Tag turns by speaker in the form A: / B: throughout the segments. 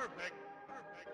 A: Perfect. Perfect.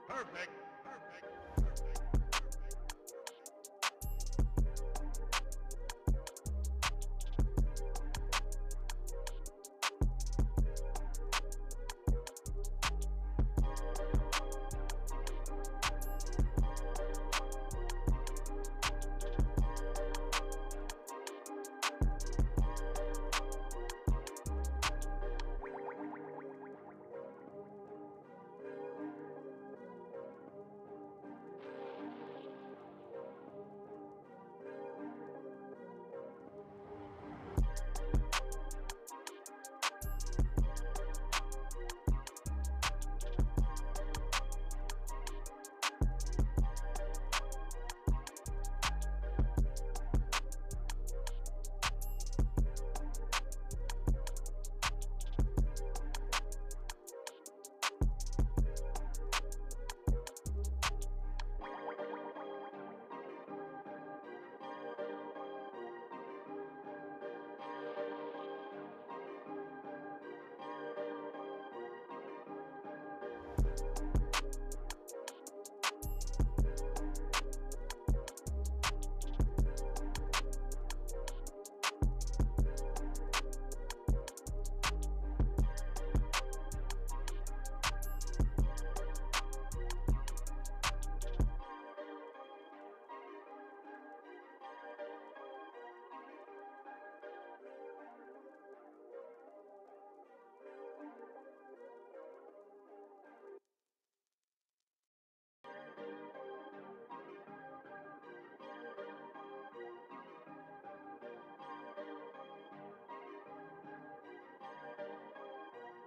A: Perfect. Perfect.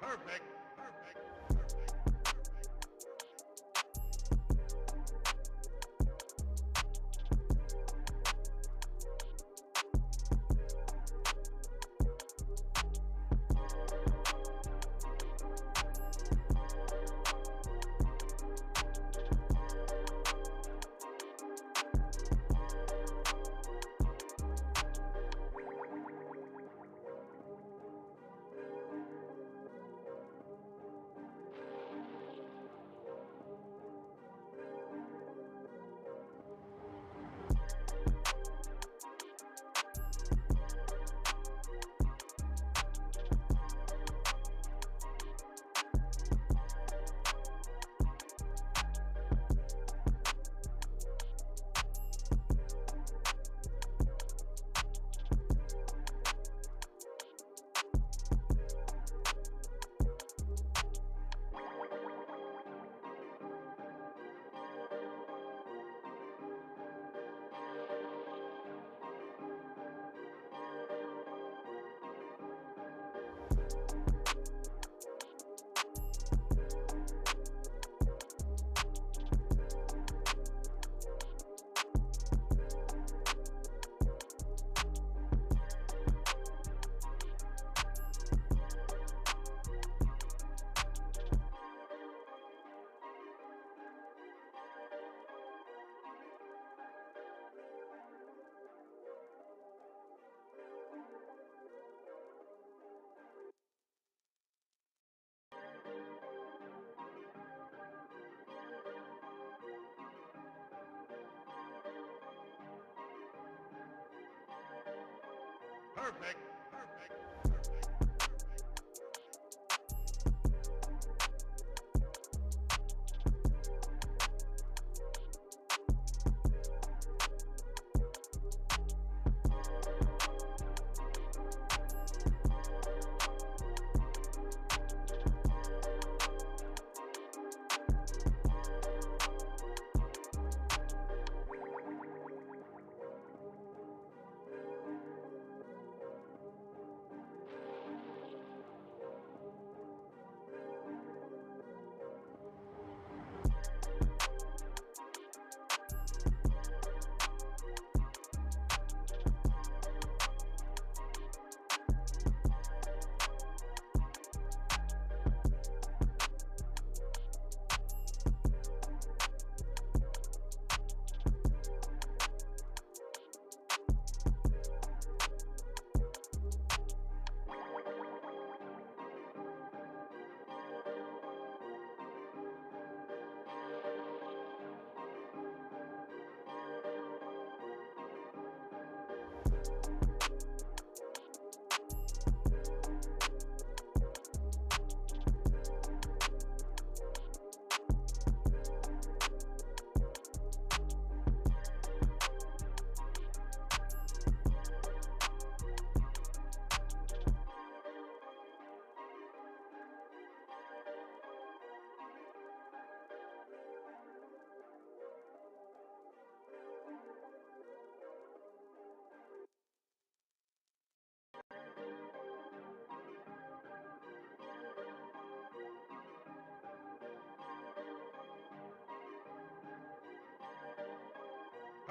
A: Perfect. Perfect.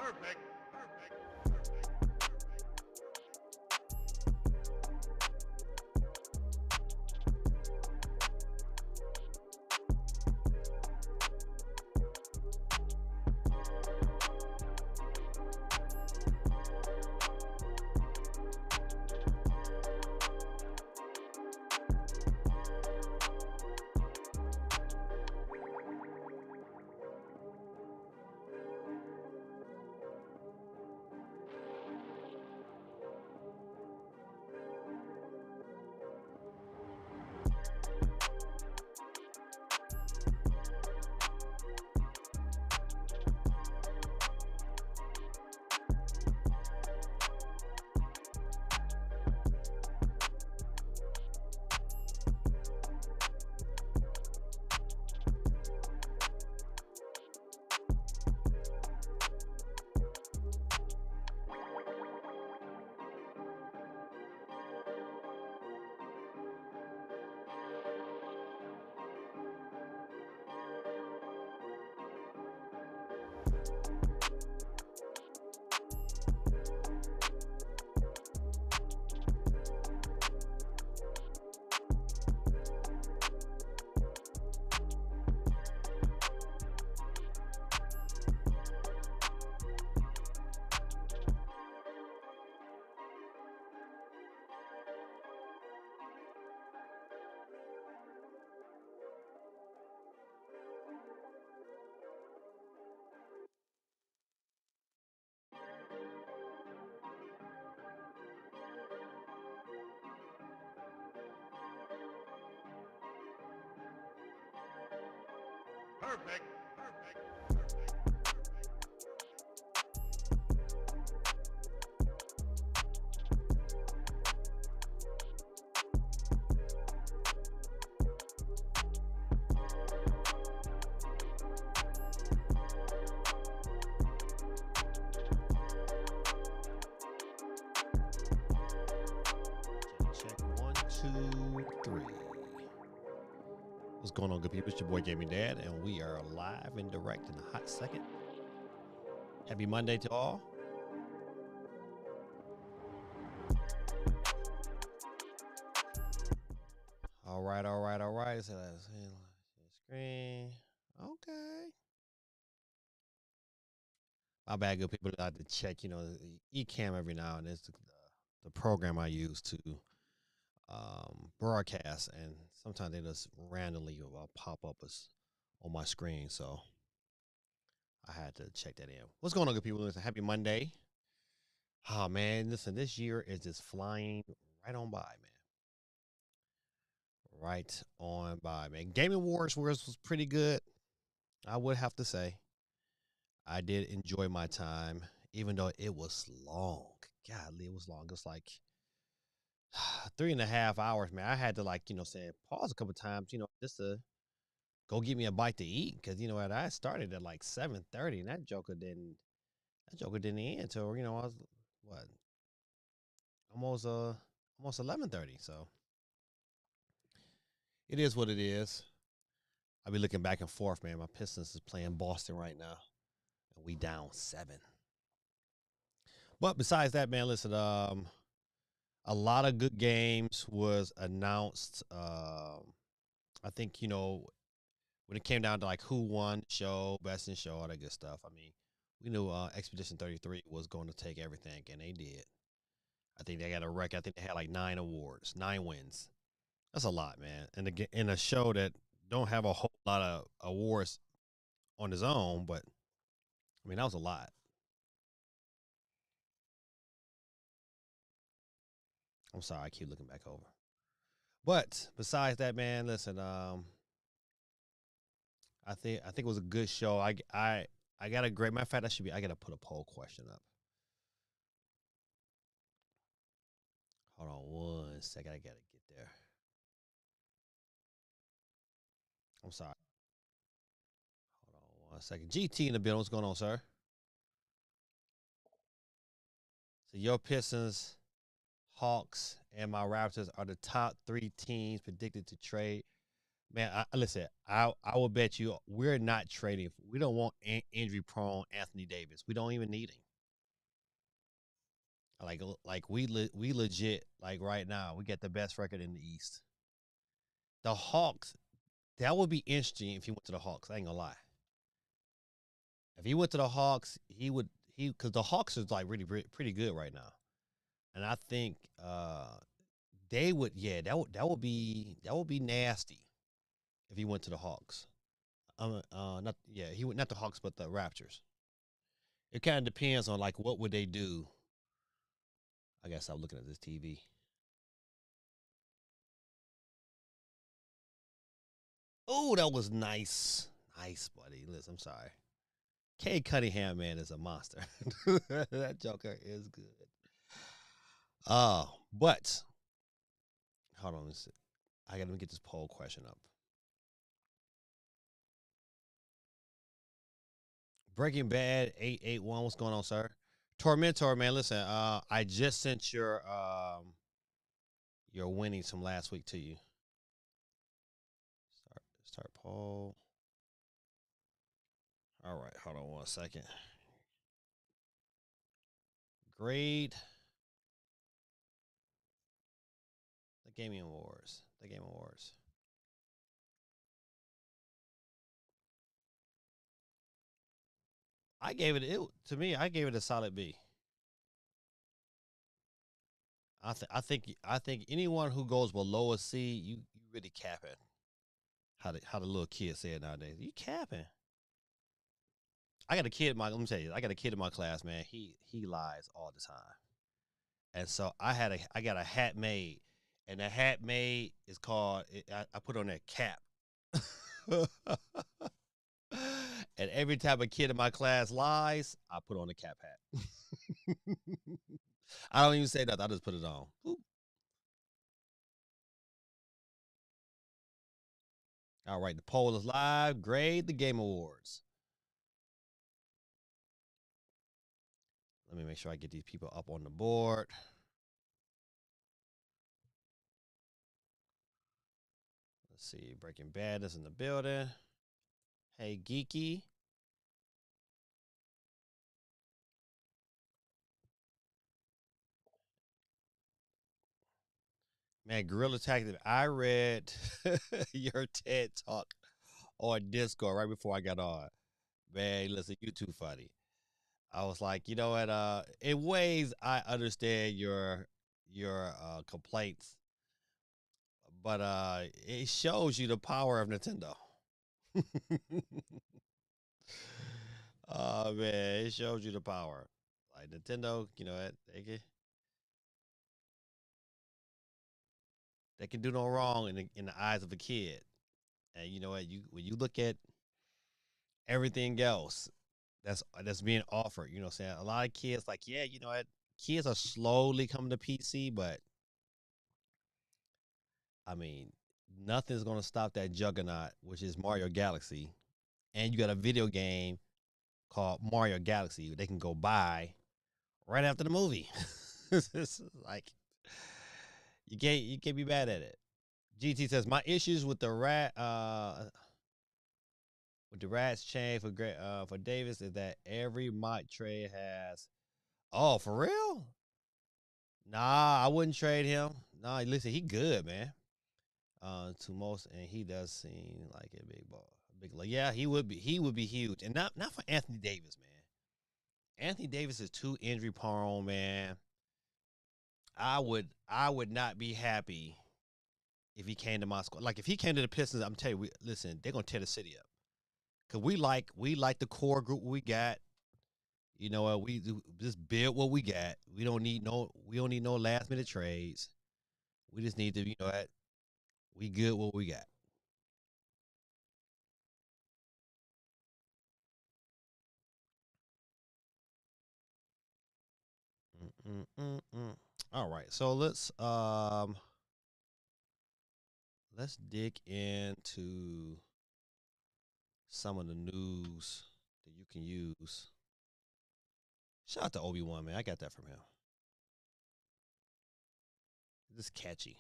A: Perfect. Perfect.
B: Check 1, 2, 3. What's going on, good people? It's your boy Gaming Dad, and we are live and direct in a hot second. Happy Monday to all. All right. So let's screen. Okay. My bad, good people. I have to check, eCam every now and then. It's the program I use to broadcast, and sometimes they just randomly pop up on my screen. So I had to check that in. What's going on, good people? Listen, happy Monday. Oh man, listen, this year is just flying right on by, man. Right on by, man. Gaming Wars was pretty good. I would have to say. I did enjoy my time, even though it was long. Golly, it was long. It was like 3.5 hours, man. I had to say pause a couple times, just to go get me a bite to eat. Cause I started at like 7:30 and that Joker didn't end until, I was what almost 11:30. So it is what it is. I'll be looking back and forth, man. My Pistons is playing Boston right now, and we down 7. But besides that, man, listen, a lot of good games was announced. I think when it came down to like who won the show, best in show, all that good stuff. I mean, we knew Expedition 33 was going to take everything, and they did. I think they got a record. I think they had like 9 awards, 9 wins. That's a lot, man. And again, in a show that don't have a whole lot of awards on his own, but I mean that was a lot. I'm sorry, I keep looking back over. But besides that, man, listen, I think it was a good show. I got a great matter of fact. I gotta put a poll question up. Hold on 1 second. I gotta get there. I'm sorry. Hold on 1 second. GT in the building. What's going on, sir? So your Pistons, Hawks, and my Raptors are the top 3 teams predicted to trade Man, listen. I will bet you we're not trading. We don't want injury prone Anthony Davis. We don't even need him. Like we legit like right now. We get the best record in the East. The Hawks. That would be interesting if he went to the Hawks. I ain't gonna lie. If he went to the Hawks, he because the Hawks is like really pretty good right now, and I think they would that would be nasty if he went to the Hawks. Not yeah he would not the Hawks but the Raptors. It kind of depends on like what would they do. I guess I'm looking at this TV. Oh, that was nice, nice, buddy. Listen, I'm sorry. Kay Cunningham, man, is a monster. That Joker is good. But hold on, let's see. I gotta get this poll question up. Breaking Bad 881. What's going on, sir? Tormentor, man. Listen, I just sent your winnings from last week to you. Start poll. All right, hold on 1 second. Grade the Gaming Awards. The Game Awards. I gave it to me. I gave it a solid B. I think anyone who goes below a C, you really capping. How the little kids say it nowadays. You capping. I got a kid in my let me tell you, I got a kid in my class, man. He lies all the time. And so I got a hat made. And the hat made is called I put on that cap. And every time a kid in my class lies, I put on a cap hat. I don't even say nothing. I just put it on. Boop. All right, the poll is live. Grade the Game Awards. Let me make sure I get these people up on the board. Let's see. Breaking Bad is in the building. Hey, Geeky. Man, Gorilla Tactic. I read your TED talk on Discord right before I got on. Man, listen, you too funny. I was like, you know what? In ways, I understand your complaints, but it shows you the power of Nintendo. Oh man, it shows you the power. Like Nintendo, you know, they can do no wrong in the eyes of a kid. And you know what? You when you look at everything else that's being offered, you know, what I'm saying a lot of kids like, yeah, you know what? Kids are slowly coming to PC, but I mean, nothing's gonna stop that juggernaut, which is Mario Galaxy, and you got a video game called Mario Galaxy they can go buy right after the movie. It's like you can't be bad at it. GT says my issues with the rats chain for Davis is that every mock trade has. Oh, for real? Nah, I wouldn't trade him. Nah, listen, he good, man. To most, and he does seem like a big ball, big. Yeah, he would be. He would be huge, and not for Anthony Davis, man. Anthony Davis is too injury prone, man. I would not be happy if he came to my squad. Like if he came to the Pistons, I'm telling you, listen, they're gonna tear the city up. Cause we like the core group we got. You know what? We just build what we got. We don't need no last minute trades. We just need to, you know what? We good what we got. Mm-mm-mm-mm. All right, so let's dig into some of the news that you can use. Shout out to Obi-Wan, man. I got that from him. This catchy.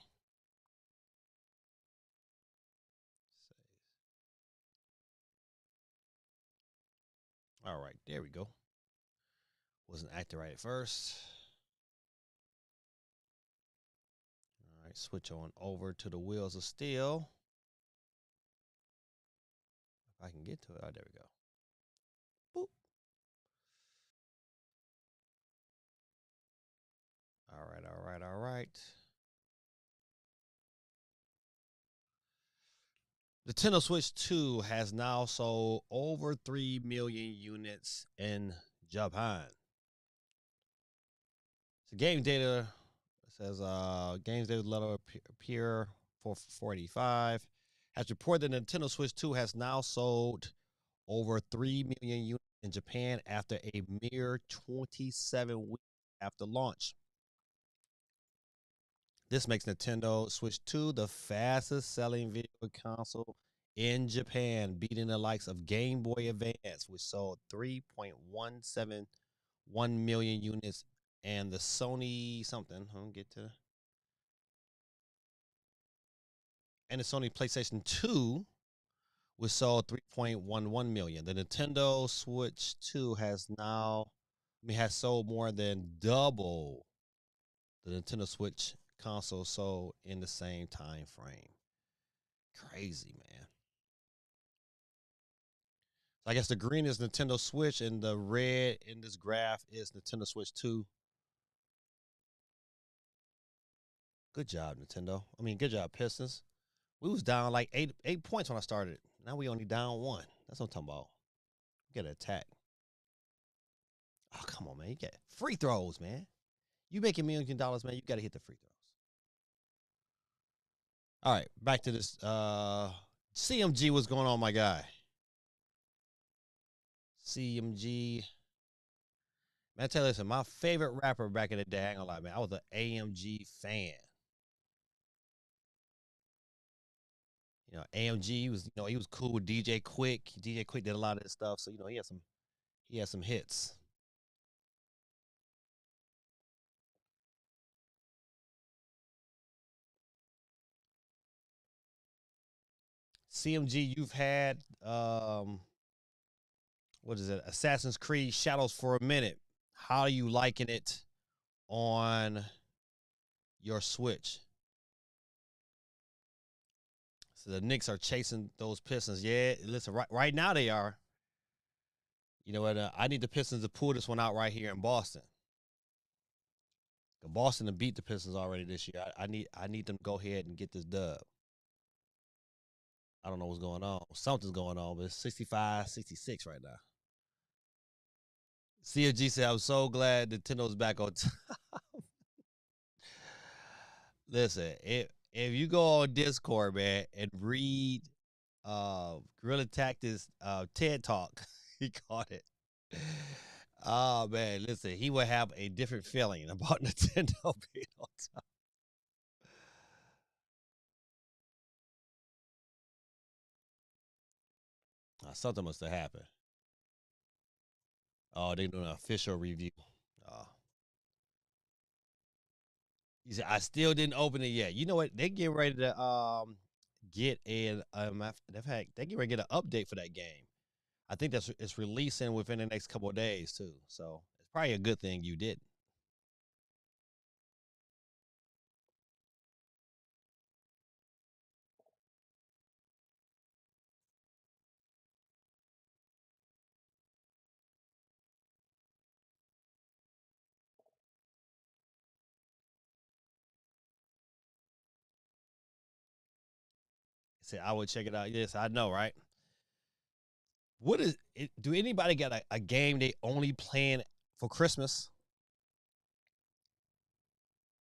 B: All right, there we go. Wasn't acting right at first. All right, switch on over to the Wheels of Steel. If I can get to it. Oh, there we go. Boop. All right, all right, all right. The Nintendo Switch 2 has now sold over 3 million units in Japan. So game data says games data letter appear for 485 has reported that Nintendo Switch 2 has now sold over 3 million units in Japan after a mere 27 weeks after launch. This makes Nintendo Switch 2 the fastest selling video console in Japan, beating the likes of Game Boy Advance, which sold 3.171 million units, and the Sony something. I'll get to. And the Sony PlayStation 2, which sold 3.11 million. The Nintendo Switch 2 has sold more than double the Nintendo Switch console sold in the same time frame. Crazy, man. So I guess the green is Nintendo Switch, and the red in this graph is Nintendo Switch 2. Good job, Nintendo. I mean, good job, Pistons. We was down like eight points when I started. Now we only down 1. That's what I'm talking about. Get an attack. Oh, come on, man. You get free throws, man. You making $millions, man. You got to hit the free throws. All right, back to this. CMG, what's going on, my guy? CMG. Man, I tell you, listen, my favorite rapper back in the day, I ain't gonna lie, man. I was an AMG fan. You know, AMG was, he was cool with DJ Quick. DJ Quick did a lot of this stuff, so he had some hits. CMG, you've had what is it? Assassin's Creed Shadows for a minute. How are you liking it on your Switch? So the Knicks are chasing those Pistons. Yeah, listen, right now they are. You know what? I need the Pistons to pull this one out right here in Boston. Boston to beat the Pistons already this year. I need them to go ahead and get this dub. I don't know what's going on. Something's going on, but it's 65-66 right now. CFG said, I'm so glad Nintendo's back on top. Listen, if you go on Discord, man, and read Gorilla Tactics TED Talk, he caught it. Oh man, listen, he would have a different feeling about Nintendo being on top. Something must have happened. Oh, they're doing an official review. Oh. He said, I still didn't open it yet. You know what? They get ready to get an they get ready to get an update for that game. I think it's releasing within the next couple of days too. So it's probably a good thing you did. Said I would check it out. Yes, I know, right? What is it? Do anybody got a game they only playing for Christmas?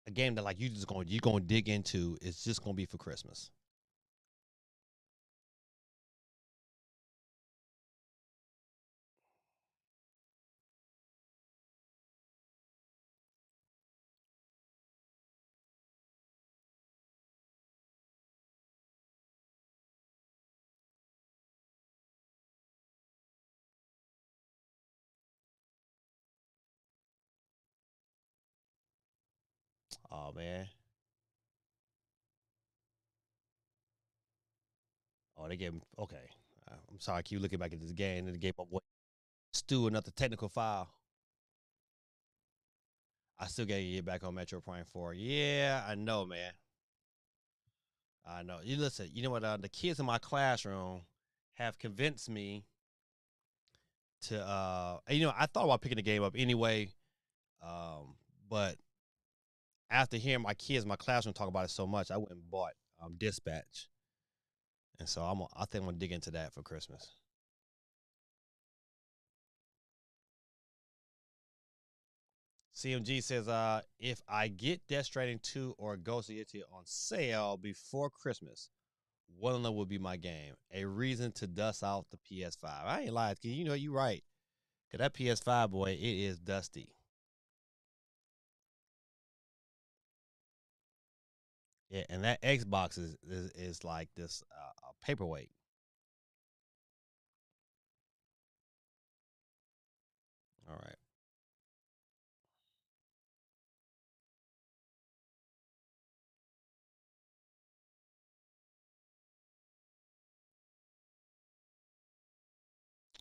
B: A game that like you gonna dig into. It's just gonna be for Christmas. Oh man. Oh, they gave him okay. I'm sorry. I keep looking back at this game and the game. Stu, another technical file. I still gotta get back on Metro Prime 4. Yeah, I know, man. I know. You listen, you know what? The kids in my classroom have convinced me to, I thought about picking the game up anyway, but after hearing my kids in my classroom talk about it so much, I went and bought Dispatch. And so I think I'm going to dig into that for Christmas. CMG says, if I get Death Stranding 2 or Ghost of Yeti on sale before Christmas, one of them will be my game. A reason to dust out the PS5. I ain't lying, because you're right. Because that PS5, boy, it is dusty. Yeah, and that Xbox is like this paperweight. All right.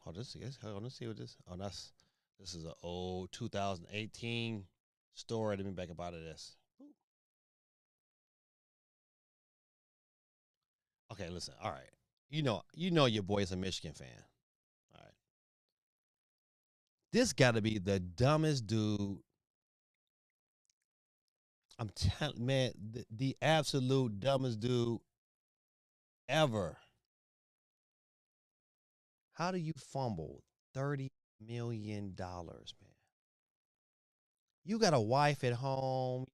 B: Oh, hold on, let's see what this. Oh, this is an old 2018 story. Let me back up out of this. Okay, listen. All right. You know your boy is a Michigan fan. All right. This got to be the dumbest dude. I'm telling man, the absolute dumbest dude ever. How do you fumble $30 million, man? You got a wife at home.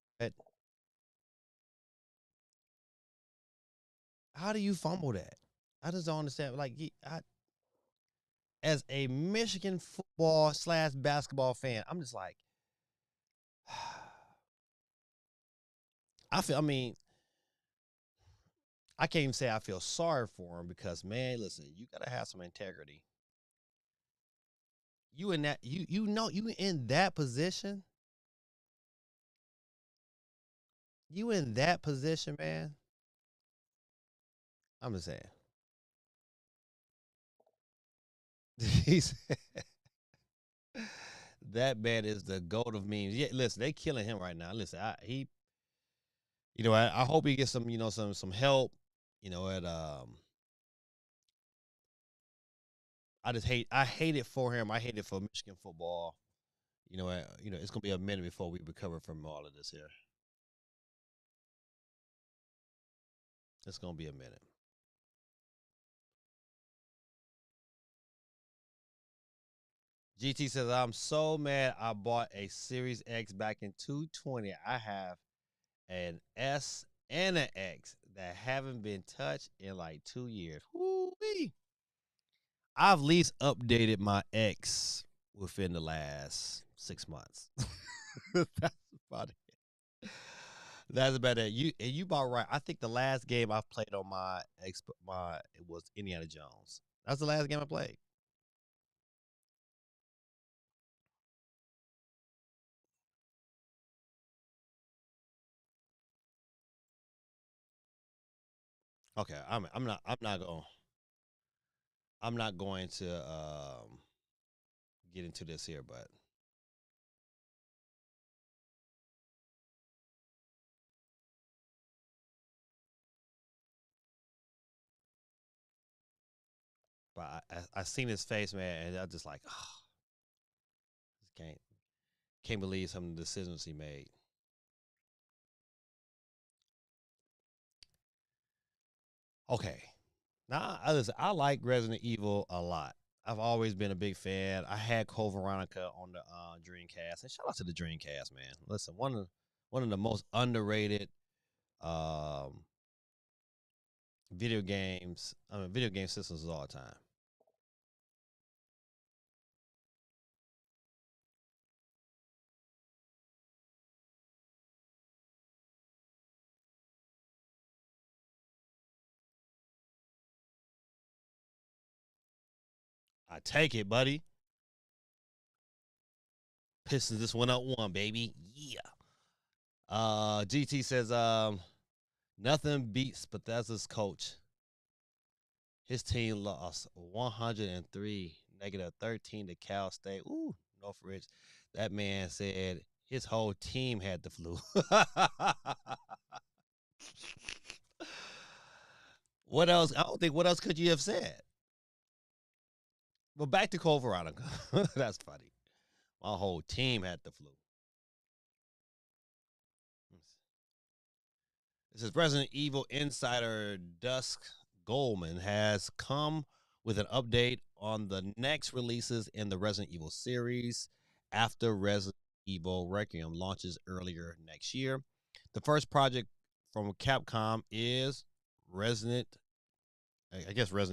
B: How do you fumble that? I just don't understand. Like, as a Michigan football / basketball fan, I'm just like, I mean, I can't even say I feel sorry for him because, man, listen, you gotta have some integrity. You in that, you in that position. You in that position, man. I'm just saying. He's that man is the goat of memes. Yeah, listen, they killing him right now. Listen, I hope he gets some help. At I hate it for him. I hate it for Michigan football. It's gonna be a minute before we recover from all of this here. It's gonna be a minute. GT says, I'm so mad I bought a Series X back in 220. I have an S and an X that haven't been touched in like 2 years. Woo-wee. I've least updated my X within the last 6 months. That's about it. That's about it. You about right. I think the last game I played on my it was Indiana Jones. That's the last game I played. Okay, I'm not going to get into this here, but I seen his face, man, and I just like, oh, can't believe some of the decisions he made. Okay, now I like Resident Evil a lot. I've always been a big fan. I had Code Veronica on the Dreamcast, and shout out to the Dreamcast, man. Listen, one of the most underrated um, video game systems of all time. I take it, buddy. Pistons just went up one, baby. Yeah. GT says, nothing beats Bethesda's coach. His team lost 103 -13 to Cal State. Ooh, Northridge. That man said his whole team had the flu. What else? I don't think what else could you have said? But back to Cole Veronica. That's funny. My whole team had the flu. This is Resident Evil insider Dusk Goldman has come with an update on the next releases in the Resident Evil series after Resident Evil Requiem launches earlier next year. The first project from Capcom is Resident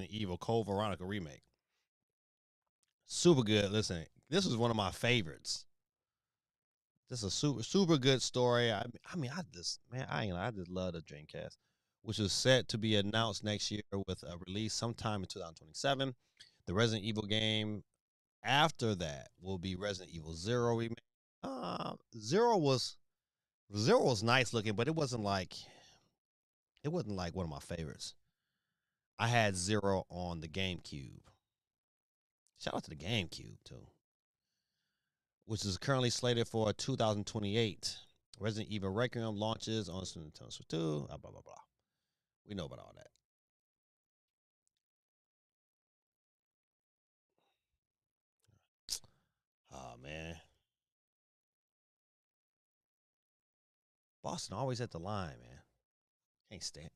B: Evil Code Veronica remake. Super good. Listen, this is one of my favorites. This is a super good story. I just love the Dreamcast, which is set to be announced next year with a release sometime in 2027. The Resident Evil game after that will be Resident Evil Zero remake. Zero was nice looking, but it wasn't like one of my favorites. I had Zero on the GameCube. Shout out to the GameCube too, which is currently slated for 2028. Resident Evil Requiem launches on Nintendo Switch 2. Blah, blah, blah. We know about all that. Oh, man. Boston always at the line, man.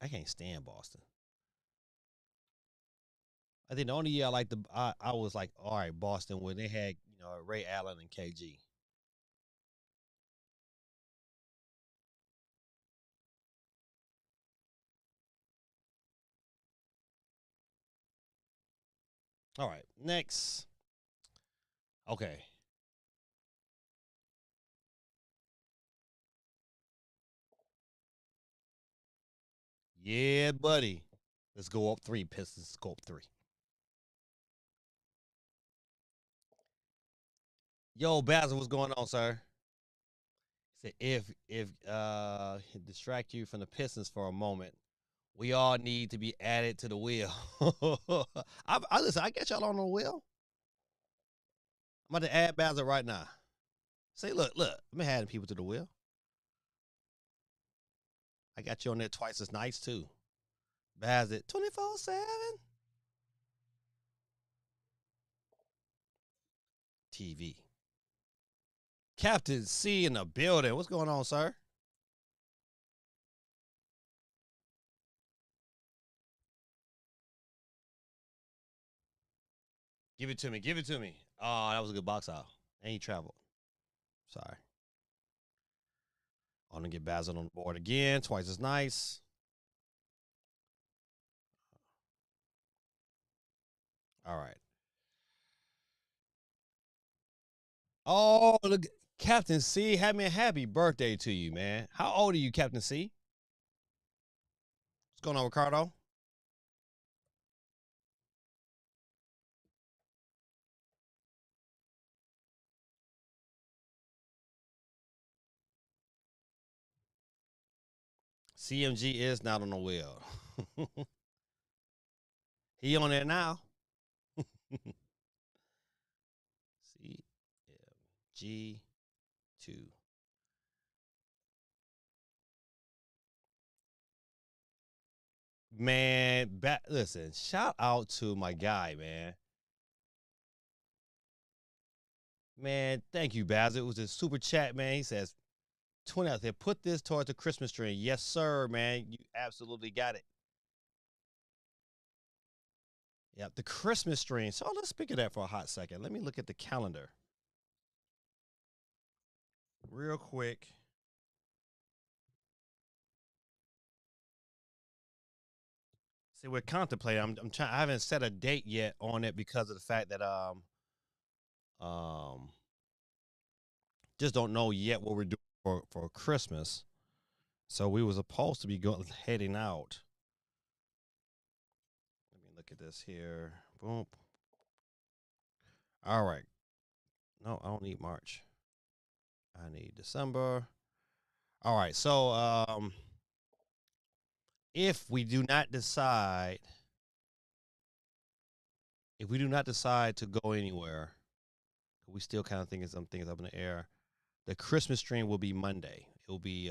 B: I can't stand Boston. I think the only year I was like, all right, Boston, when they had, Ray Allen and KG. All right, next. Okay. Yeah, buddy. Let's go up 3, Pistons. Go up 3. Yo, Basil, what's going on, sir? Say if distract you from the Pistons for a moment, we all need to be added to the wheel. Listen. I get y'all on the wheel. I'm about to add Basil right now. Say, look. I'm adding people to the wheel. I got you on there twice as nice too. Basil 24/7. TV. Captain C in the building. What's going on, sir? Give it to me. Give it to me. Oh, that was a good box out. And he traveled. Sorry. I'm gonna get Basil on the board again. Twice as nice. All right. Oh, look, Captain C, happy birthday to you, man. How old are you, Captain C? What's going on, Ricardo? CMG is not on the wheel. He on there now. CMG 2. Man, listen, shout out to my guy, man. Man, thank you, Baz. It was a super chat, man. He says, 20 out there, put this towards the Christmas tree. Yes, sir, man. You absolutely got it. Yep, the Christmas tree. So let's speak of that for a hot second. Let me look at the calendar real quick. See, we're contemplating. I'm trying. I haven't set a date yet on it because of the fact that um just don't know yet what we're doing for Christmas. So we were supposed to be heading out. Let me look at this here. Boom. All right. No, I don't need March. I need December. All right. So if we do not decide if we do not decide to go anywhere, we still kind of thinking some things up in the air. The Christmas stream will be Monday. It will be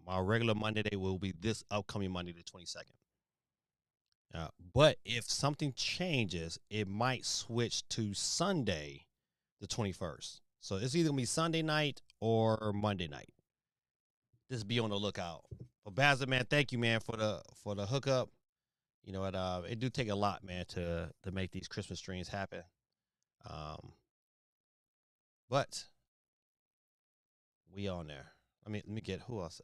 B: my regular Monday day will be this upcoming Monday, the 22nd. But if something changes, it might switch to Sunday, the 21st. So it's either gonna be Sunday night or Monday night. Just be on the lookout. But Bazza, man, thank you, man, for the hookup. You know, it do take a lot, man, to make these Christmas streams happen. But we on there. Let me get who else?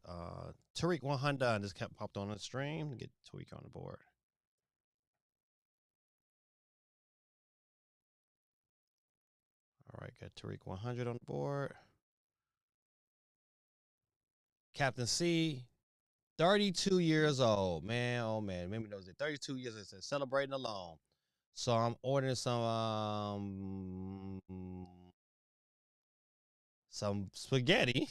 B: Tariq 100 just kept popped on the stream. Get Tariq on the board. All right, got Tariq 100 on the board. Captain C, 32 years old. Man, oh man, maybe knows it. 32 years is celebrating alone. So I'm ordering some spaghetti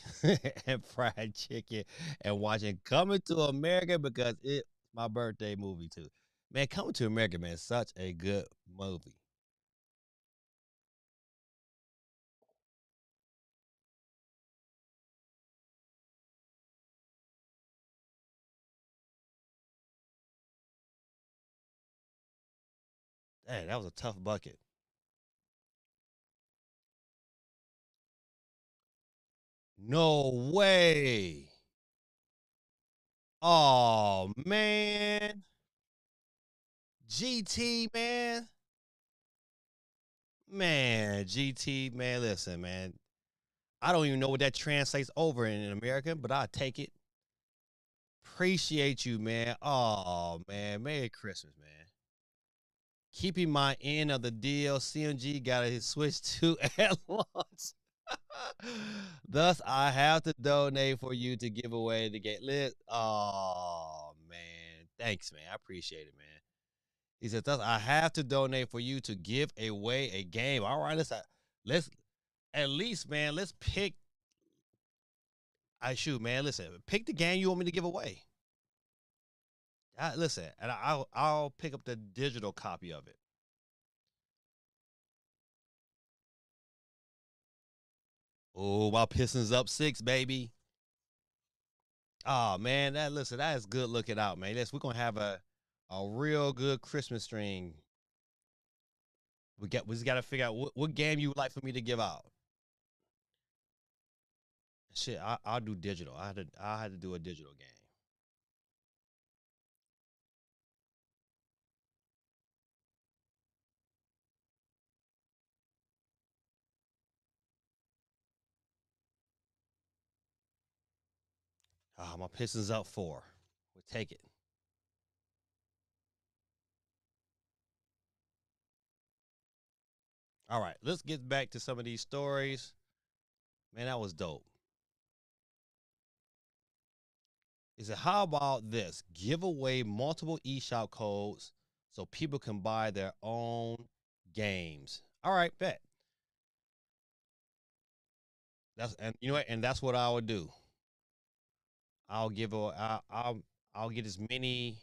B: and fried chicken and watching Coming to America because it's my birthday movie too. Man, Coming to America, man, such a good movie. Dang, that was a tough bucket. No way. Oh man. GT man. Man, GT man, listen, man. I don't even know what that translates over in American, but I'll take it. Appreciate you, man. Oh man, Merry Christmas, man. Keeping my end of the deal. CMG got to switch to at launch. Thus, I have to donate for you to give away the game. Oh man, thanks, man. I appreciate it, man. He said, "Thus, I have to donate for you to give away a game." All right, let's at least, man. Let's pick. I shoot, man. Listen, pick the game you want me to give away. Listen, and I'll pick up the digital copy of it. Oh, my Pistons up 6, baby. Oh man, that is good looking out, man. We're gonna have a real good Christmas stream. We just gotta figure out what game you would like for me to give out. Shit, I'll do digital. I had to do a digital game. My Pistons up 4. We'll take it. All right, let's get back to some of these stories. Man, that was dope. He said, how about this? Give away multiple eShop codes so people can buy their own games. All right, bet. And you know what? And that's what I would do. I'll give a I'll get as many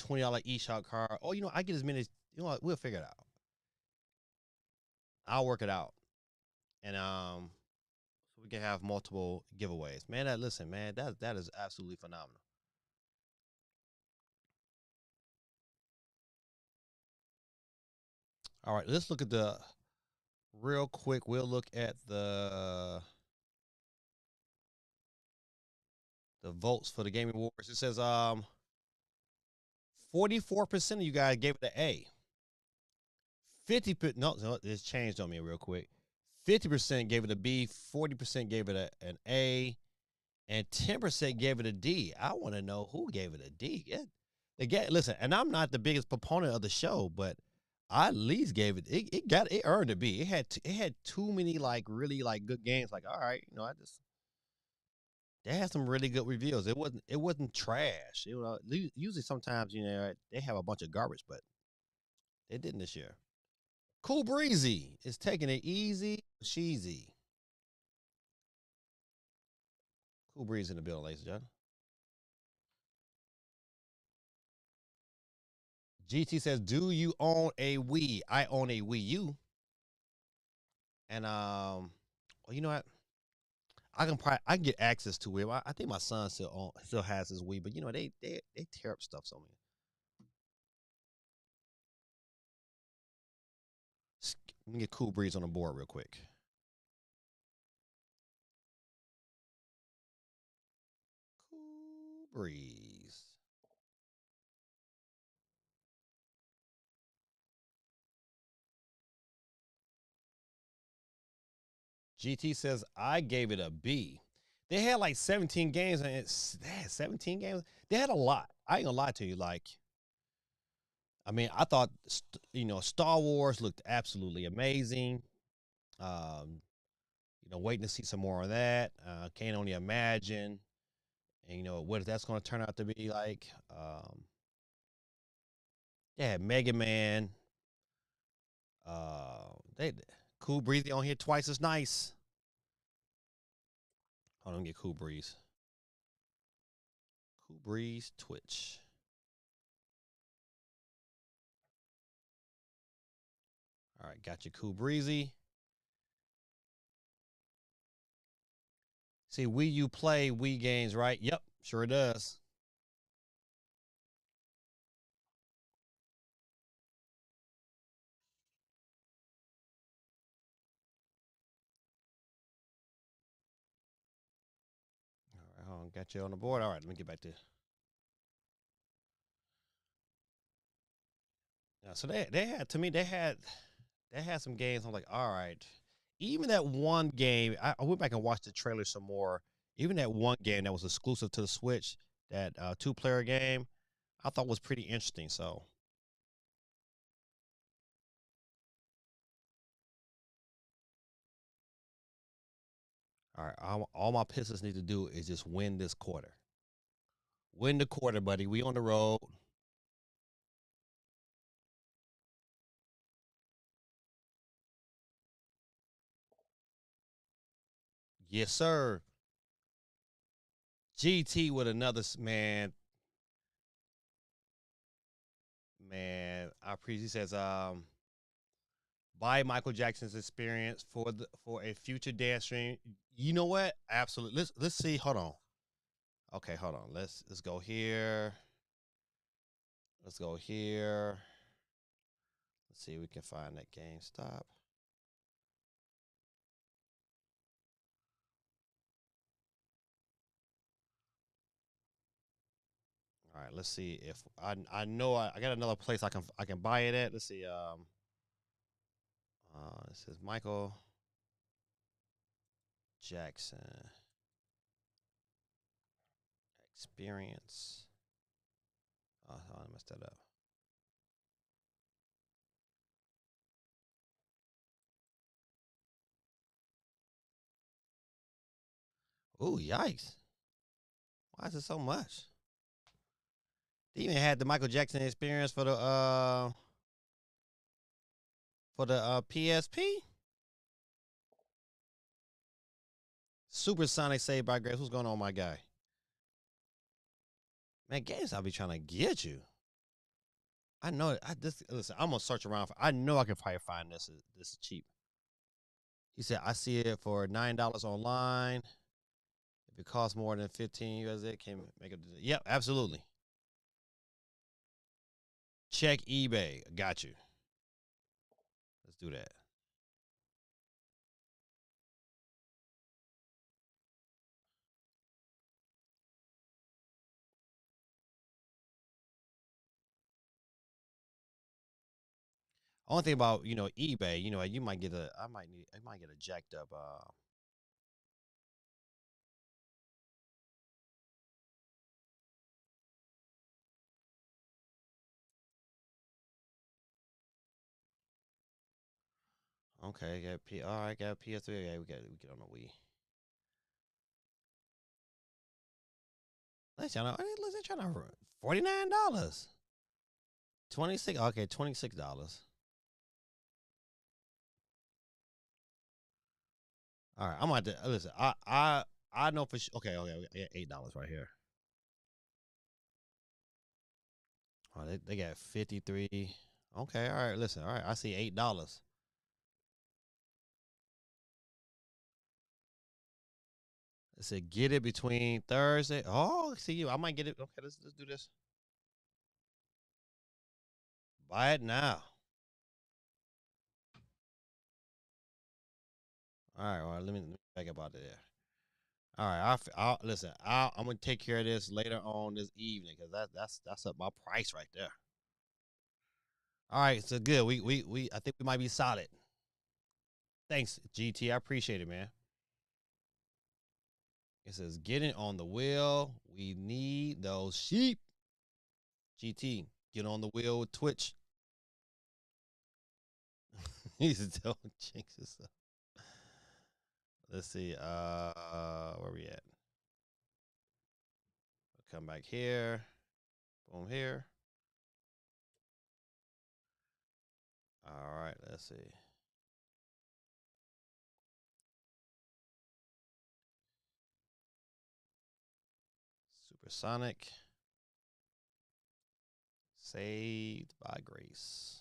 B: $20 eShop card. Oh, I get as many as we'll figure it out. I'll work it out. And so we can have multiple giveaways. Man, listen, man, that is absolutely phenomenal. All right, let's look at the real quick. We'll look at the votes for the Gaming Awards. It says 44% of you guys gave it an A. 50 no, it's changed on me real quick. 50% gave it a B, 40% gave it an A, and 10% gave it a D. I want to know who gave it a D. Listen, and I'm not the biggest proponent of the show, but I at least gave it earned a B. It had too many really good games. Like, all right, they had some really good reviews. It wasn't trash. Usually sometimes they have a bunch of garbage, but they didn't this year. Cool Breezy is taking it easy, cheesy. Cool Breeze in the building, ladies and gentlemen. GT says, "Do you own a Wii? I own a Wii U, and well, you know what? I can get access to it. I think my son still has his Wii, but you know they tear up stuff so me. Let me get Cool Breeze on the board real quick. Cool Breeze. GT says I gave it a B. They had like 17 games, and they had 17 games. They had a lot. I ain't gonna lie to you. Like, I mean, I thought Star Wars looked absolutely amazing. Um, waiting to see some more of that. Can't only imagine, and what that's going to turn out to be like. Yeah, Mega Man. They Cool Breezy on here twice as nice. Hold on, get Cool Breeze. Cool Breeze Twitch. All right, got you, Cool Breezy. See, Wii U play Wii games, right? Yep, sure does. All right, hold on, got you on the board. All right, let me get back to. So they had to me they had some games. I'm like, all right. Even that one game, I went back and watched the trailer some more. Even that one game that was exclusive to the Switch, that two-player game, I thought was pretty interesting. So, all right, all my Pistons need to do is just win this quarter. Win the quarter, buddy. We on the road. Yes, sir. GT with another man. I appreciate. He says, buy Michael Jackson's experience for a future dance stream. You know what? Absolutely. Let's see. Hold on. Okay, hold on. Let's go here. Let's go here. Let's see if we can find that GameStop. All right, let's see if I know I got another place I can buy it at. Let's see. This is Michael Jackson experience. Oh, I messed that up. Ooh, yikes! Why is it so much? They even had the Michael Jackson experience for the PSP. Supersonic Saved by Grace. What's going on, my guy? Man, games I'll be trying to get you. I know it. Listen. I'm gonna search around for. I know I can probably find this. This is cheap. He said I see it for $9 online. If it costs more than 15 USD, can make it. Yep, absolutely. Check eBay. Got you. Let's do that. Only thing about eBay, you might get a jacked up. Okay, all right, got PS3. Yeah, we get on the Wii. Let's trying to $49. 26. Okay, $26. All right, I'm about to listen. I know for sure. Okay, I got $8 right here. Oh, they got 53. Okay, all right. Listen, all right. I see $8. It said get it between Thursday. Oh, see you. I might get it. Okay, let's do this. Buy it now. All right, well, let me back up out of there. All right, I'll listen. I'm gonna take care of this later on this evening because that's up my price right there. All right, so good. We I think we might be solid. Thanks, GT. I appreciate it, man. It says getting on the wheel. We need those sheep. GT, get on the wheel with Twitch. He's don't jinx this up. Let's see. Where we at? Come back here. Boom here. All right, let's see. Supersonic. Saved by grace.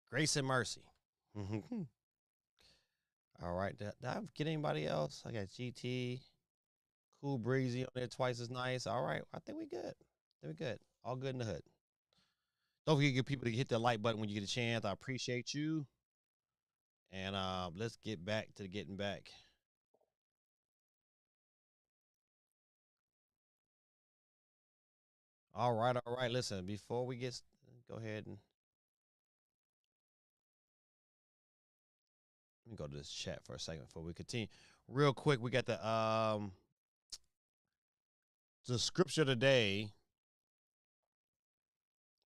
B: Grace and mercy. All right. Did I get anybody else? I got GT. Cool Breezy on there twice as nice. All right. I think we good. I think we good. All good in the hood. Don't forget to get people to hit the like button when you get a chance. I appreciate you. And let's get back to getting back. All right. All right. Listen, before we get, go ahead and let me go to this chat for a second before we continue. Real quick, we got the scripture today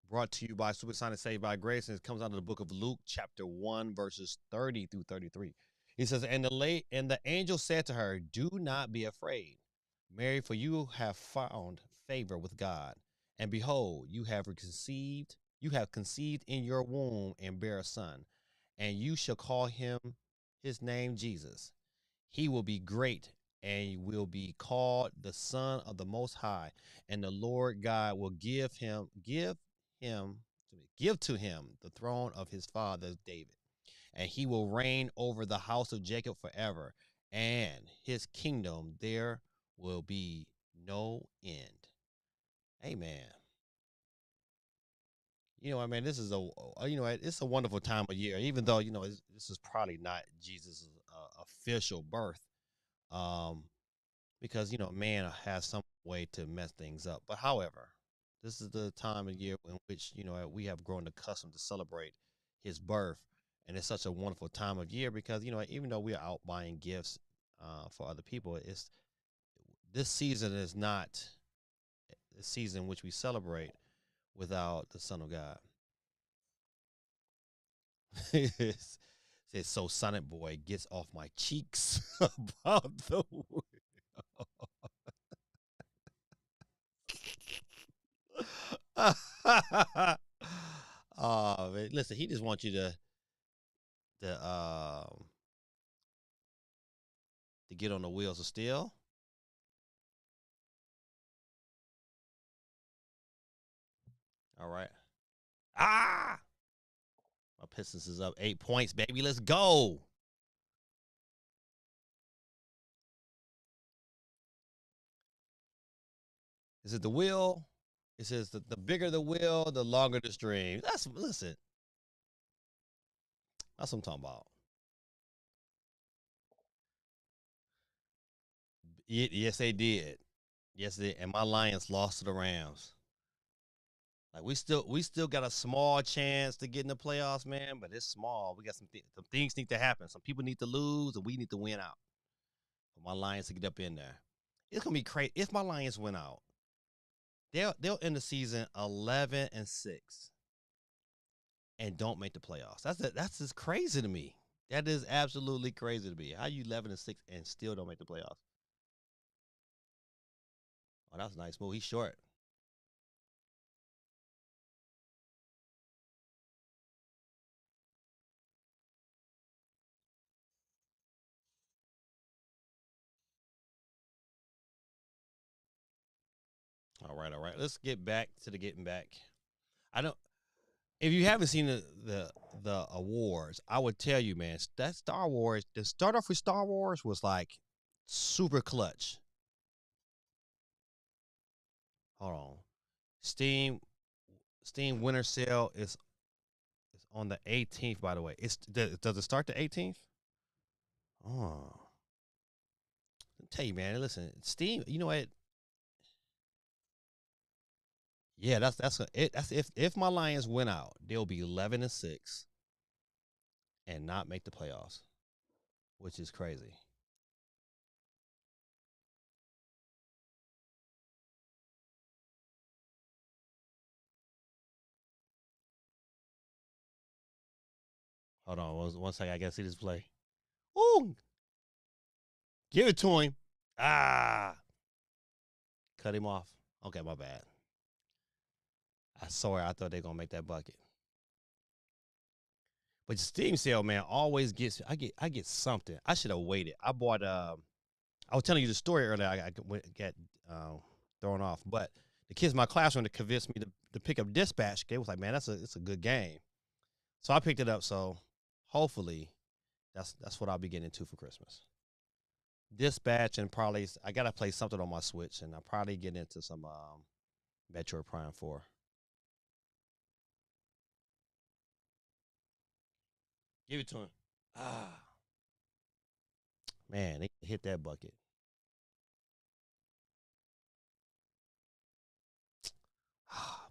B: brought to you by Supersonic Saved by Grace, and it comes out of the book of Luke, chapter 1, verses 30 through 33. He says, and the angel said to her, do not be afraid, Mary, for you have found favor with God. And behold, you have conceived in your womb and bear a son, and you shall call his name Jesus. He will be great and will be called the Son of the Most High, and the Lord God will him give to him the throne of his father David, and he will reign over the house of Jacob forever, and his kingdom there will be no end. Amen. You know, I mean, this is it's a wonderful time of year, even though this is probably not Jesus' official birth. Um, because man has some way to mess things up. But however, this is the time of year in which we have grown accustomed to celebrate his birth, and it's such a wonderful time of year because even though we are out buying gifts for other people, it's this season is not the season in which we celebrate without the Son of God. It's, says so Sonic Boy gets off my cheeks about the oh man, listen, he just wants you to get on the wheels of steel. All right. Ah, my Pistons is up 8 points, baby. Let's go. Is it the wheel? It says the bigger the wheel, the longer the string. Listen. That's what I'm talking about. Yes, they did. Yes, they did. And my Lions lost to the Rams. Like we still got a small chance to get in the playoffs, man. But it's small. We got some things need to happen. Some people need to lose, and we need to win out for my Lions to get up in there. It's gonna be crazy if my Lions win out. They'll end the season 11-6 and don't make the playoffs. That's just crazy to me. That is absolutely crazy to me. How you 11-6 and still don't make the playoffs? Oh, that's a nice move. He's short. All right, all right. Let's get back to the getting back. I don't. If you haven't seen the awards, I would tell you, man, that Star Wars. The start off with Star Wars was like super clutch. Hold on, Steam Steam Winter Sale is on the 18th. By the way, does it start the 18th? Oh, I'll tell you, man. Listen, Steam. You know what? Yeah, that's if my Lions win out, they'll be 11-6 and not make the playoffs, which is crazy. Hold on, one second. I gotta see this play. Ooh, give it to him. Ah, cut him off. Okay, my bad. I swear I thought they were gonna make that bucket. But Steam sale, man, always gets I get something. I should have waited. I bought I was telling you the story earlier. I got thrown off, but the kids in my classroom that convinced me to pick up Dispatch. They was like, man, it's a good game. So I picked it up. So hopefully that's what I'll be getting into for Christmas. Dispatch and probably I gotta play something on my Switch, and I'll probably get into some Metroid Prime 4. Give it to him. Ah, man, they hit that bucket.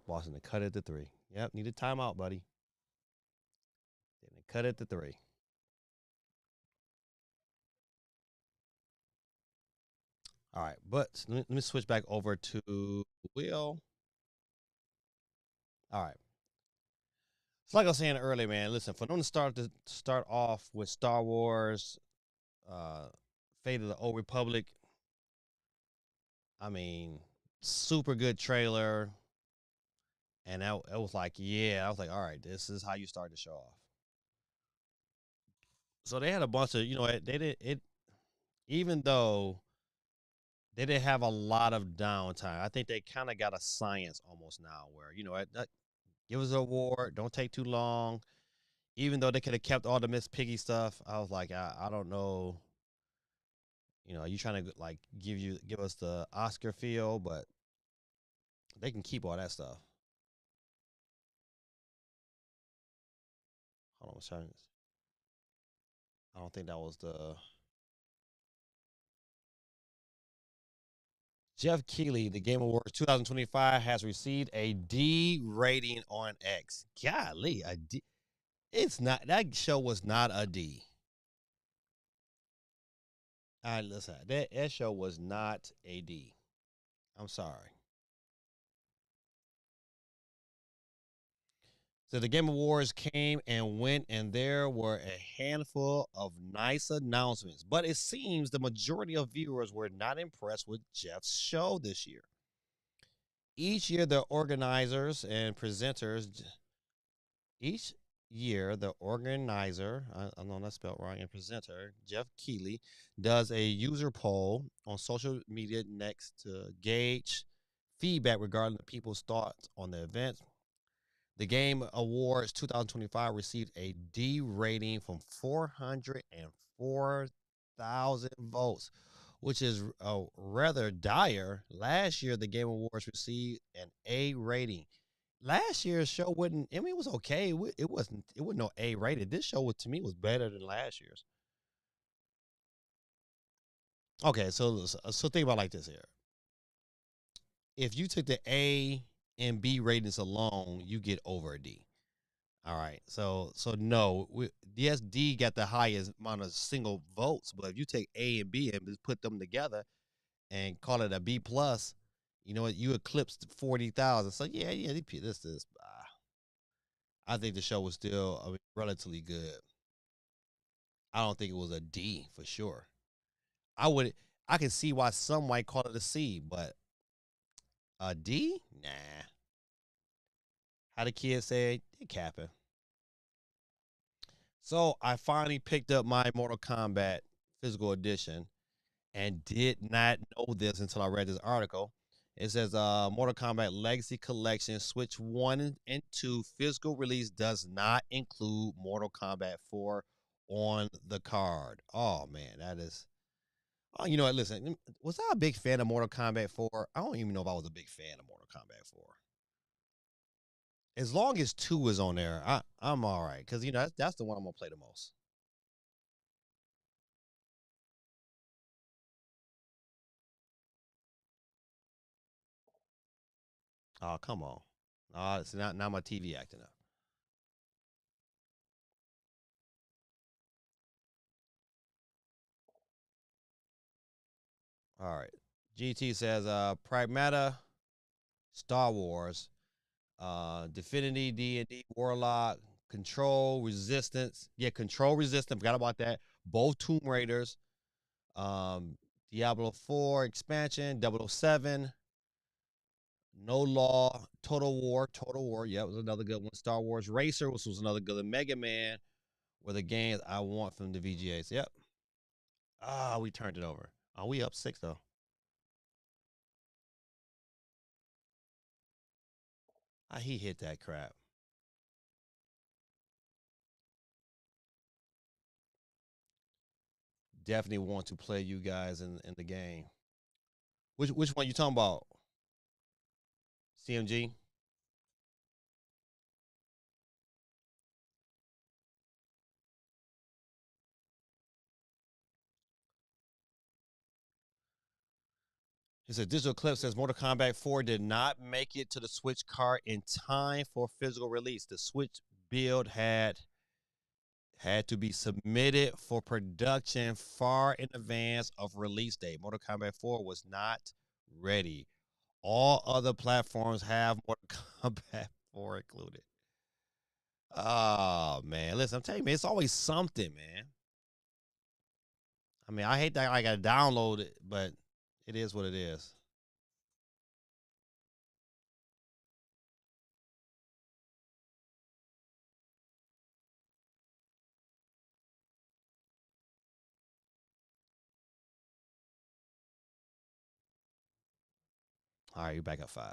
B: Boston to cut it to 3. Yep, need a timeout, buddy. Then they cut it to 3. All right, but let me switch back over to Will. All right. So like I was saying earlier, man, listen, for them to start off with Star Wars, uh, Fate of the Old Republic, I mean, super good trailer. And that was like, yeah, I was like, all right, this is how you start the show off. So they had a bunch of, they did it, even though they didn't have a lot of downtime. I think they kind of got a science almost now where, give us a award, don't take too long. Even though they could have kept all the Miss Piggy stuff, I was like, I don't know. Are you trying to like give us the Oscar feel, but they can keep all that stuff. Hold on, I don't think that was the Jeff Keighley. The Game Awards 2025 has received a D rating on X. Golly, a D. It's not that show was not a D. I listen. That show was not a D. I'm sorry. So the Game Awards came and went, and there were a handful of nice announcements. But it seems the majority of viewers were not impressed with Jeff's show this year. Each year, the organizers and presenters, each year, the organizer, I know that's spelled wrong, and presenter, Jeff Keighley, does a user poll on social media next to gauge feedback regarding the people's thoughts on the event. The Game Awards 2025 received a D rating from 404,000 votes, which is rather dire. Last year, the Game Awards received an A rating. Last year's show wouldn't. I mean, it was okay. It wasn't. It wasn't no A rated. This show was to me was better than last year's. Okay, so think about it like this here. If you took the A and B ratings alone, you get over a D. All right. So no, yes, D got the highest amount of single votes, but if you take A and B and just put them together and call it a B plus, you know what? You eclipsed 40,000. So yeah, this. I think the show was still relatively good. I don't think it was a D for sure. I would. I can see why some might call it a C, but a D, nah. How the kids say, they capping. So I finally picked up my Mortal Kombat physical edition and did not know this until I read this article. It says Mortal Kombat Legacy Collection Switch 1 and 2 physical release does not include Mortal Kombat 4 on the card. Oh man, that is. Oh, you know what? Listen, was I a big fan of Mortal Kombat 4? I don't even know if I was a big fan of Mortal Kombat 4. As long as 2 is on there, I'm all right because you know that's the one I'm gonna play the most. Oh come on! It's not now my TV acting up. All right. GT says Pragmata, Star Wars, Divinity, D&D, Warlock, Control, Resistance. Yeah, Control, Resistance. Forgot about that. Both Tomb Raiders. Um, Diablo 4 expansion, 007, No Law, Total War. Total War. Yeah, it was another good one. Star Wars Racer, which was another good one. Mega Man were the games I want from the VGAs. Yep. Ah, we turned it over. Are we up 6 though? He hit that crap. Definitely want to play you guys in the game. Which one you talking about? CMG? He said Digital Clip says Mortal Kombat 4 did not make it to the Switch cart in time for physical release. The Switch build had to be submitted for production far in advance of release date. Mortal Kombat 4 was not ready. All other platforms have Mortal Kombat 4 included. Oh man, listen, I'm telling you, man, it's always something, man. I mean, I hate that I gotta download it, but it is what it is. All right, you're back at 5.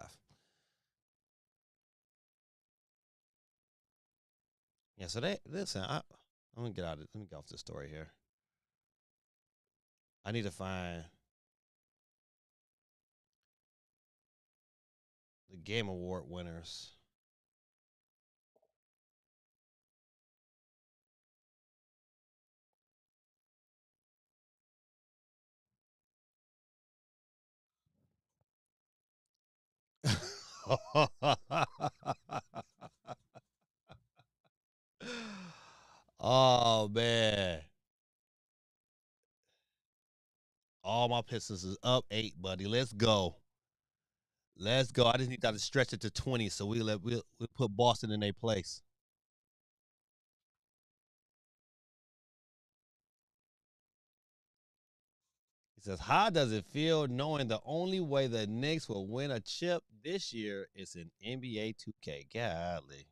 B: Yeah, so they listen. I'm gonna get out of. Let me get off this story here. I need to find the Game Award winners. Oh man, all my Pistons is up 8, buddy. Let's go. Let's go. I just need to stretch it to 20, so we'll put Boston in their place. He says, "How does it feel knowing the only way the Knicks will win a chip this year is in NBA 2K?" Golly,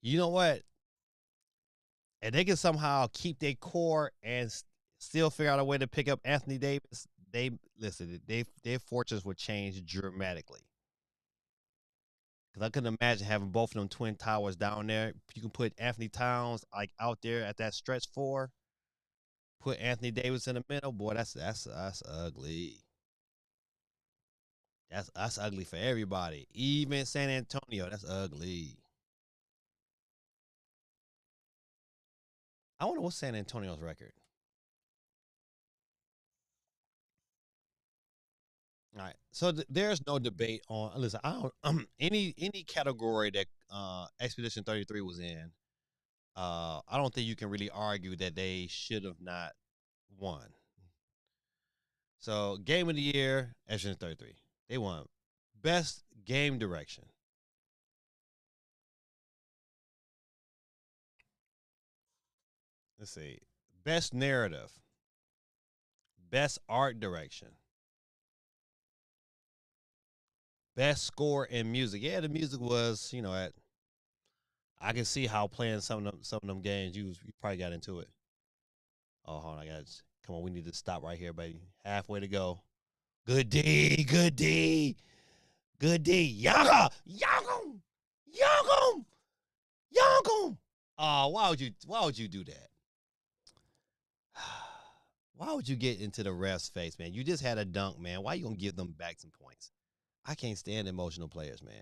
B: you know what? And they can somehow keep their core and still figure out a way to pick up Anthony Davis. They listen. Their fortunes would change dramatically. Because I couldn't imagine having both of them twin towers down there. You can put Anthony Towns like out there at that stretch four. Put Anthony Davis in the middle. Boy, that's ugly. That's ugly for everybody. Even San Antonio, that's ugly. I wonder what's San Antonio's record. All right. So there's no debate on. Listen, I don't any category that Expedition 33 was in. I don't think you can really argue that they should have not won. So game of the year, Expedition 33, they won. Best game direction. Let's see. Best narrative. Best art direction. Best score and music. Yeah, the music was, at I can see how playing some of them games you probably got into it. Oh, hold on, I got Come on, we need to stop right here, baby. Halfway to go. Good D, good D, good D. Yaga, Yagum, Yagum, Yagum. Oh, why would you do that? Why would you get into the ref's face, man? You just had a dunk, man. Why you gonna give them back some points? I can't stand emotional players, man.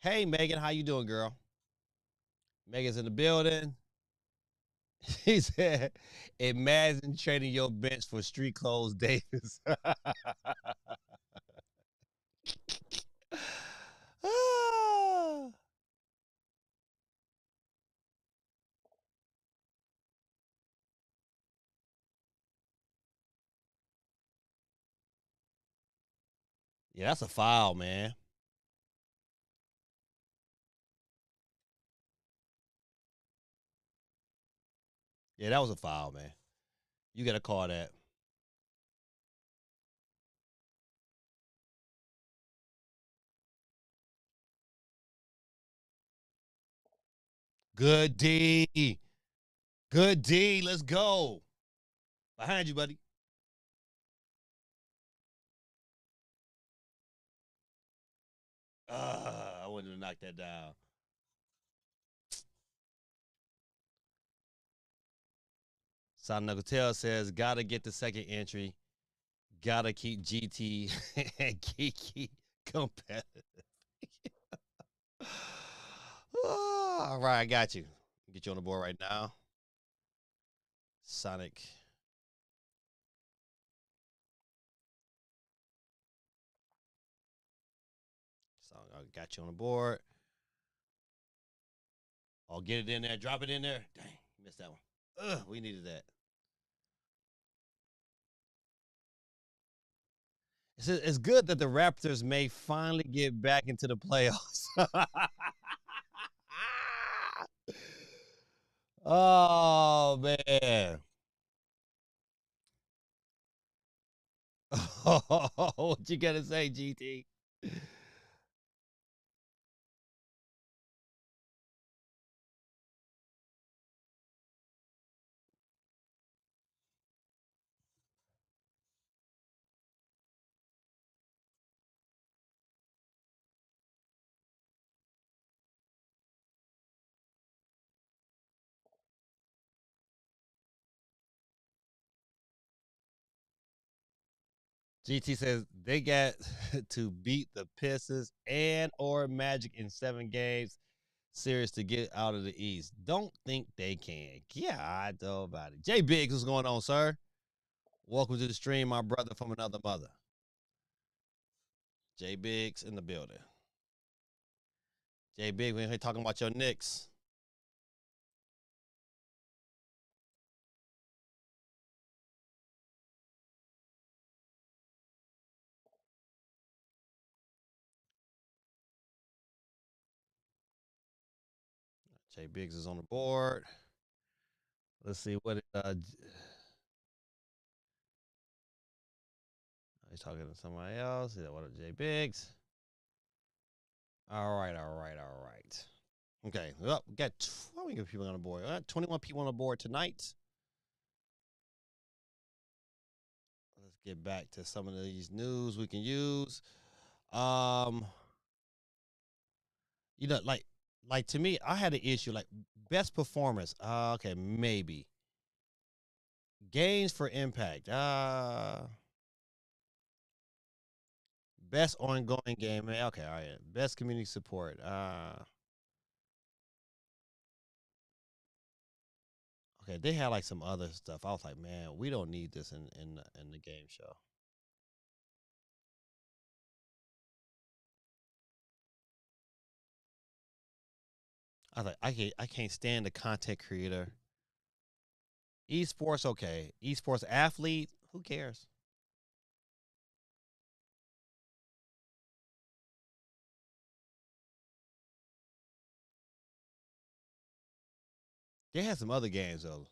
B: Hey, Megan, how you doing, girl? Megan's in the building. He said, "Imagine trading your bench for street clothes, Davis." Ah. Yeah, that's a foul, man. Yeah, that was a foul, man. You got to call that. Good D. Good D. Let's go. Behind you, buddy. I wanted to knock that down. Son says, gotta get the second entry. Gotta keep GT and Kiki competitive. All right, I got you. Get you on the board right now. Sonic. So I got you on the board. Oh, get it in there. Drop it in there. Dang, missed that one. Ugh, we needed that. It's good that the Raptors may finally get back into the playoffs. Oh, man. What you got to say, GT? GT says they got to beat the Pistons and or Magic in 7 games series to get out of the East. Don't think they can. Yeah, I know about it. Jay Biggs, what's going on, sir? Welcome to the stream, my brother from another mother. Jay Biggs in the building. Jay Biggs, we're here talking about your Knicks. Jay Biggs is on the board. Let's see what he's talking to somebody else. Yeah, what up, Jay Biggs? All right, all right, all right. Okay, well, we got how many people on the board? 21 people on the board tonight. Let's get back to some of these news we can use. Um, like to me, I had an issue like best performance. Okay, maybe gains for impact. Best ongoing game. Okay, all right. Best community support. Okay, they had like some other stuff. I was like, man, we don't need this in the game show. I was like, I can't stand the content creator. Esports, okay. Esports athlete, who cares? They had some other games though.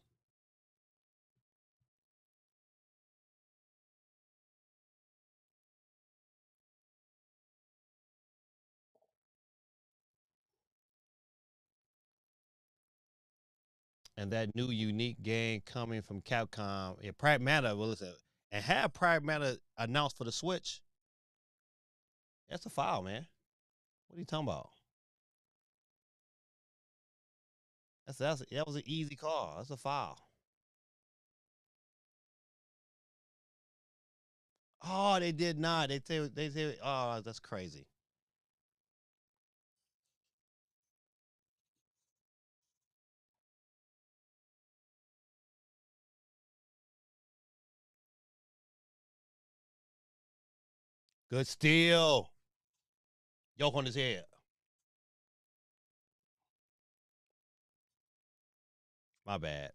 B: and that new unique game coming from Capcom. Yeah, Pragmata. Well, listen, and have Pragmata announced for the Switch. That's a foul, man. What are you talking about? That was an easy call. That's a foul. Oh, they did not. They say. Oh, that's crazy. Good steal. Yoke on his head. My bad.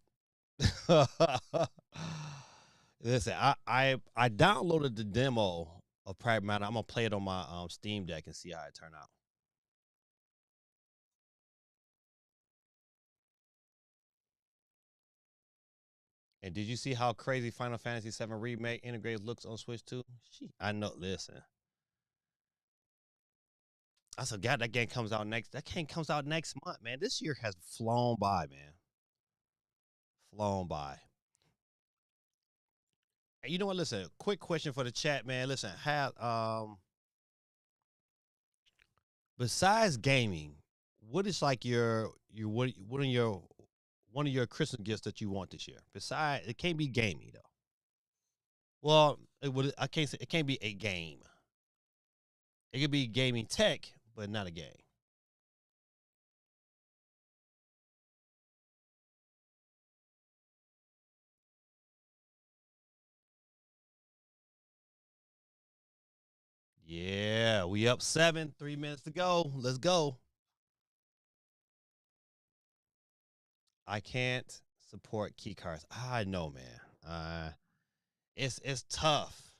B: Listen, I downloaded the demo of Pragmata. I'm gonna play it on my Steam Deck and see how it turn out. And did you see how crazy Final Fantasy VII Remake integrated looks on Switch 2? I know. Listen, I forgot that game comes out next. That game comes out next month, man. This year has flown by, man. Flown by. And you know what? Listen, quick question for the chat, man. Listen, have besides gaming, what is like your what are your one of your Christmas gifts that you want this year? Besides, it can't be gaming though. Well, I can't say it can't be a game. It could be gaming tech, but not a game. Yeah, we up 7, 3 minutes to go. Let's go. I can't support key cards. I know, man. It's tough.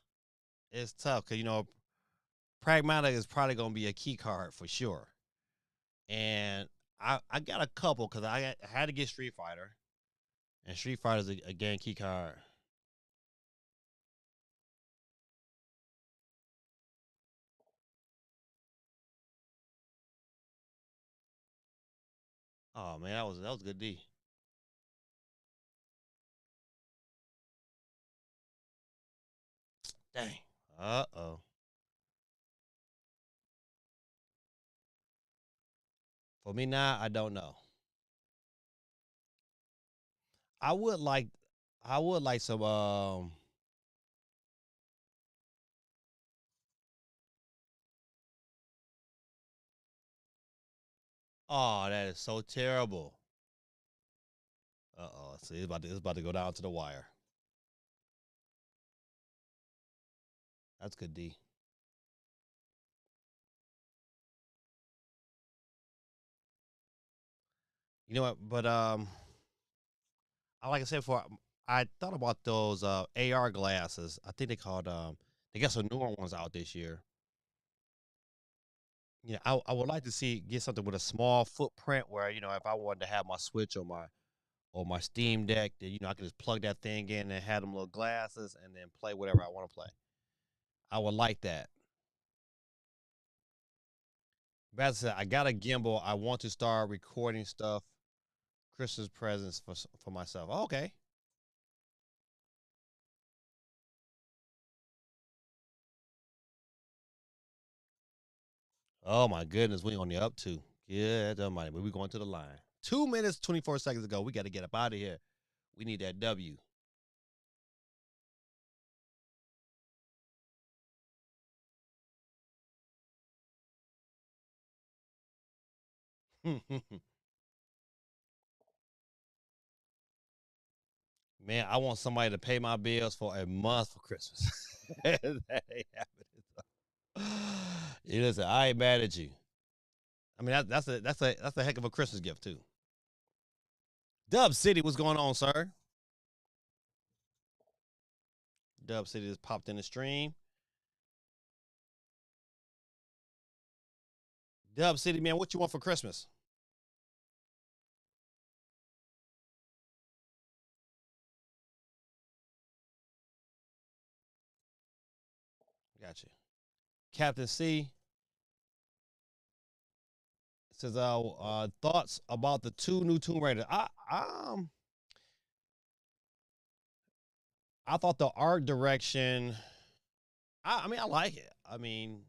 B: It's tough because Pragmatic is probably gonna be a key card for sure. And I got a couple because I had to get Street Fighter, and Street Fighter is a game key card. Oh man, that was good D. Dang. Uh-oh. For me now, I don't know. I would like I would like some oh, that is so terrible. Uh-oh. See, it's about to go down to the wire. That's good D. You know what? But like I said before, I thought about those AR glasses. I think they got some newer ones out this year. Yeah, I would like to see get something with a small footprint where if I wanted to have my Switch or my Steam Deck, that I could just plug that thing in and have them little glasses and then play whatever I want to play. I would like that. But as I said, I got a gimbal. I want to start recording stuff, Christmas presents for myself. Oh, okay. Oh my goodness, we on the up to. Yeah, that money. But we going to the line. 2 minutes, 24 seconds ago. We got to get up out of here. We need that W. Man, I want somebody to pay my bills for a month for Christmas. That ain't happening. Listen, I ain't mad at you. I mean, that's a heck of a Christmas gift too. Dub City, what's going on, sir? Dub City just popped in the stream. Dub City, man, what you want for Christmas? Got you. Captain C says thoughts about the two new Tomb Raiders. I thought the art direction. I mean, I like it. I mean,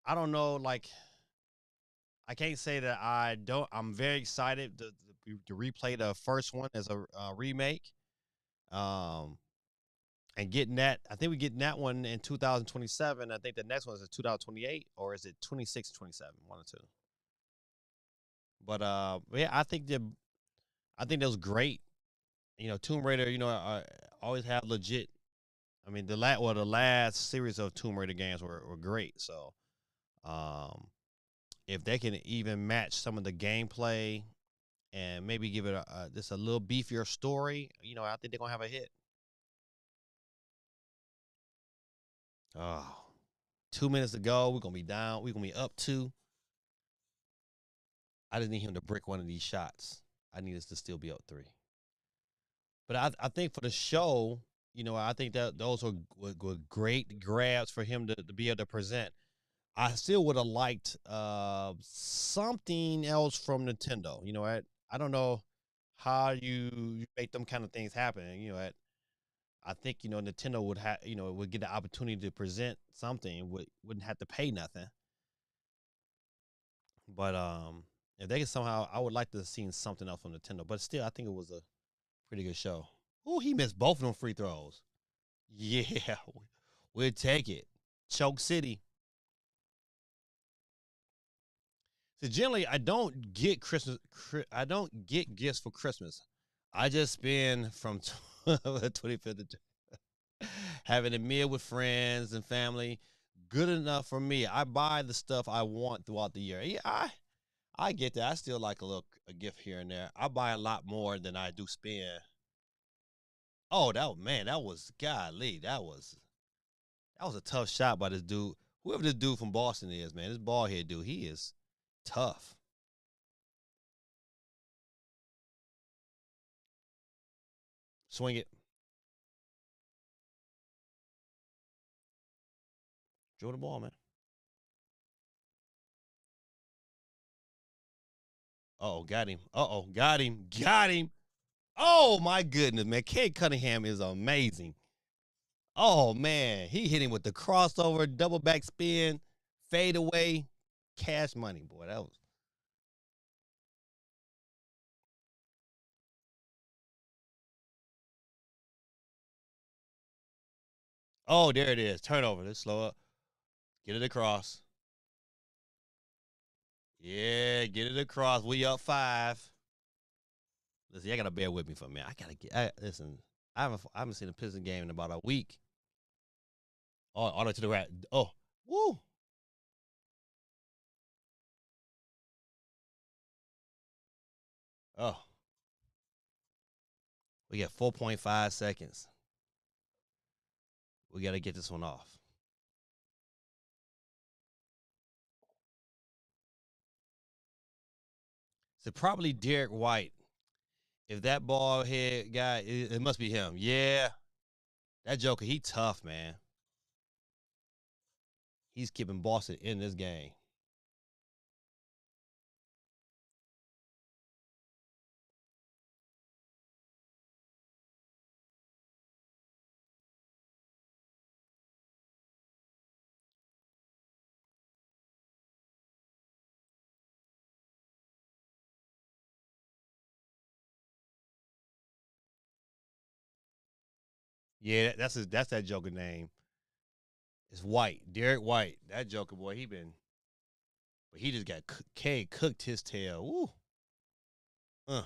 B: I don't know, like I can't say that I don't. I'm very excited to replay the first one as a remake. Um, and getting that, I think we're getting that one in 2027. I think the next one is in 2028, or is it 26 27? One or two. But yeah, I think that was great. You know, Tomb Raider. You know, always have legit. I mean, the last series of Tomb Raider games were great. So, um, if they can even match some of the gameplay and maybe give it just a little beefier story, you know, I think they're gonna have a hit. Oh, 2 minutes to go. We're gonna be down. We're gonna be up two. I just need him to brick one of these shots. I need us to still be up three. But I think for the show, you know, I think that those were great grabs for him to be able to present. I still would have liked something else from Nintendo. You know, I don't know how you make them kind of things happen. You know, I think you know Nintendo would have would get the opportunity to present something, wouldn't have to pay nothing. But if they could somehow, I would like to have seen something else from Nintendo. But still, I think it was a pretty good show. Oh, he missed both of them free throws. Yeah, we'll take it. Choke City. So generally, I don't get Christmas. I don't get gifts for Christmas. I just spend from 25th to having a meal with friends and family. Good enough for me. I buy the stuff I want throughout the year. Yeah, I get that. I still like a gift here and there. I buy a lot more than I do spend. Oh, that was golly. That was a tough shot by this dude. Whoever this dude from Boston is, man, this bald head dude, he is tough. Swing it. Throw the ball, man. Oh, got him. Got him. Got him. Oh my goodness, man. Cade Cunningham is amazing. Oh man, he hit him with the crossover, double back spin, fade away, cash money, boy. That was. Oh, there it is. Turnover. Let's slow up. Get it across. Yeah, get it across. We up five. Listen, y'all gotta bear with me for a minute. I gotta get. Listen, I haven't seen a Pistons game in about a week. Oh, all the way to the right. Oh, woo. Oh, we got 4.5 seconds. We gotta get this one off. So probably Derek White. If that ball head guy, it must be him. Yeah, that Joker, he tough, man. He's keeping Boston in this game. Yeah, that's that Joker name. It's White, Derek White. That Joker boy, but he just got K cooked his tail. Woo. Uh.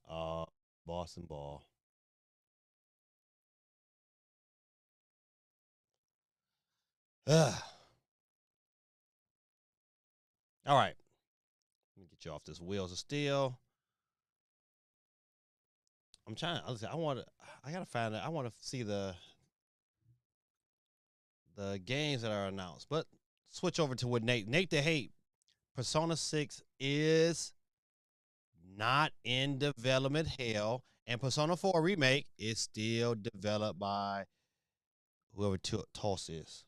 B: Uh, Boston ball. Ugh. All right. Let me get you off this wheels of steel. I'm trying. I want to. I gotta find out. I want to see the games that are announced. But switch over to what Nate the Hate. Persona 6 is not in development hell, and Persona 4 Remake is still developed by whoever TOS is.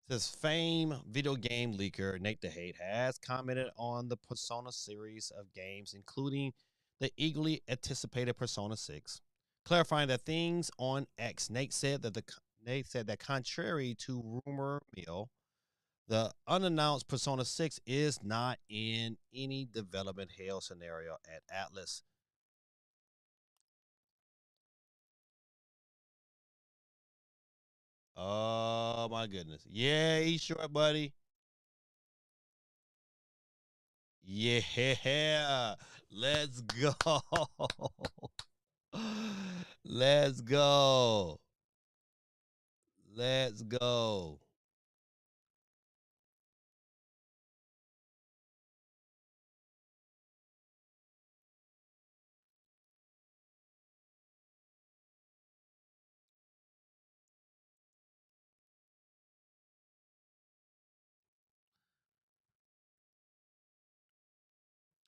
B: Says Fame video game leaker Nate the Hate has commented on the Persona series of games, including the eagerly anticipated Persona 6, clarifying that things on X. Nate said that contrary to rumor mill, the unannounced Persona 6 is not in any development hell scenario at Atlas. Oh my goodness. Yeah, he's short, buddy. Yeah. Let's go. Let's go. Let's go.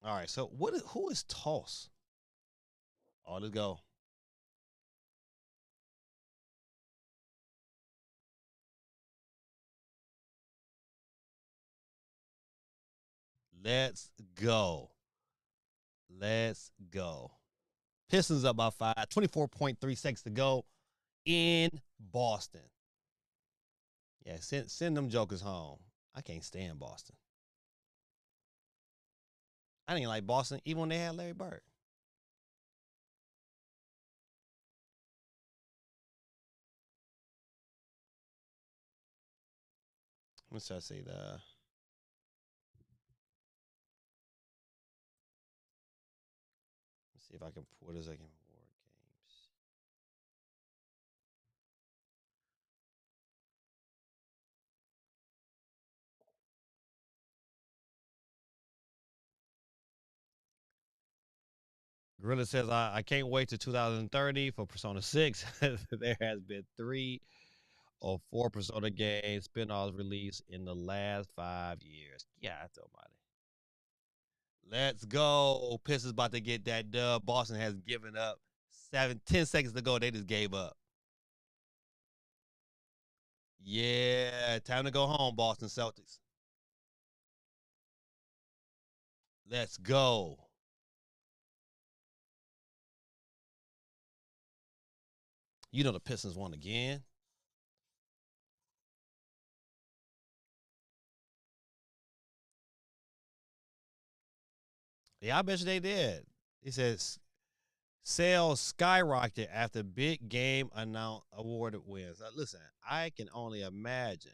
B: All right. So who is Toss? Oh, let's go. Let's go. Let's go. Pistons up by 5. 24.3 seconds to go in Boston. Yeah, send them jokers home. I can't stand Boston. I didn't like Boston even when they had Larry Bird. Let's try to see the. Let's see if I can. What is I can board games? Gorilla says I can't wait to 2030 for Persona 6. There has been 3 or 4 Persona games spin-offs released in the last 5 years. Yeah, that's almighty. Let's go. Pistons about to get that dub. Boston has given up. 10 seconds to go. They just gave up. Yeah, time to go home, Boston Celtics. Let's go. You know the Pistons won again. Yeah, I bet you they did. He says sales skyrocketed after big game announced awarded wins. Listen, I can only imagine.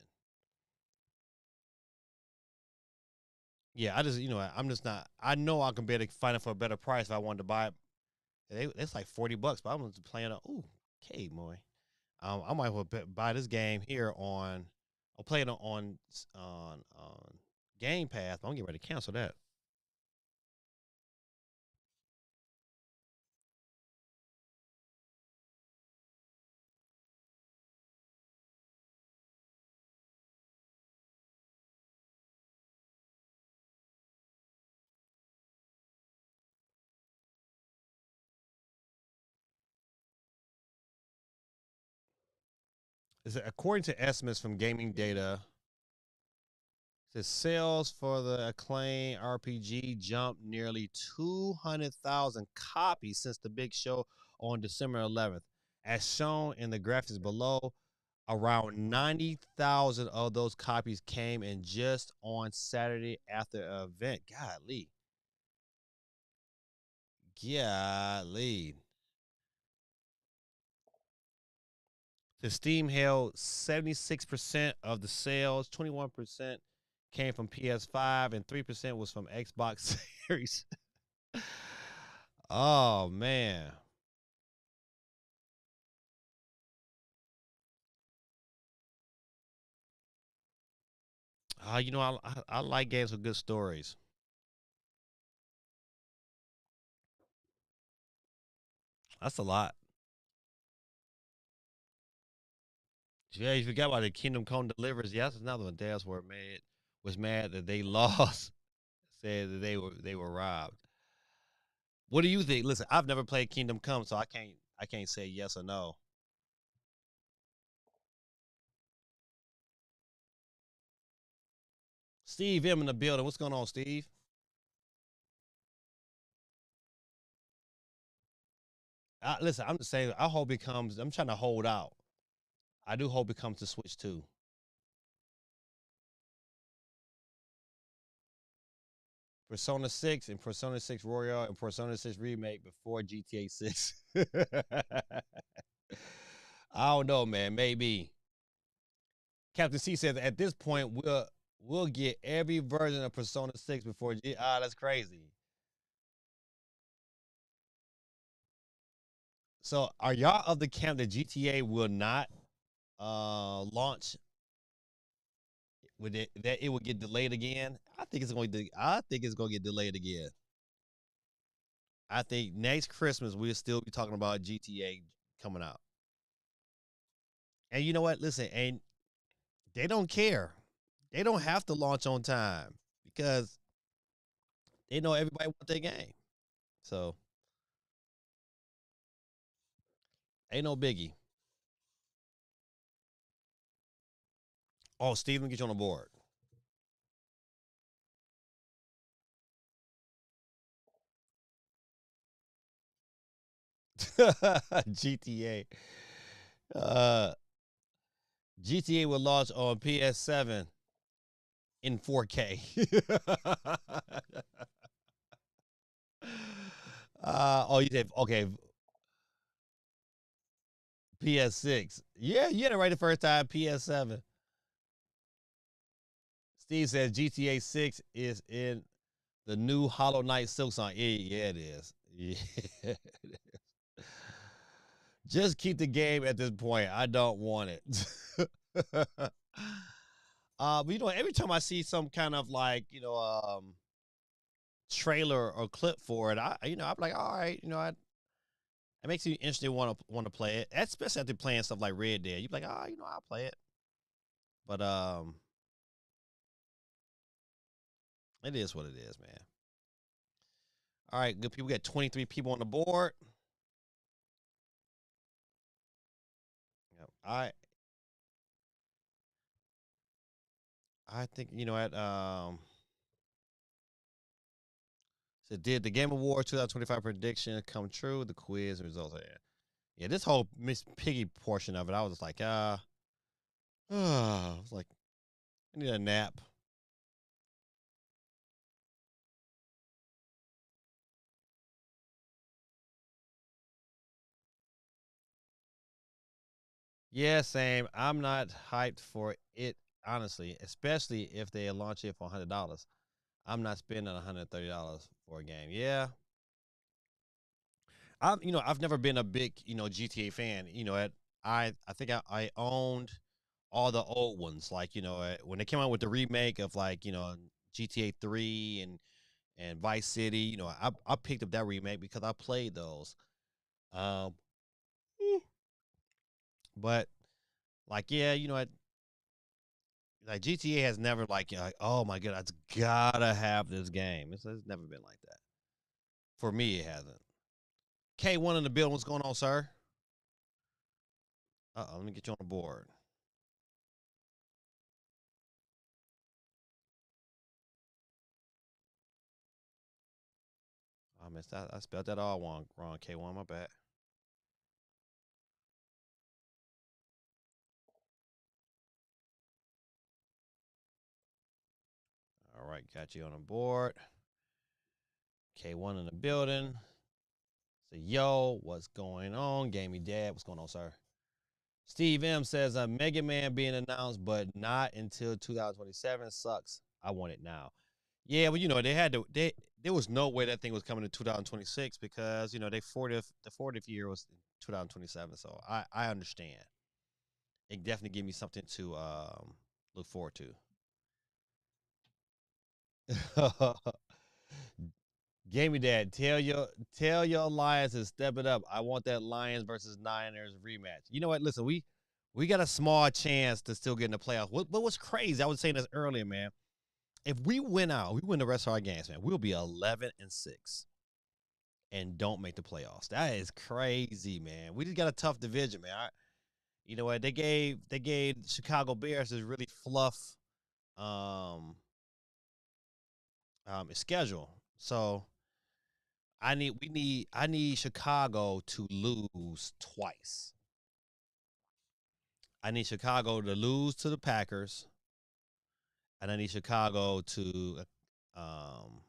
B: Yeah, I just I'm just not. I know I can be able to find it for a better price if I wanted to buy it. It's like $40, but I'm just playing. Ooh, okay, boy. I might well buy this game here on. I'll play it on Game Pass. But I'm getting ready to cancel that. According to estimates from gaming data, says sales for the Acclaim RPG jumped nearly 200,000 copies since the big show on December 11th. As shown in the graphics below, around 90,000 of those copies came in just on Saturday after the event. Golly. Golly. The Steam held 76% of the sales, 21% came from PS5, and 3% was from Xbox Series. Oh, man. I like games with good stories. That's a lot. Yeah, you forgot about the Kingdom Come Delivers. Yeah, that's another one. That's where mad was mad that they lost. Said that they were robbed. What do you think? Listen, I've never played Kingdom Come, so I can't say yes or no. Steve M in the building. What's going on, Steve? Listen, I'm just saying. I hope it comes. I'm trying to hold out. I do hope it comes to Switch 2. Persona 6 and Persona 6 Royal and Persona 6 Remake before GTA 6. I don't know, man. Maybe. Captain C says at this point we'll get every version of Persona 6 before that's crazy. So are y'all of the camp that GTA will not launch with it, that it will get delayed again? I think it's going to get delayed again. I think next Christmas we'll still be talking about GTA coming out. And you know what? Listen, and they don't care. They don't have to launch on time because they know everybody wants their game. So ain't no biggie. Oh, Steven, get you on the board. GTA. Uh, GTA will launch on PS7 in 4K. Oh, you said okay. PS6. Yeah, you had it right the first time. PS7. Steve says GTA 6 is in the new Hollow Knight Silk song. Yeah, it is. Yeah. Just keep the game at this point. I don't want it. But every time I see some kind of like, trailer or clip for it, I'm like, all right, it makes you interested want to play it. Especially after playing stuff like Red Dead. You're like, I'll play it. But it is what it is, man. All right, good people. We got 23 people on the board. Yep. I think what so did the Game Awards 2025 prediction come true? The quiz results are yeah. This whole Miss Piggy portion of it, I was just like, I was like, I need a nap. Yeah, same. I'm not hyped for it, honestly, especially if they launch it for $100. I'm not spending $130 for a game. Yeah, I've never been a big GTA fan. I think I owned all the old ones, like when they came out with the remake of like GTA 3 and Vice City. I picked up that remake because I played those. Um, but like yeah, like GTA has never like oh my god, I gotta have this game. It's never been like that. For me, it hasn't. K1 in the building. What's going on, sir? Let me get you on the board. I missed that. I spelled that all wrong. K1, my bad. All right, got you on the board. K1 in the building. So, yo, what's going on? Gamey Dad, what's going on, sir? Steve M says Mega Man being announced, but not until 2027 sucks. I want it now. Yeah, well, they had to. There was no way that thing was coming in 2026 because the 40th year was 2027. So I understand. It definitely gave me something to look forward to. Gamey Dad, tell your Lions to step it up. I want that Lions versus Niners rematch. You know what? Listen, We got a small chance to still get in the playoffs. What was crazy? I was saying this earlier, man. If we win out, we win the rest of our games, man. We'll be 11-6 and don't make the playoffs. That is crazy, man. We just got a tough division, man. You know what? They gave Chicago Bears this really fluff um schedule. So I need Chicago to lose twice. I need Chicago to lose to the Packers, and I need Chicago to um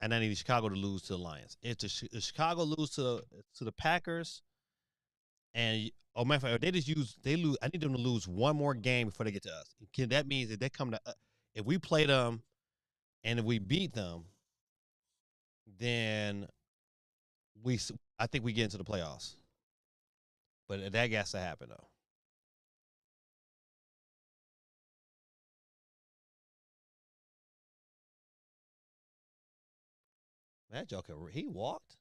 B: and I need Chicago to lose to the Lions. If Chicago lose to the Packers, and oh my, if they just use they lose, I need them to lose one more game before they get to us. That means that they come to if we play them and if we beat them, then we I think we get into the playoffs. But that has to happen though. That Joker, he walked.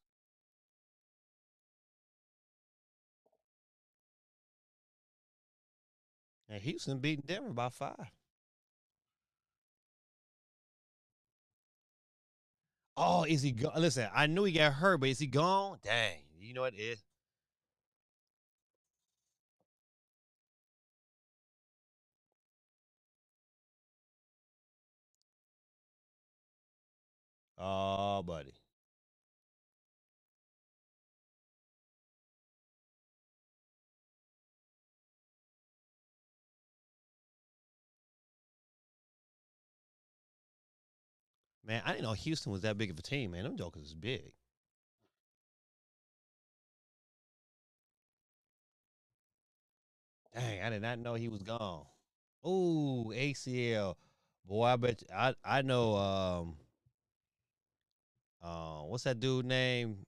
B: And Houston beating Denver by 5. Oh, is he gone? Listen, I knew he got hurt, but is he gone? Dang. You know what? Oh, buddy. Man, I didn't know Houston was that big of a team, man. Them jokers is big. Dang, I did not know he was gone. Ooh, ACL. Boy, I bet you, I know what's that dude name?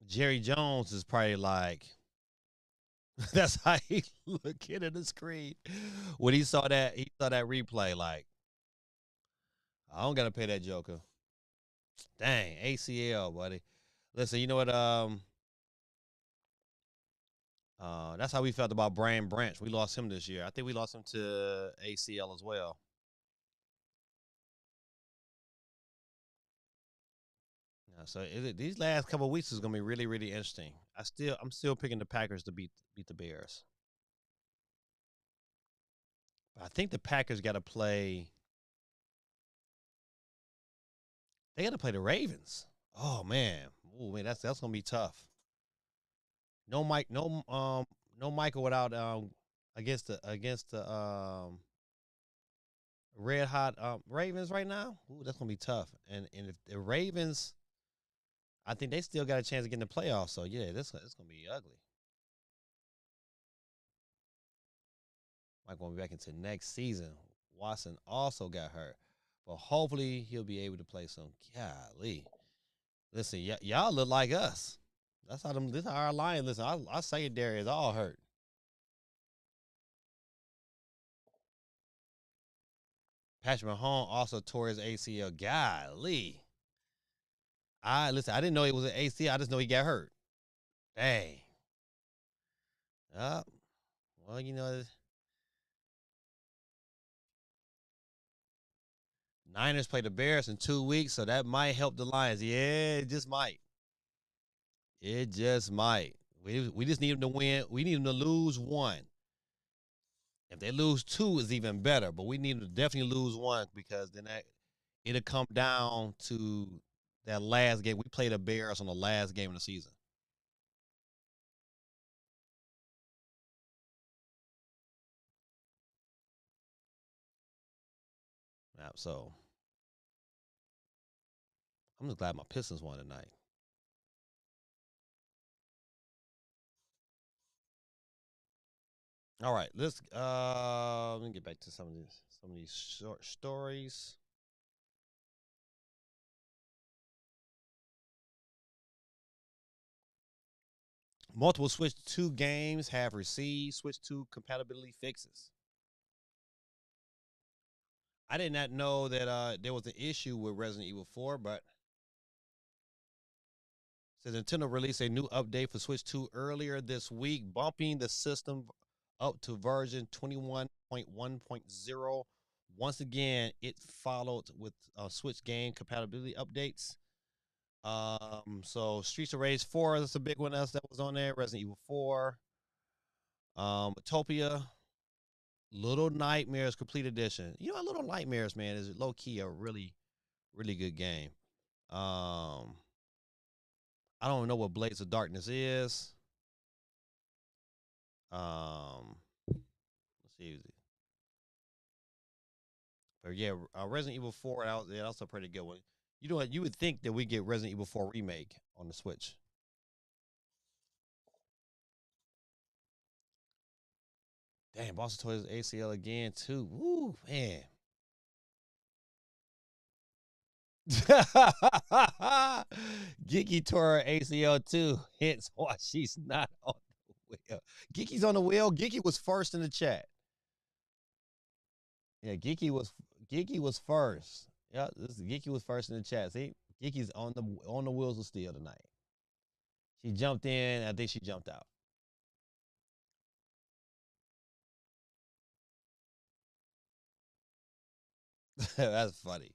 B: Jerry Jones is probably like that's how he looking at the screen. When he saw that replay, like, I don't gotta pay that joker. Dang, ACL, buddy. Listen, you know what? That's how we felt about Brian Branch. We lost him this year. I think we lost him to ACL as well. So these last couple of weeks is gonna be really, really interesting. I'm still picking the Packers to beat the Bears. But I think the Packers got to play. They got to play the Ravens. Oh man, oh man, that's gonna be tough. No Mike, no Michael without against the red hot Ravens right now. Ooh, that's gonna be tough. And if the Ravens, I think they still got a chance to get in the playoffs. So yeah, this it's gonna be ugly. Might going to be back into next season. Watson also got hurt, but hopefully he'll be able to play some. Golly, listen, y'all look like us. That's how them. This is how our line. Listen, our secondary is all hurt. Patrick Mahomes also tore his ACL. Golly, I listen. I didn't know it was an ACL. I just know he got hurt. Dang. Uh, well, Niners play the Bears in 2 weeks, so that might help the Lions. Yeah, it just might. It just might. We just need them to win. We need them to lose one. If they lose two, is even better. But we need them to definitely lose one because then it'll come down to that last game. We play the Bears on the last game of the season. So I'm just glad my Pistons won tonight. All right, let me get back to some of these short stories. Multiple Switch 2 games have received Switch 2 compatibility fixes. I did not know that there was an issue with Resident Evil 4, but Says Nintendo released a new update for Switch 2 earlier this week, bumping the system up to version 21.1.0. Once again, it followed with Switch game compatibility updates. So Streets of Rage 4, that's a big one else that was on there. Resident Evil 4, Utopia, Little Nightmares Complete Edition. You know, Little Nightmares, man, is low key a really, really good game. I don't know what Blades of Darkness is. Let's see. But yeah, Resident Evil 4, that's also a pretty good one. You know what? You would think that we get Resident Evil 4 remake on the Switch. Damn, Boston tore his ACL again too. Woo, man. Geeky tore her ACL too. Hence why she's not on the wheel. Geeky's on the wheel. Geeky was first in the chat. Yeah, Geeky was first. Yeah, Geeky was first in the chat. See, Geeky's on the wheels of steel tonight. She jumped in. I think she jumped out. That's funny.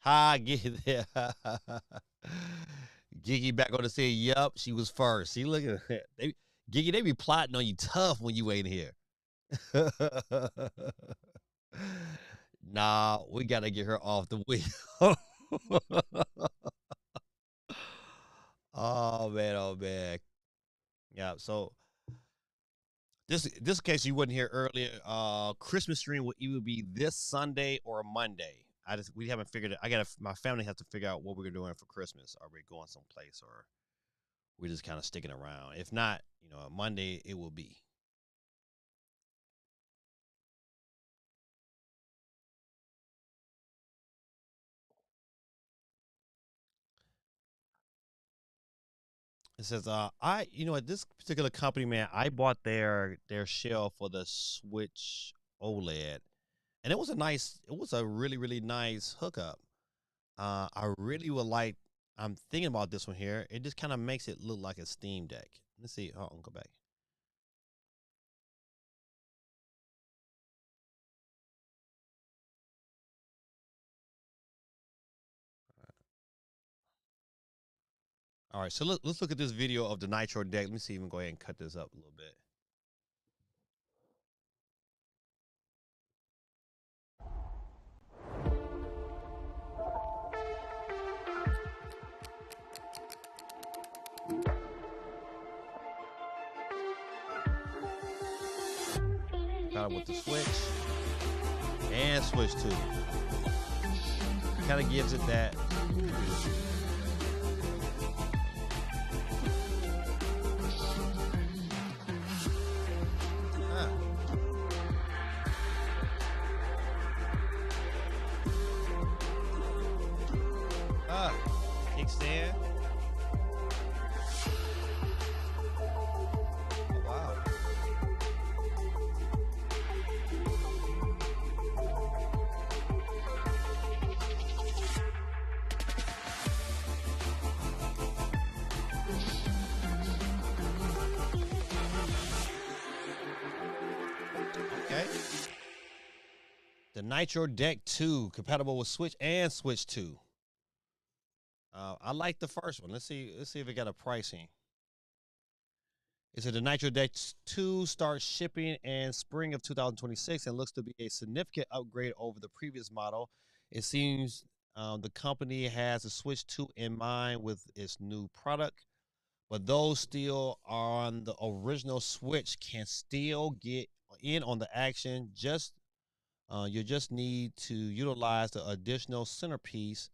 B: Hi, get there. Gigi back on the scene. Yup, she was first. See, look at that. Gigi, they be plotting on you tough when you ain't here. Nah, we gotta get her off the wheel. Oh man, oh man. Yeah, so this case you wasn't here earlier. Christmas stream will either be this Sunday or Monday. We haven't figured it. My family has to figure out what we're doing for Christmas. Are we going someplace or we're just kind of sticking around? If not, Monday it will be. It says, at this particular company, man, I bought their shell for the Switch OLED, and it was a really, really nice hookup. I really would like. I'm thinking about this one here. It just kind of makes it look like a Steam Deck. Let's see. Hold on, go back. All right, so let's look at this video of the Nitro deck. Let me see. Even go ahead and cut this up a little bit. Got it with the Switch and Switch 2. Kind of gives it that. Kickstand. Oh, wow. Okay. The Nitro Deck 2, compatible with Switch and Switch 2. I like the first one. Let's see if it got a pricing. It said the Nitro Deck 2 starts shipping in spring of 2026 and looks to be a significant upgrade over the previous model. It seems the company has a Switch 2 in mind with its new product, but those still on the original Switch can still get in on the action. You just need to utilize the additional centerpiece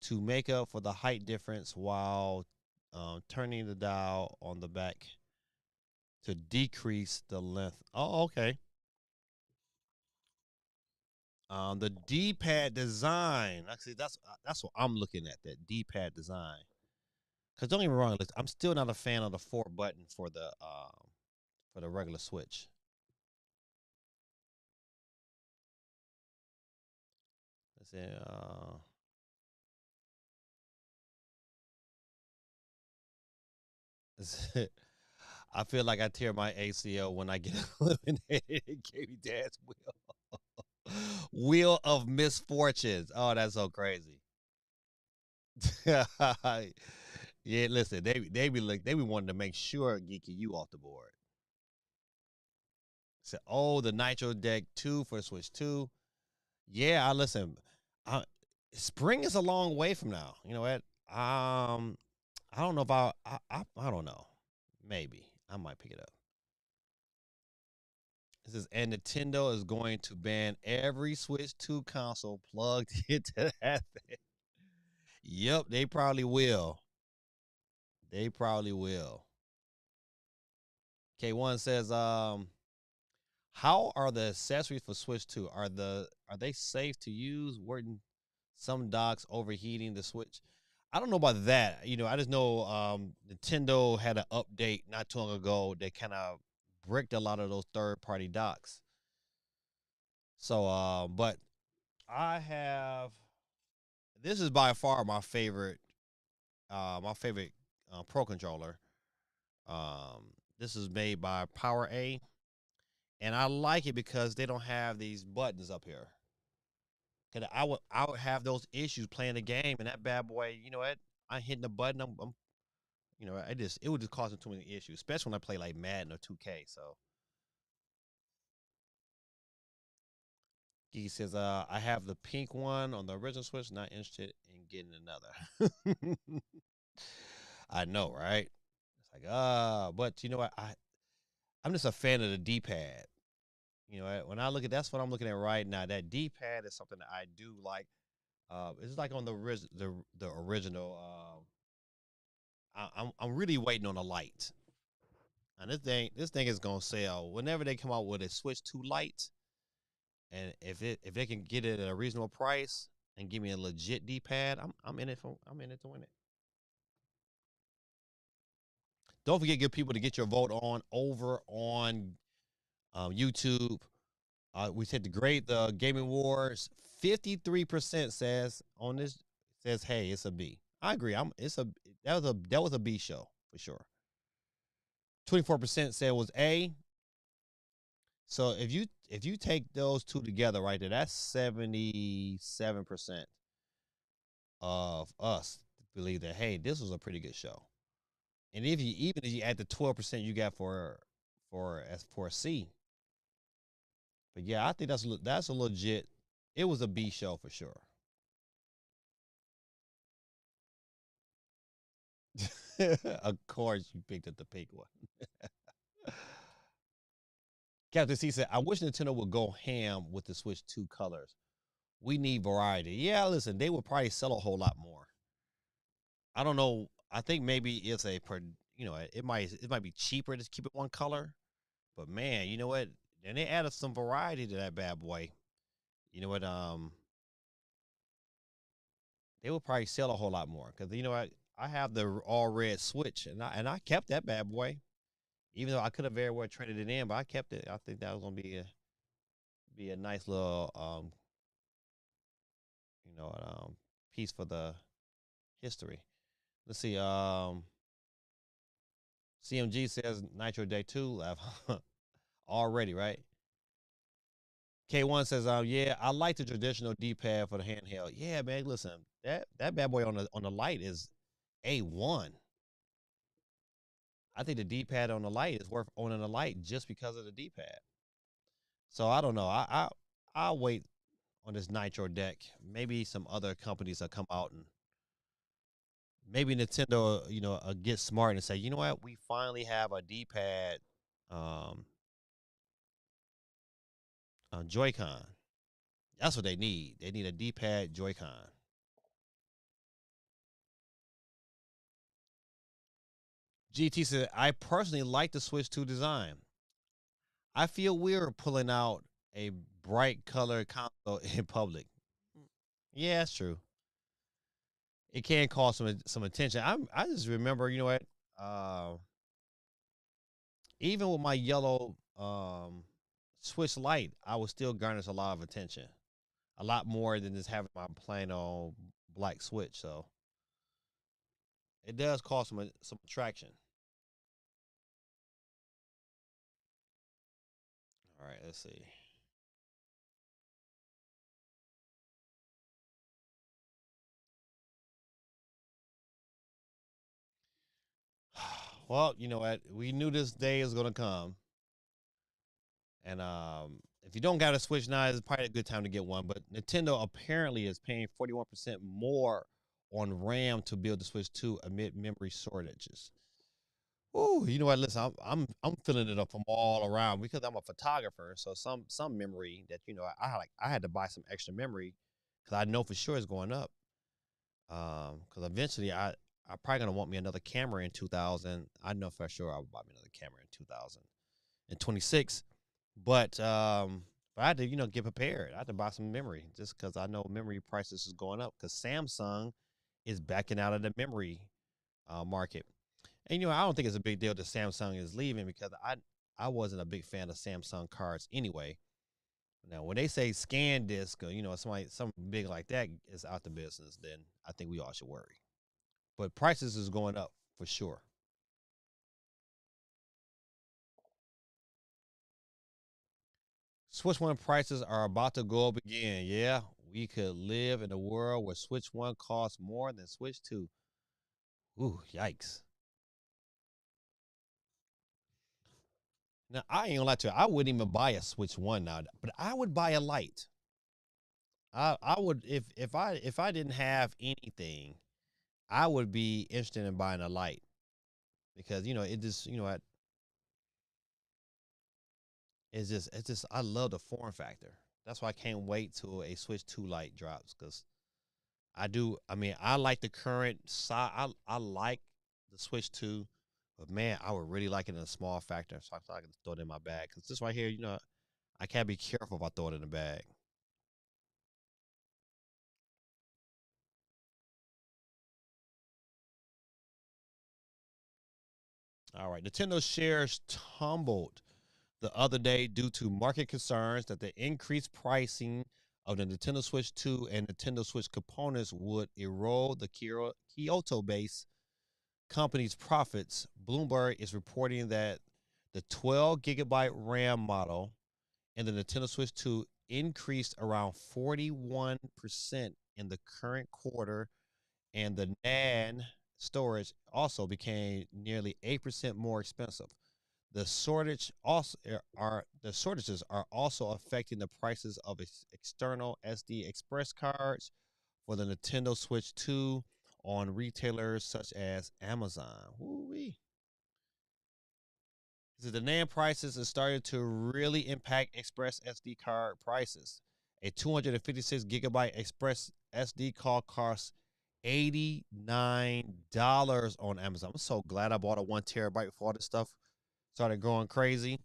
B: to make up for the height difference while turning the dial on the back to decrease the length. Oh, okay. The D-pad design. Actually, that's what I'm looking at. That D-pad design. Cause don't get me wrong, I'm still not a fan of the 4 button for the regular Switch. Say, I feel like I tear my ACL when I get eliminated in Katie Dad's wheel of misfortunes. Oh, that's so crazy. Yeah, listen, they be wanting to make sure Geeky you off the board. So, oh, the Nitro Deck 2 for Switch 2. Yeah, I listen. I, spring is a long way from now. You know what? I don't know if I don't know. Maybe I might pick it up. It says, and Nintendo is going to ban every Switch 2 console plugged into that thing. Yep, they probably will. They probably will. K1 says, how are the accessories for Switch 2? Are they safe to use? Weren't some docks overheating the Switch? I don't know about that. You know, I just know Nintendo had an update not too long ago that kind of bricked a lot of those third-party docks. So, but I have this is by far my favorite Pro controller. This is made by Power A, and I like it because they don't have these buttons up here. Cause I would have those issues playing the game, and that bad boy, you know what? I hitting the button, I'm you know, it would just cause too many issues, especially when I play like Madden or 2K. So he says, I have the pink one on the original Switch, not interested in getting another. I know, right? It's like, but you know what? I'm just a fan of the D-pad. You know, when I look at that's what I'm looking at right now. That D-pad is something that I do like. It's like on the original. I'm really waiting on a light, and this thing is gonna sell whenever they come out with a Switch 2 Lite, and if they can get it at a reasonable price and give me a legit D-pad, I'm in it to win it. Don't forget, good people, to get your vote on over on YouTube. We said the great Gaming Wars. 53% says on this says, "Hey, it's a B." I agree. That was a B show for sure. 24% said it was A. So if you take those two together right there, that's 77% of us believe that, hey, this was a pretty good show. And if you add the 12% you got for a C, but yeah, I think that's a legit. It was a B show for sure. Of course, you picked up the pink one. Captain C said, "I wish Nintendo would go ham with the Switch 2 colors. We need variety." Yeah, listen, they would probably sell a whole lot more. I don't know. I think maybe it's it might be cheaper to keep it one color. But man, you know what? Then they added some variety to that bad boy. You know what? They would probably sell a whole lot more because you know what? I have the all red Switch, and I kept that bad boy, even though I could have very well traded it in, but I kept it. I think that was gonna be a nice little you know piece for the history. Let's see. CMG says Nitro Day 2 already, right? K1 says, yeah, I like the traditional D-pad for the handheld. Yeah, man, listen, that bad boy on the light is A1. I think the D-pad on the light is worth owning a light just because of the D-pad. So I don't know. I'll wait on this Nitro deck. Maybe some other companies will come out, and maybe Nintendo, get smart and say, you know what, we finally have a D-pad, um, Joy-Con. That's what they need. They need a D-pad Joy-Con. GT said, I personally like the Switch 2 design. I feel weird pulling out a bright color console in public. Yeah, that's true. It can cause some attention. I just remember, you know what? Even with my yellow Switch Lite, I would still garnish a lot of attention. a lot more than just having my plain old black Switch. So it does cause some attraction. All right, let's see. Well, you know what? We knew this day is gonna come, and if you don't got a Switch now, it's probably a good time to get one. But Nintendo apparently is paying 41% more on RAM to build the Switch 2 amid memory shortages. Oh, you know what? Listen, I'm filling it up from all around because I'm a photographer. So some memory that I had to buy some extra memory because I know for sure it's going up. Because eventually I probably gonna want me another camera in 2000. I know for sure I will buy me another camera in 2026. But I had to get prepared. I had to buy some memory just because I know memory prices is going up because Samsung is backing out of the memory market. And I don't think it's a big deal that Samsung is leaving because I wasn't a big fan of Samsung cards anyway. Now, when they say scan disk or something big like that is out the business, then I think we all should worry. But prices is going up for sure. Switch One prices are about to go up again. Yeah, we could live in a world where Switch One costs more than Switch Two. Ooh, yikes! Now I ain't gonna lie to you. I wouldn't even buy a Switch One now, but I would buy a Lite. I would if I didn't have anything, I would be interested in buying a Lite because it just it's just I love the form factor. That's why I can't wait till a Switch 2 Lite drops because I do. I mean, I like the current size. I like the Switch 2, but man, I would really like it in a small factor so I can throw it in my bag because this right here, I can't be careful if I throw it in the bag. All right, Nintendo shares tumbled the other day due to market concerns that the increased pricing of the Nintendo Switch 2 and Nintendo Switch components would erode the Kyoto based company's profits. Bloomberg is reporting that the 12 gigabyte RAM model in the Nintendo Switch 2 increased around 41% in the current quarter, and the NAND storage also became nearly 8% more expensive. The shortages are also affecting the prices of external SD Express cards for the Nintendo Switch 2 on retailers such as Amazon. Woo-wee. The NAND prices is starting to really impact Express SD card prices. A 256 gigabyte Express SD card costs $89 on Amazon. I'm so glad I bought a 1 terabyte before all this stuff started going crazy.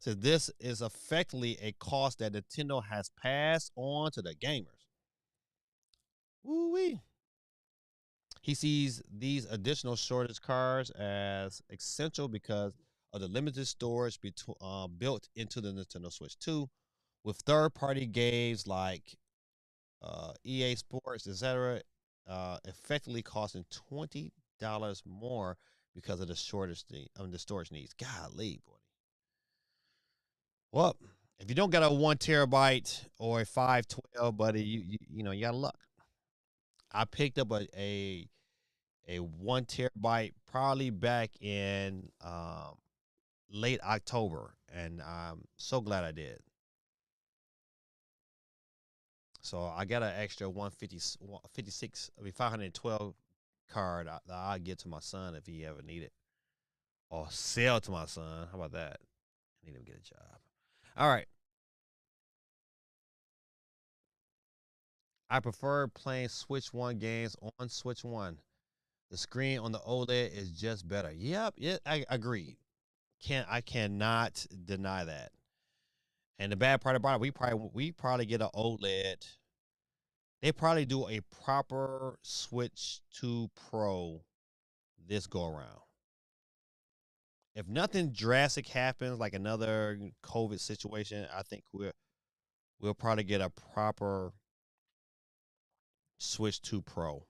B: So this is effectively a cost that Nintendo has passed on to the gamers. Woo-wee. He sees these additional shortage cards as essential because of the limited storage built into the Nintendo Switch 2, with third-party games like EA Sports, etc., effectively costing $20 more because of the the storage needs. Golly, boy. Well, if you don't got a 1 terabyte or a 512, buddy, you got luck. I picked up a 1 terabyte probably back in late October, and I'm so glad I did. So I got an extra 156, I mean 512 card that I'll get to my son if he ever need it, or sell to my son. How about that? I need him to get a job. All right. I prefer playing Switch One games on Switch One. The screen on the OLED is just better. Yep, yeah, I agreed. I cannot deny that. And the bad part about it, we probably get an OLED. They probably do a proper Switch 2 Pro this go around. If nothing drastic happens, like another COVID situation, I think we'll probably get a proper Switch 2 Pro.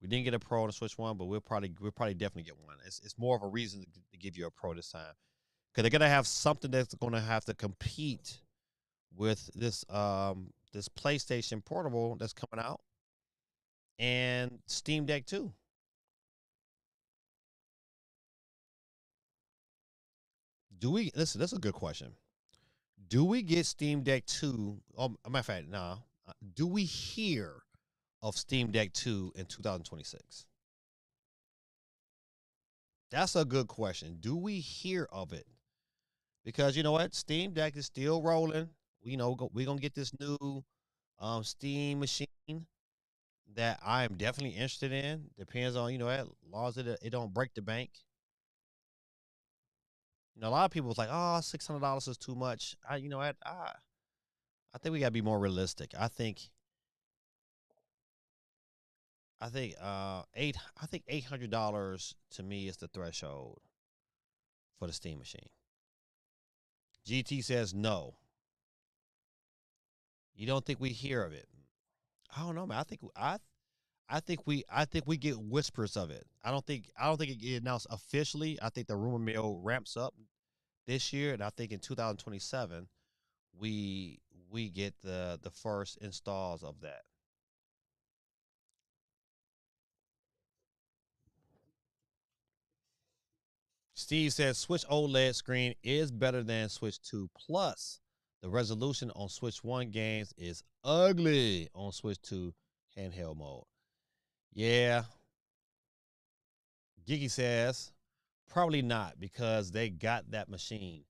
B: We didn't get a Pro on the Switch 1, but we'll probably definitely get one. It's more of a reason to give you a Pro this time, because they're gonna have something that's gonna have to compete with this PlayStation Portable that's coming out and Steam Deck 2. Do we listen? That's a good question. Do we get Steam Deck 2? Oh, matter of fact, no. Do we hear of Steam Deck 2 in 2026? That's a good question. Do we hear of it? Because you know what? Steam Deck is still rolling. We're going to get this new Steam machine that I am definitely interested in. Depends on, as long as it don't break the bank. A lot of people was like, "Oh, $600 is too much." I think we got to be more realistic. I think $800 to me is the threshold for the Steam machine. GT says no. You don't think we hear of it? I don't know, man. I think we get whispers of it. I don't think it get announced officially. I think the rumor mill ramps up this year, and I think in 2027 we get the first installs of that. Steve says Switch OLED screen is better than Switch 2 Plus. The resolution on Switch 1 games is ugly on Switch 2 handheld mode. Yeah, Gigi says probably not because they got that machine.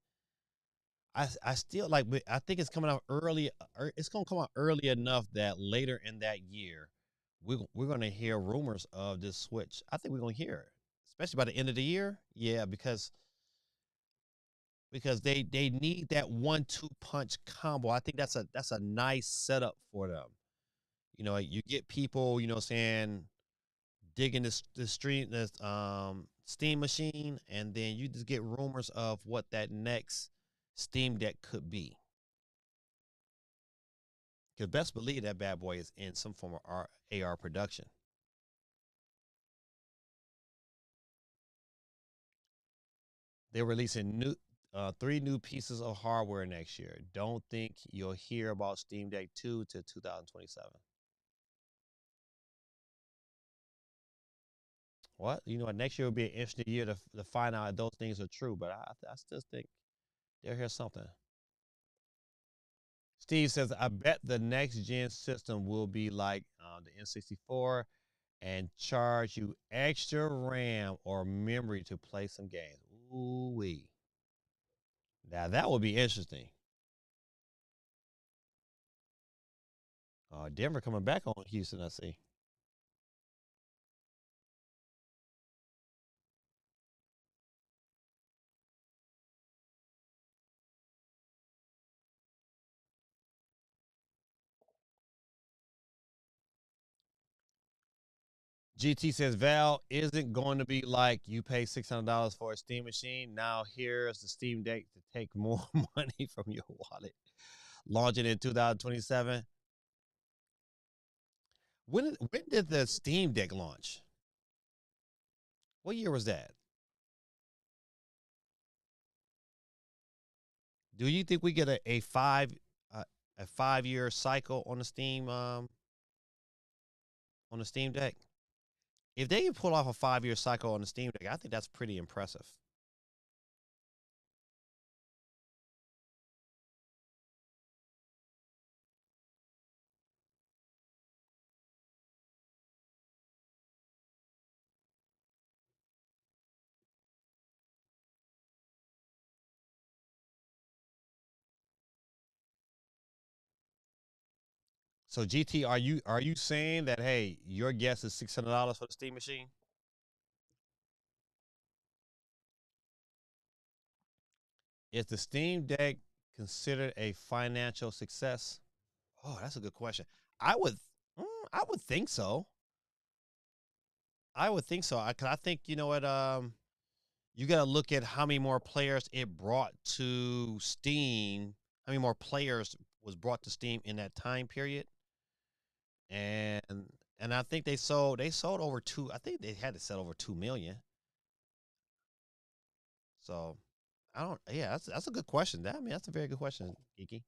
B: I still like. I think it's coming out early. It's gonna come out early enough that later in that year, we're gonna hear rumors of this Switch. I think we're gonna hear it, especially by the end of the year. Yeah, because they need that 1-2 punch combo. I think that's a nice setup for them. You get people, saying digging this stream this Steam machine, and then you just get rumors of what that next Steam Deck could be. Because best believe that bad boy is in some form of AR production. They're releasing 3 new pieces of hardware next year. Don't think you'll hear about Steam Deck 2 to 2027. What? Next year will be an interesting year to find out if those things are true. But I still think they'll hear something. Steve says, I bet the next gen system will be like the N64 and charge you extra RAM or memory to play some games. Ooh wee. Now that would be interesting. Denver coming back on Houston, I see. GT says Val isn't going to be like you pay $600 for a Steam machine. Now here's the Steam Deck to take more money from your wallet. Launching in 2027. When did the Steam Deck launch? What year was that? Do you think we get a 5 year cycle on the Steam Deck? If they can pull off a 5 year cycle on the Steam Deck, I think that's pretty impressive. So GT, are you saying that hey, your guess is $600 for the Steam machine? Is the Steam Deck considered a financial success? Oh, that's a good question. I would, I would think so. I would think so. Cause I think you know what. You got to look at how many more players it brought to Steam. How many more players was brought to Steam in that time period? and and I think they sold over two. I think they had to sell over 2 million. So I don't. Yeah, that's a good question. That I mean, that's a very good question, Geeky.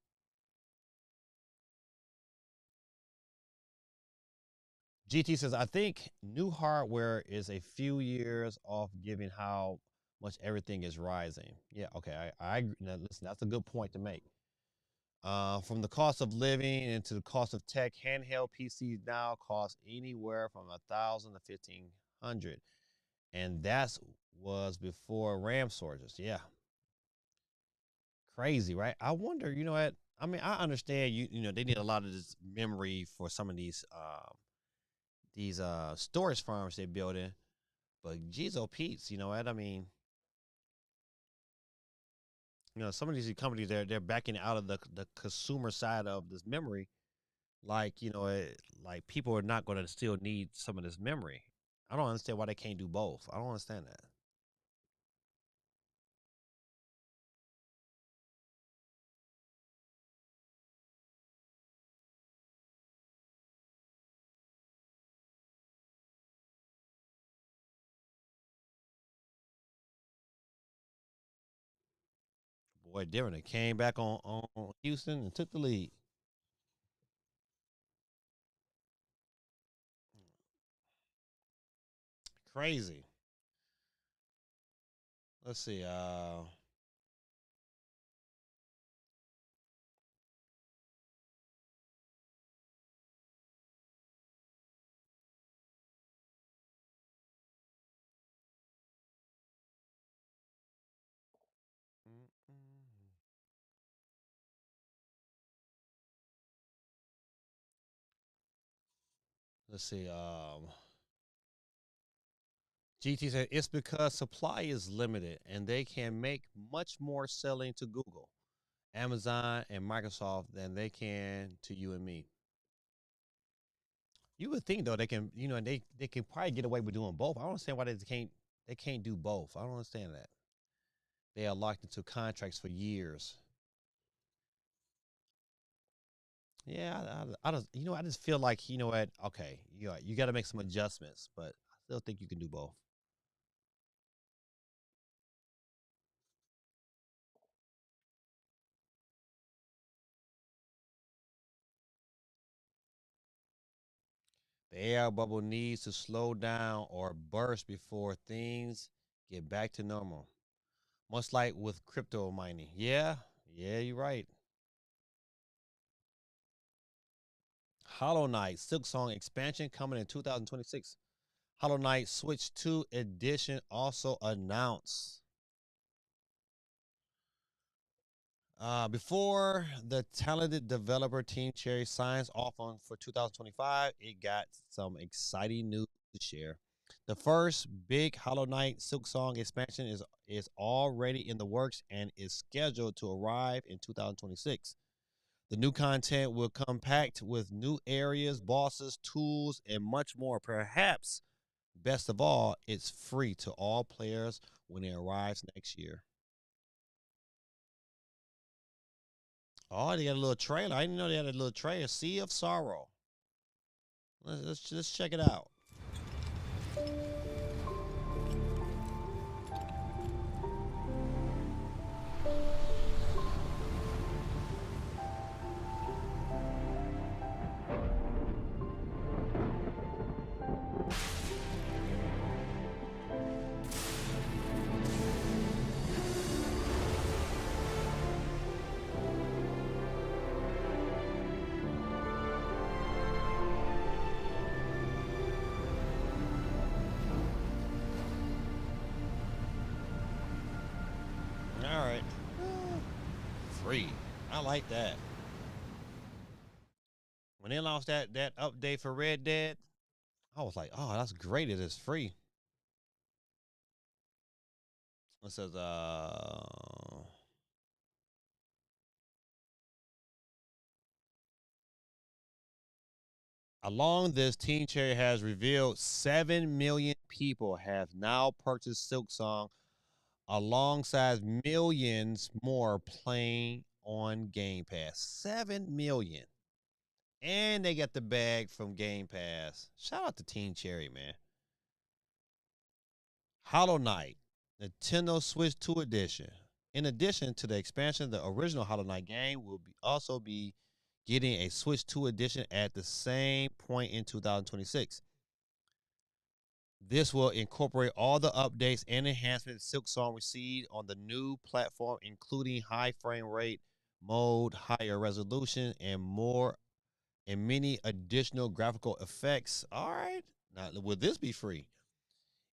B: GT says, I think new hardware is a few years off given how much everything is rising. Yeah, okay. I agree. Now, listen, that's a good point to make. From the cost of living into the cost of tech, handheld PCs now cost anywhere from 1,000 to 1,500, and that's was before RAM shortages. Yeah, crazy, right? I wonder. You know what? I mean, I understand you know they need a lot of this memory for some of these storage farms they're building. But geez, oh Pete's, you know what? I mean, you know, some of these companies they're backing out of the consumer side of this memory. Like, you know, like people are not going to still need some of this memory. I don't understand why they can't do both. I don't understand that. Boy, different. They came back on Houston and took the lead. Crazy. Let's see. Let's see. GT said it's because supply is limited and they can make much more selling to Google, Amazon, and Microsoft than they can to you and me. You would think though they can, you know, they can probably get away with doing both. I don't understand why they can't do both. I don't understand that. They are locked into contracts for years. Yeah, I don't. You know, I just feel like you know what? Okay, you got to make some adjustments, but I still think you can do both. The AI bubble needs to slow down or burst before things get back to normal. Much like with crypto mining. Yeah, yeah, you're right. Hollow Knight Silk Song expansion coming in 2026. Hollow Knight Switch 2 edition also announced. Before the talented developer Team Cherry signs off on for 2025, it got some exciting news to share. The first big Hollow Knight Silk Song expansion is already in the works and is scheduled to arrive in 2026. The new content will come packed with new areas, bosses, tools, and much more. Perhaps best of all, it's free to all players when it arrives next year. Oh, they got a little trailer. I didn't know they had a little trailer. Sea of Sorrow. Let's check it out. All right. Free. I like that. When they launched that update for Red Dead, I was like, oh, that's great. It is free. It says, along this, Team Cherry has revealed 7 million people have now purchased Silk Song alongside millions more playing on Game Pass. 7 million. And they got the bag from Game Pass. Shout out to Team Cherry, man. Hollow Knight, Nintendo Switch 2 edition. In addition to the expansion, the original Hollow Knight game will also be getting a Switch 2 edition at the same point in 2026. This will incorporate all the updates and enhancements Silk Song received on the new platform, including high frame rate mode, higher resolution, and more, and many additional graphical effects. All right, now will this be free?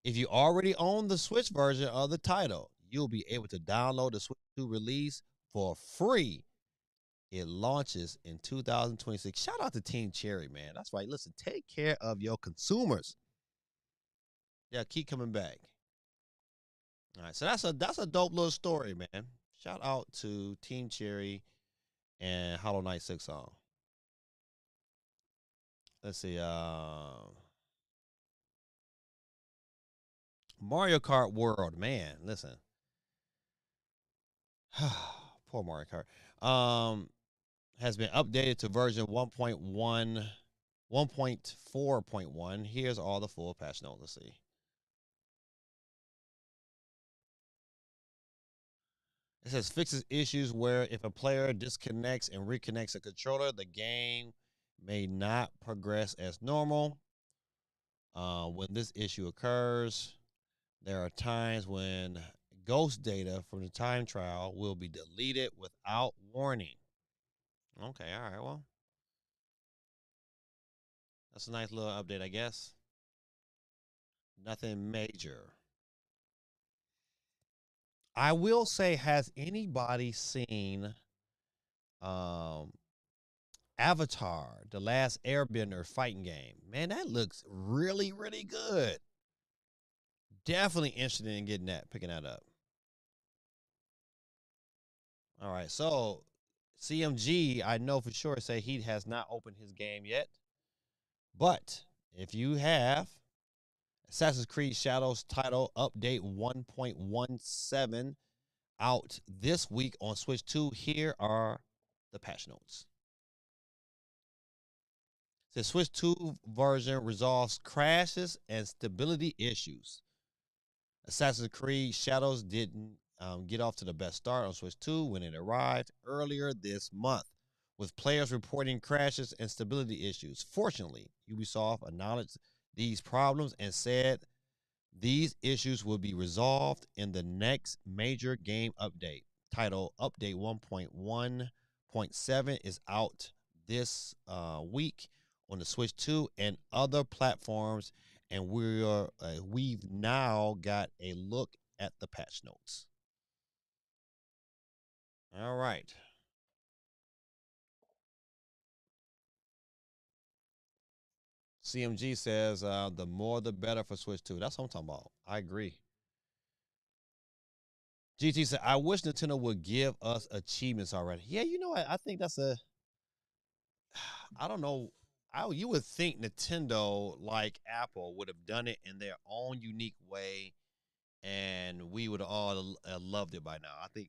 B: If you already own the Switch version of the title, you'll be able to download the Switch 2 release for free. It launches in 2026. Shout out to Team Cherry, man. That's right. Listen, take care of your consumers. Yeah, keep coming back. All right, so that's a dope little story, man. Shout out to Team Cherry and Hollow Knight 6 song. Let's see. Mario Kart World, man. Listen, poor Mario Kart. Has been updated to version 1.1, 1.4.1. Here's all the full patch notes. Let's see. It says fixes issues where if a player disconnects and reconnects a controller, the game may not progress as normal. When this issue occurs, there are times when ghost data from the time trial will be deleted without warning. Okay, all right, well, that's a nice little update, I guess. Nothing major. I will say, has anybody seen um, Avatar, the last Airbender fighting game? Man, that looks really, really good. Definitely interested in getting that, picking that up. All right, so CMG, I know for sure, say he has not opened his game yet. But if you have Assassin's Creed Shadows title update 1.17 out this week on Switch 2, here are the patch notes. The Switch 2 version resolves crashes and stability issues. Assassin's Creed Shadows didn't get off to the best start on Switch 2 when it arrived earlier this month, with players reporting crashes and stability issues. Fortunately, Ubisoft acknowledged these problems and said these issues will be resolved in the next major game update. Titled Update 1.1.7 is out this week on the Switch 2 and other platforms, and we've now got a look at the patch notes. All right. CMG says the more the better for Switch 2. That's what I'm talking about. I agree. GT said, I wish Nintendo would give us achievements already. Yeah, you know what? I think that's a I don't know. You would think Nintendo, like Apple, would have done it in their own unique way, and we would all loved it by now. I think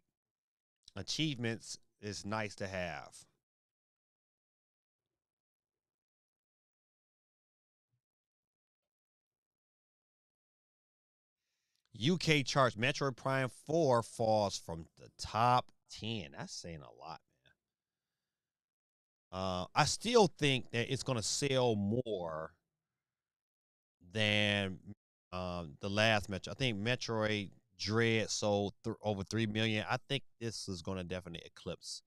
B: achievements is nice to have. UK charts Metroid Prime 4 falls from the top 10. That's saying a lot, man. I still think that it's going to sell more than the last Metro. I think Metroid Dread sold over 3 million. I think this is going to definitely eclipse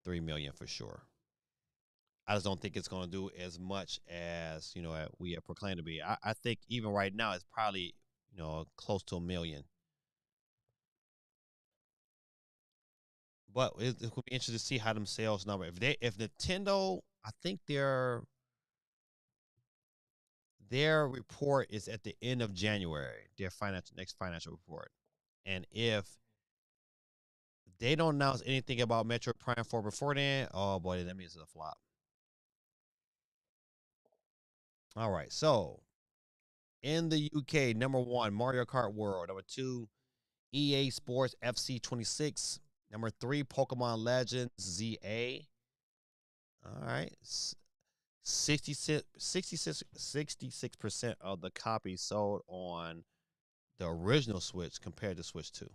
B: 3 million for sure. I just don't think it's going to do as much as we have proclaimed to be. I think even right now it's probably close to 1 million. But it will be interesting to see how them sales number. If Nintendo, I think their report is at the end of January. Their next financial report, and if they don't announce anything about Metro Prime 4 before then, oh boy, that means it's a flop. All right, so in the UK, number 1, Mario Kart World. Number 2, EA Sports FC 26. Number 3, Pokemon Legends ZA. All right. 66% of the copies sold on the original Switch compared to Switch 2.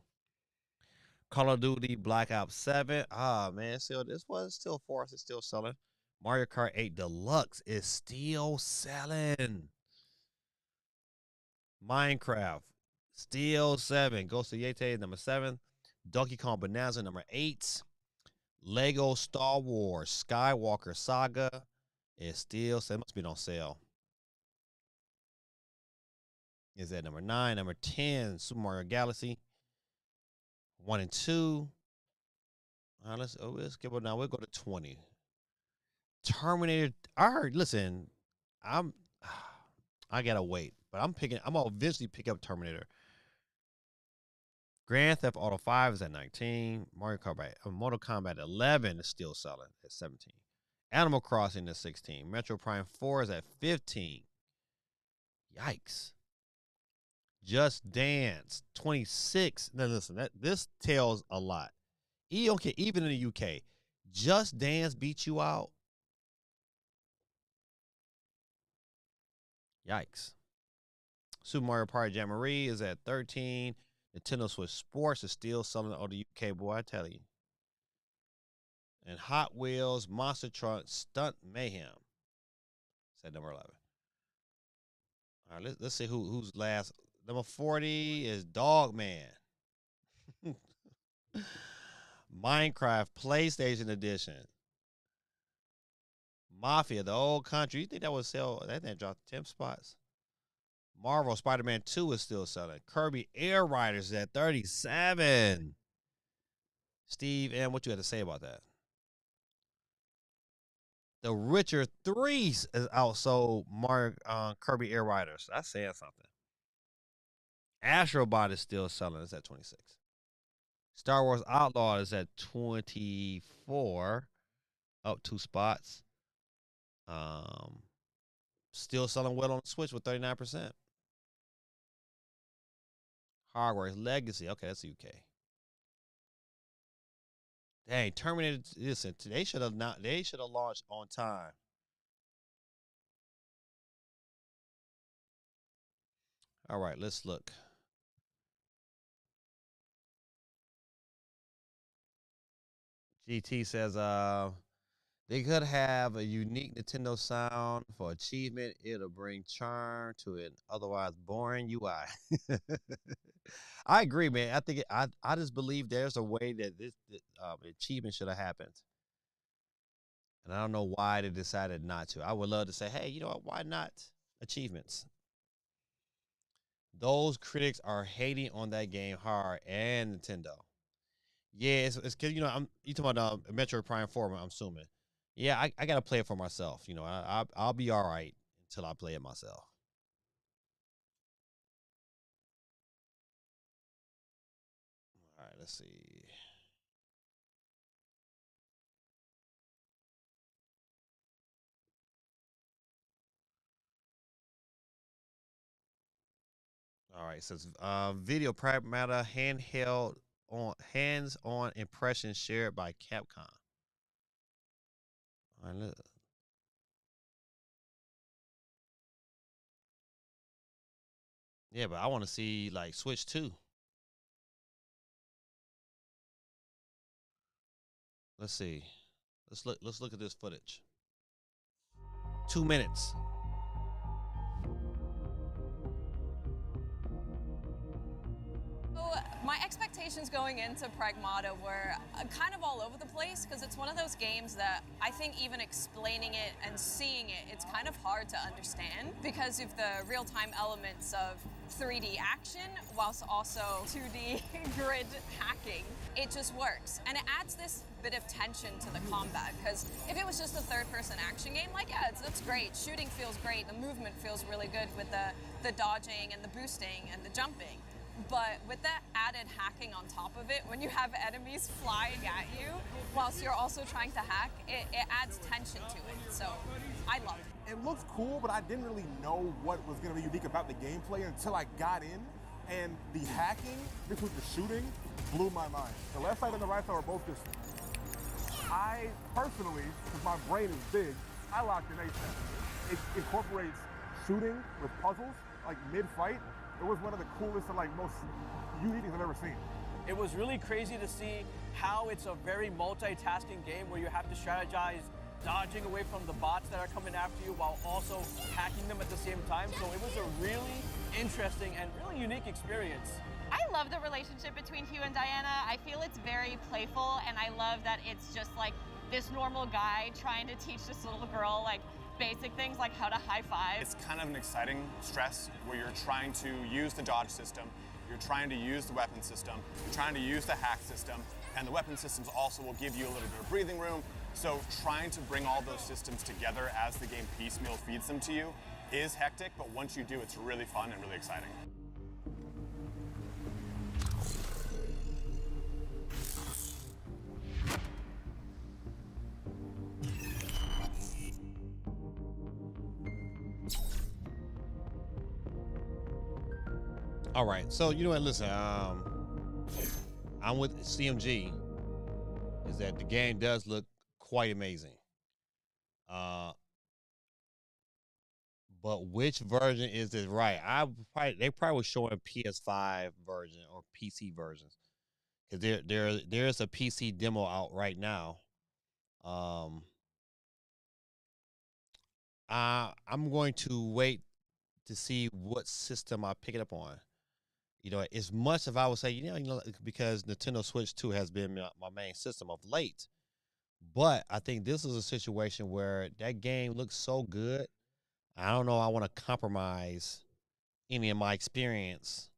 B: Call of Duty Black Ops 7. Ah, man, still this was still for us. It's still selling. Mario Kart 8 Deluxe is still selling. Minecraft still 7. Ghost of Yete number 7. Donkey Kong Bonanza number 8. Lego Star Wars Skywalker Saga is still, so it must be on sale. Is that number 9? Number 10, Super Mario Galaxy 1 and 2. Let's skip it now. We'll go to 20. Terminator. Listen, I gotta wait, but I'm gonna eventually pick up Terminator. Grand Theft Auto 5 is at 19. Mortal Kombat 11 is still selling at 17. Animal Crossing is 16. Metro Prime 4 is at 15. Yikes. Just Dance 26. Now listen, this tells a lot. Okay, even in the UK, Just Dance beat you out. Yikes. Super Mario Party Jamboree is at 13. Nintendo Switch Sports is still selling on the UK, boy, I tell you. And Hot Wheels Monster Truck Stunt Mayhem is at number 11. All right, let's see who's last. Number 40 is Dogman. Minecraft PlayStation Edition. Mafia, the old country. You think that would sell? That thing dropped 10 spots. Marvel Spider-Man 2 is still selling. Kirby Air Riders is at 37. Steve M., what you had to say about that? The Witcher 3 is outsold Kirby Air Riders. That's saying something. Astrobot is still selling. It's at 26. Star Wars Outlaw is at 24. Up 2 spots. Still selling well on the Switch with 39%. Hogwarts Legacy. Okay, that's UK. Dang, Terminator. Listen, they should have launched on time. All right, let's look. GT says they could have a unique Nintendo sound for achievement. It'll bring charm to an otherwise boring UI. I agree, man. I think I just believe there's a way that this achievement should have happened. And I don't know why they decided not to. I would love to say, hey, you know what? Why not achievements? Those critics are hating on that game hard and Nintendo. Yeah, it's cause you talking about Metro Prime 4, I'm assuming. Yeah, I gotta play it for myself. I'll be all right until I play it myself. All right, let's see. All right, so video Pragmata hands-on impressions shared by Capcom. All right, look. Yeah, but I want to see like Switch 2. Let's see. Let's look at this footage. 2 minutes.
C: My expectations going into Pragmata were kind of all over the place because it's one of those games that I think even explaining it and seeing it, it's kind of hard to understand because of the real-time elements of 3D action whilst also 2D grid hacking. It just works. And it adds this bit of tension to the combat because if it was just a third-person action game, like, yeah, that's great. Shooting feels great. The movement feels really good with the dodging and the boosting and the jumping. But with that added hacking on top of it, when you have enemies flying at you whilst you're also trying to hack, it adds tension to it. So I love it.
D: It looks cool, but I didn't really know what was going to be unique about the gameplay until I got in. And the hacking mixed with the shooting blew my mind. The left side and the right side were both just... I personally, because my brain is big, I locked in ASAP. It incorporates shooting with puzzles, like mid-fight. It was one of the coolest and like most unique things I've ever seen.
E: It was really crazy to see how it's a very multitasking game where you have to strategize, dodging away from the bots that are coming after you while also hacking them at the same time. So it was a really interesting and really unique experience.
F: I love the relationship between Hugh and Diana. I feel it's very playful, and I love that it's just like this normal guy trying to teach this little girl like basic things like how to high five.
G: It's kind of an exciting stress where you're trying to use the dodge system, you're trying to use the weapon system, you're trying to use the hack system, and the weapon systems also will give you a little bit of breathing room. So trying to bring all those systems together as the game piecemeal feeds them to you is hectic, but once you do, it's really fun and really exciting.
B: All right, so you know what? Listen, I'm with CMG. Is that the game does look quite amazing. But which version is this right? They probably was showing PS5 version or PC versions because there's a PC demo out right now. I'm going to wait to see what system I pick it up on. You know, as much as I would say, you know, because Nintendo Switch 2 has been my main system of late. But I think this is a situation where that game looks so good. I don't know. I want to compromise any of my experience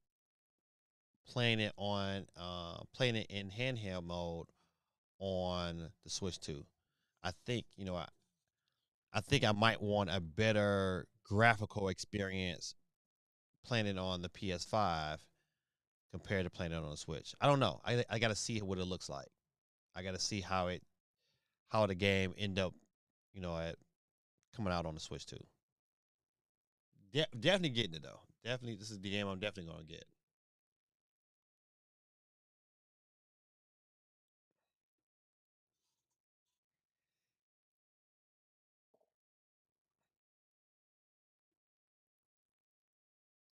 B: playing it in handheld mode on the Switch 2. I think, you know, I think I might want a better graphical experience playing it on the PS5 compared to playing it on the Switch. I don't know. I got to see what it looks like. I got to see how the game end up, you know, coming out on the Switch too. Definitely getting it though. Definitely, this is the game I'm definitely going to get.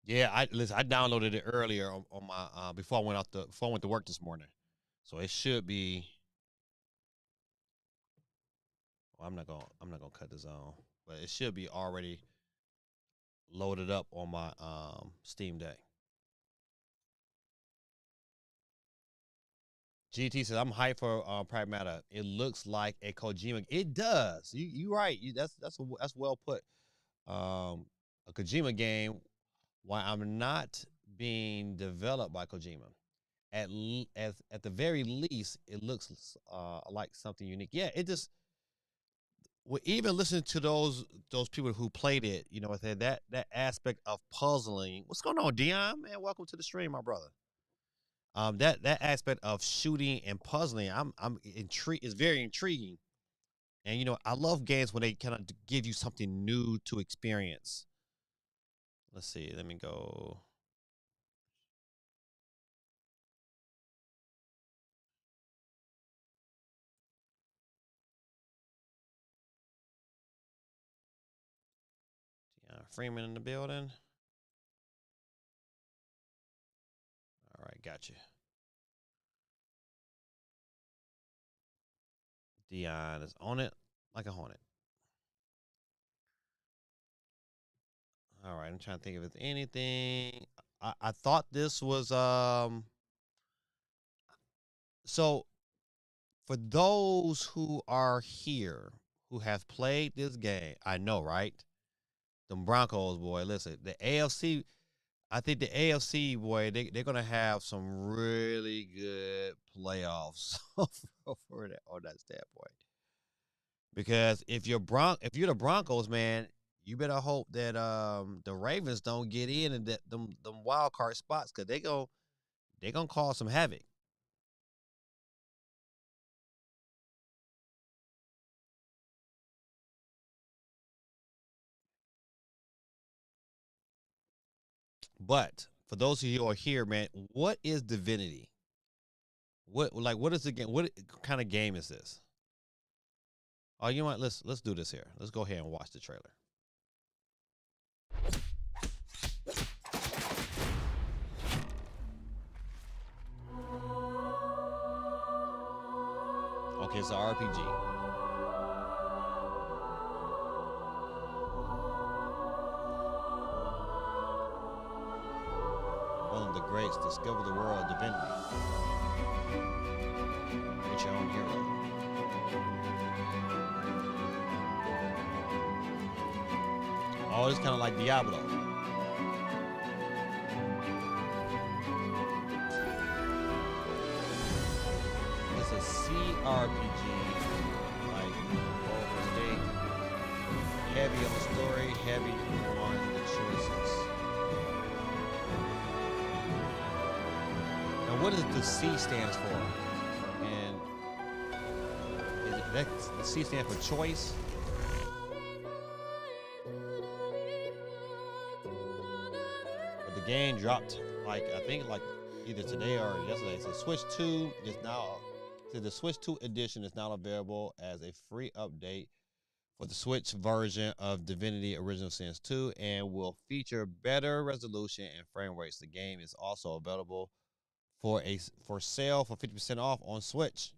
B: Yeah, I downloaded it earlier on my before I went to work this morning, so it should be. Well, I'm not gonna cut this on, but it should be already loaded up on my Steam Deck. GT says I'm hyped for Pragmata. It looks like a Kojima. It does. You right. That's well put. A Kojima game. Why I'm not being developed by Kojima. At the very least, it looks like something unique. Yeah, it just. Well, even listening to those people who played it, you know, that aspect of puzzling. What's going on, Dion? Man, welcome to the stream, my brother. That aspect of shooting and puzzling, I'm intrigued. Is very intriguing, and you know, I love games when they kind of give you something new to experience. Let's see. Let me go. Freeman in the building. All right, gotcha. Dion is on it like a hornet. All right, I'm trying to think if it's anything. I thought this was so for those who are here who have played this game, I know, right? Them Broncos, boy, listen, the AFC, I think the AFC, boy, they're gonna have some really good playoffs for that on that standpoint. Because if you're the Broncos, man, you better hope that the Ravens don't get in and that them wild card spots because they gonna cause some havoc. But for those of you who are here, man, what is Divinity? What is the game? What kind of game is this? Oh, you know what? Let's do this here. Let's go ahead and watch the trailer. Okay, it's an RPG. One of the greats discover the world of divinity. Get your own hero. Oh, it's kind of like Diablo. It's a CRPG, like State. Heavy on the story, heavy on the choices. Now, what does the C stands for? And is it that the C stands for choice? But the game dropped, like I think like either today or yesterday. So Switch 2 is now. So the Switch 2 edition is now available as a free update for the Switch version of Divinity Original Sins 2 and will feature better resolution and frame rates. The game is also available for sale for 50% off on Switch.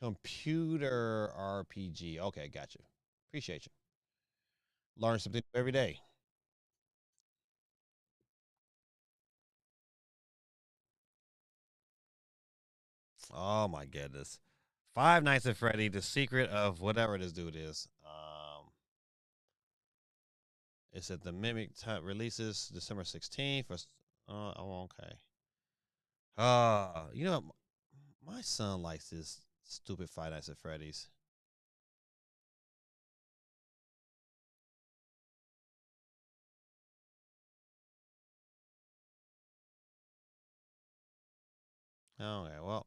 B: Computer RPG. Okay, got you. Appreciate you. Learn something every day. Oh my goodness. Five Nights at Freddy, the secret of whatever this dude is. It's at the Mimic releases December 16th. Oh, okay. You know, my son likes this stupid Five Nights at Freddy's. Okay, well,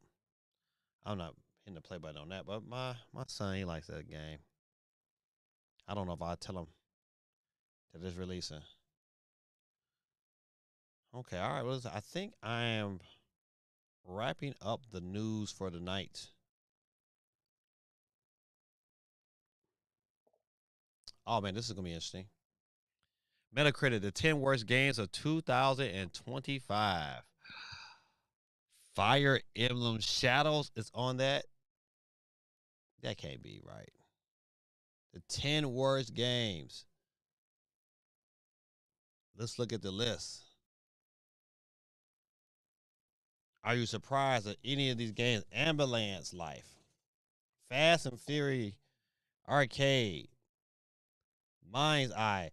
B: I'm not hitting the play button on that, but my son, he likes that game. I don't know if I tell him that it's releasing. Okay, all right. Well, I think I am wrapping up the news for the night. Oh man, this is gonna be interesting. Metacritic, the 10 worst games of 2025. Fire Emblem Shadows is on that. That can't be right. The 10 worst games. Let's look at the list. Are you surprised at any of these games? Ambulance Life, Fast and Fury Arcade, Mind's Eye,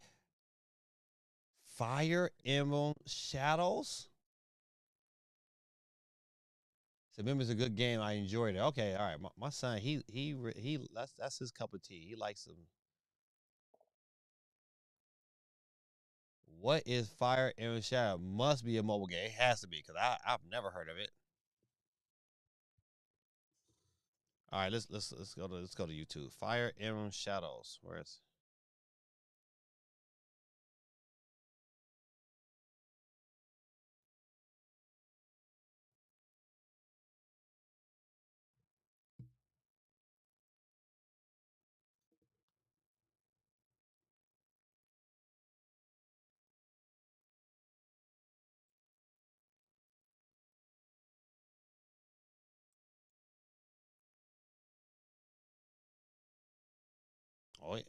B: Fire Emblem Shadows. So remember, it's a good game. I enjoyed it. Okay, all right. My son, he that's his cup of tea. He likes them. What is Fire Emblem Shadow? Must be a mobile game. It has to be because I've never heard of it. All right, let's go to YouTube. Fire Emblem Shadows. Where is? Oh, yeah.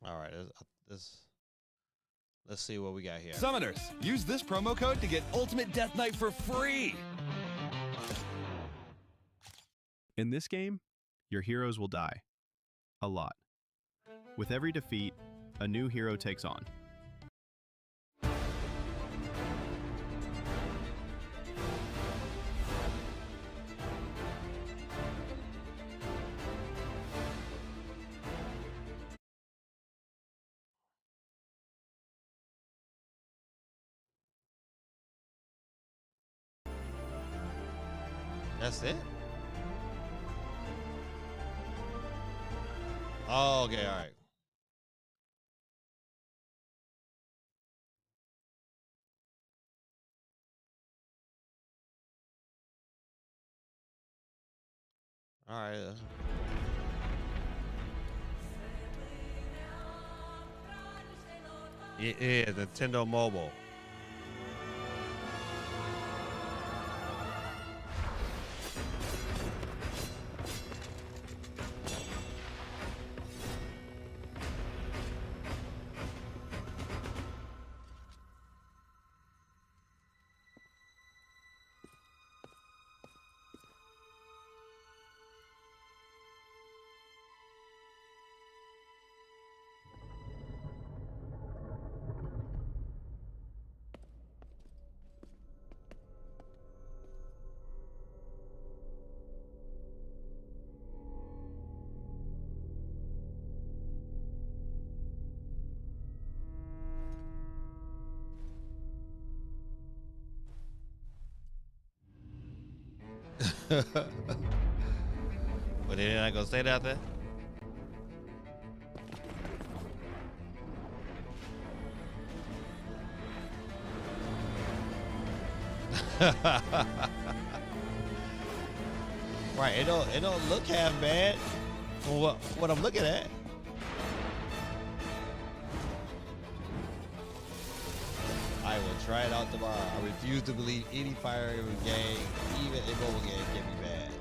B: All right. Let's see what we got here.
H: Summoners, use this promo code to get Ultimate Death Knight for free.
I: In this game, your heroes will die. A lot. With every defeat, a new hero takes on.
B: That's it? Oh, okay, all right. All right. Yeah, Nintendo Mobile. But they're not gonna say that there. Right, it don't look half bad from what I'm looking at. I will try it out tomorrow. I refuse to believe any Fire Emblem game, even a mobile game, can be bad.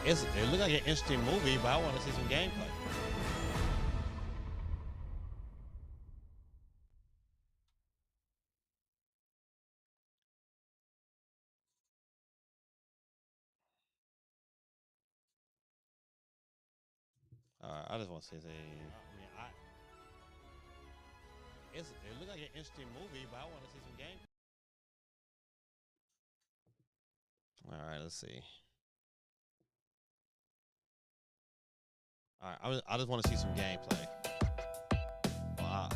B: It looked like an interesting movie, but I want to see some gameplay. All right, I just want to see something. It looked like an interesting movie, but I want to see some gameplay. All right, let's see. All right, I just want to see some gameplay. Wow.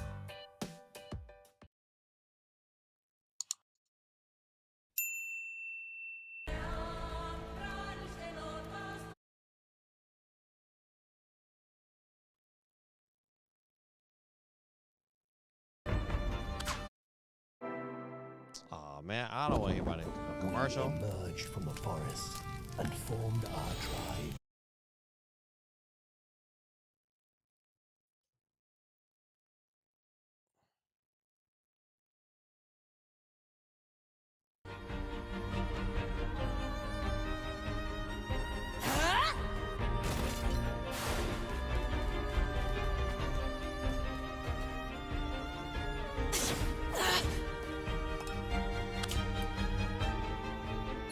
B: Oh man, I don't want to hear about it. A commercial.
J: We emerged from the forest and formed our tribe.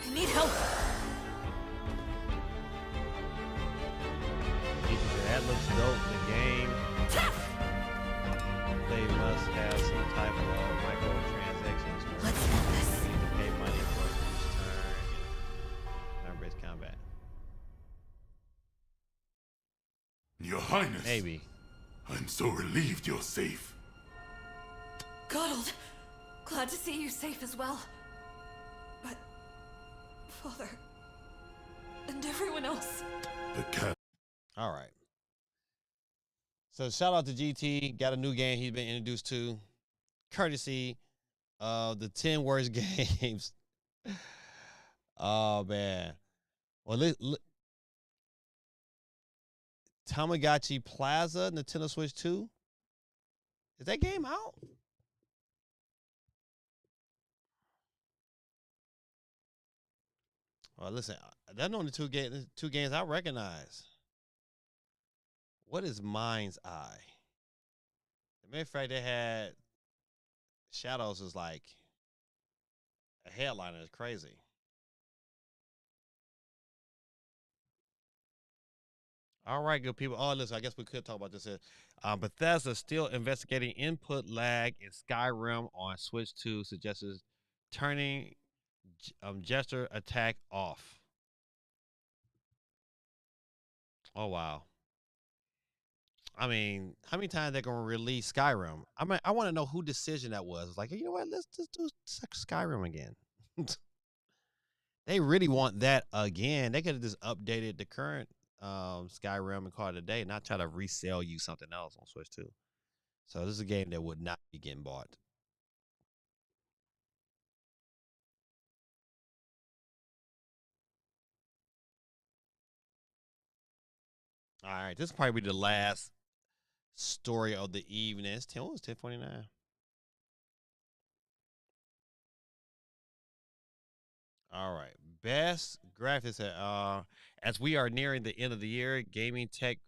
C: I need help.
B: That looks dope. The game. They must have some type of microtransactions.
C: Let's do this.
B: You need to pay money for each turn. Turn-based combat.
A: Your Highness.
B: Maybe.
A: I'm so relieved you're safe.
C: Goddard, glad to see you safe as well. But, Father, and everyone else.
A: The cat.
B: All right. So shout out to GT. Got a new game he's been introduced to, courtesy of the 10 worst games. Oh man. Well, Tamagotchi Plaza, Nintendo Switch 2. Is that game out? Well, listen, that's only two games I recognize. What is Mind's Eye? The matter of fact, they had Shadows is like a headliner. Is crazy. All right, good people. Oh, listen, I guess we could talk about this. Bethesda still investigating input lag in Skyrim on Switch 2, suggests turning gesture attack off. Oh, wow. I mean, how many times they're gonna release Skyrim? I mean, I want to know who decision that was. Like, you know what? Let's just do Skyrim again. They really want that again. They could have just updated the current Skyrim and call it a day, not try to resell you something else on Switch 2. So this is a game that would not be getting bought. All right, this will probably be the last story of the evening. It's 10:49. All right. Best graphics. As we are nearing the end of the year, gaming tech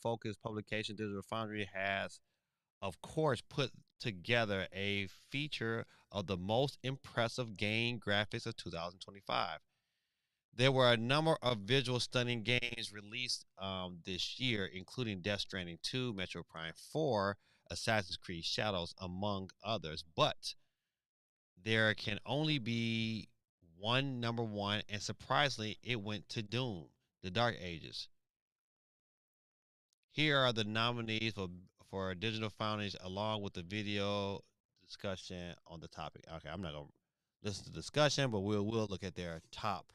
B: focused publication Digital Foundry has, of course, put together a feature of the most impressive game graphics of 2025. There were a number of visual stunning games released this year, including Death Stranding 2, Metro Prime 4, Assassin's Creed Shadows, among others. But there can only be one number one, and surprisingly, it went to Doom, The Dark Ages. Here are the nominees for Digital Foundries, along with the video discussion on the topic. Okay, I'm not gonna listen to the discussion, but we'll look at their top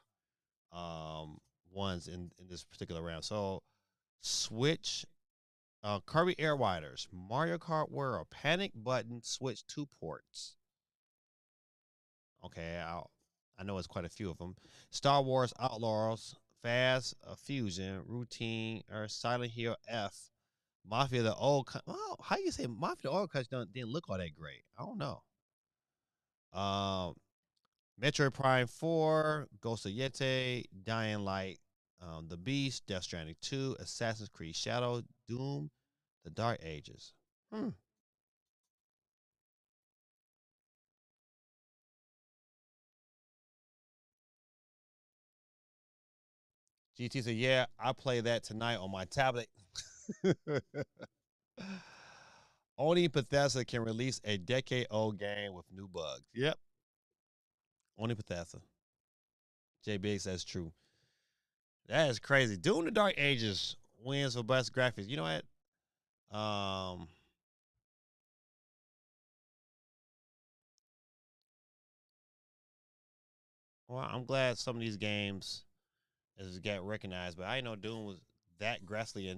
B: ones in this particular round. So, Switch, Kirby Air Riders, Mario Kart World, Panic Button, Switch 2 ports. Okay, I know it's quite a few of them. Star Wars Outlaws, Fast Fusion, Routine, or Silent Hill F, Mafia the Old. Well, how you say Mafia the Old Country didn't look all that great? I don't know. Metroid Prime 4, Ghost of Yeti, Dying Light, The Beast, Death Stranding 2, Assassin's Creed Shadow, Doom, The Dark Ages. GT said, yeah, I play that tonight on my tablet. Only Bethesda can release a decade-old game with new bugs. Yep. Only Bethesda. J Big says true. That is crazy. Doom the Dark Ages wins for best graphics. You know what? Well, I'm glad some of these games has got recognized, but I didn't know Doom was that graphically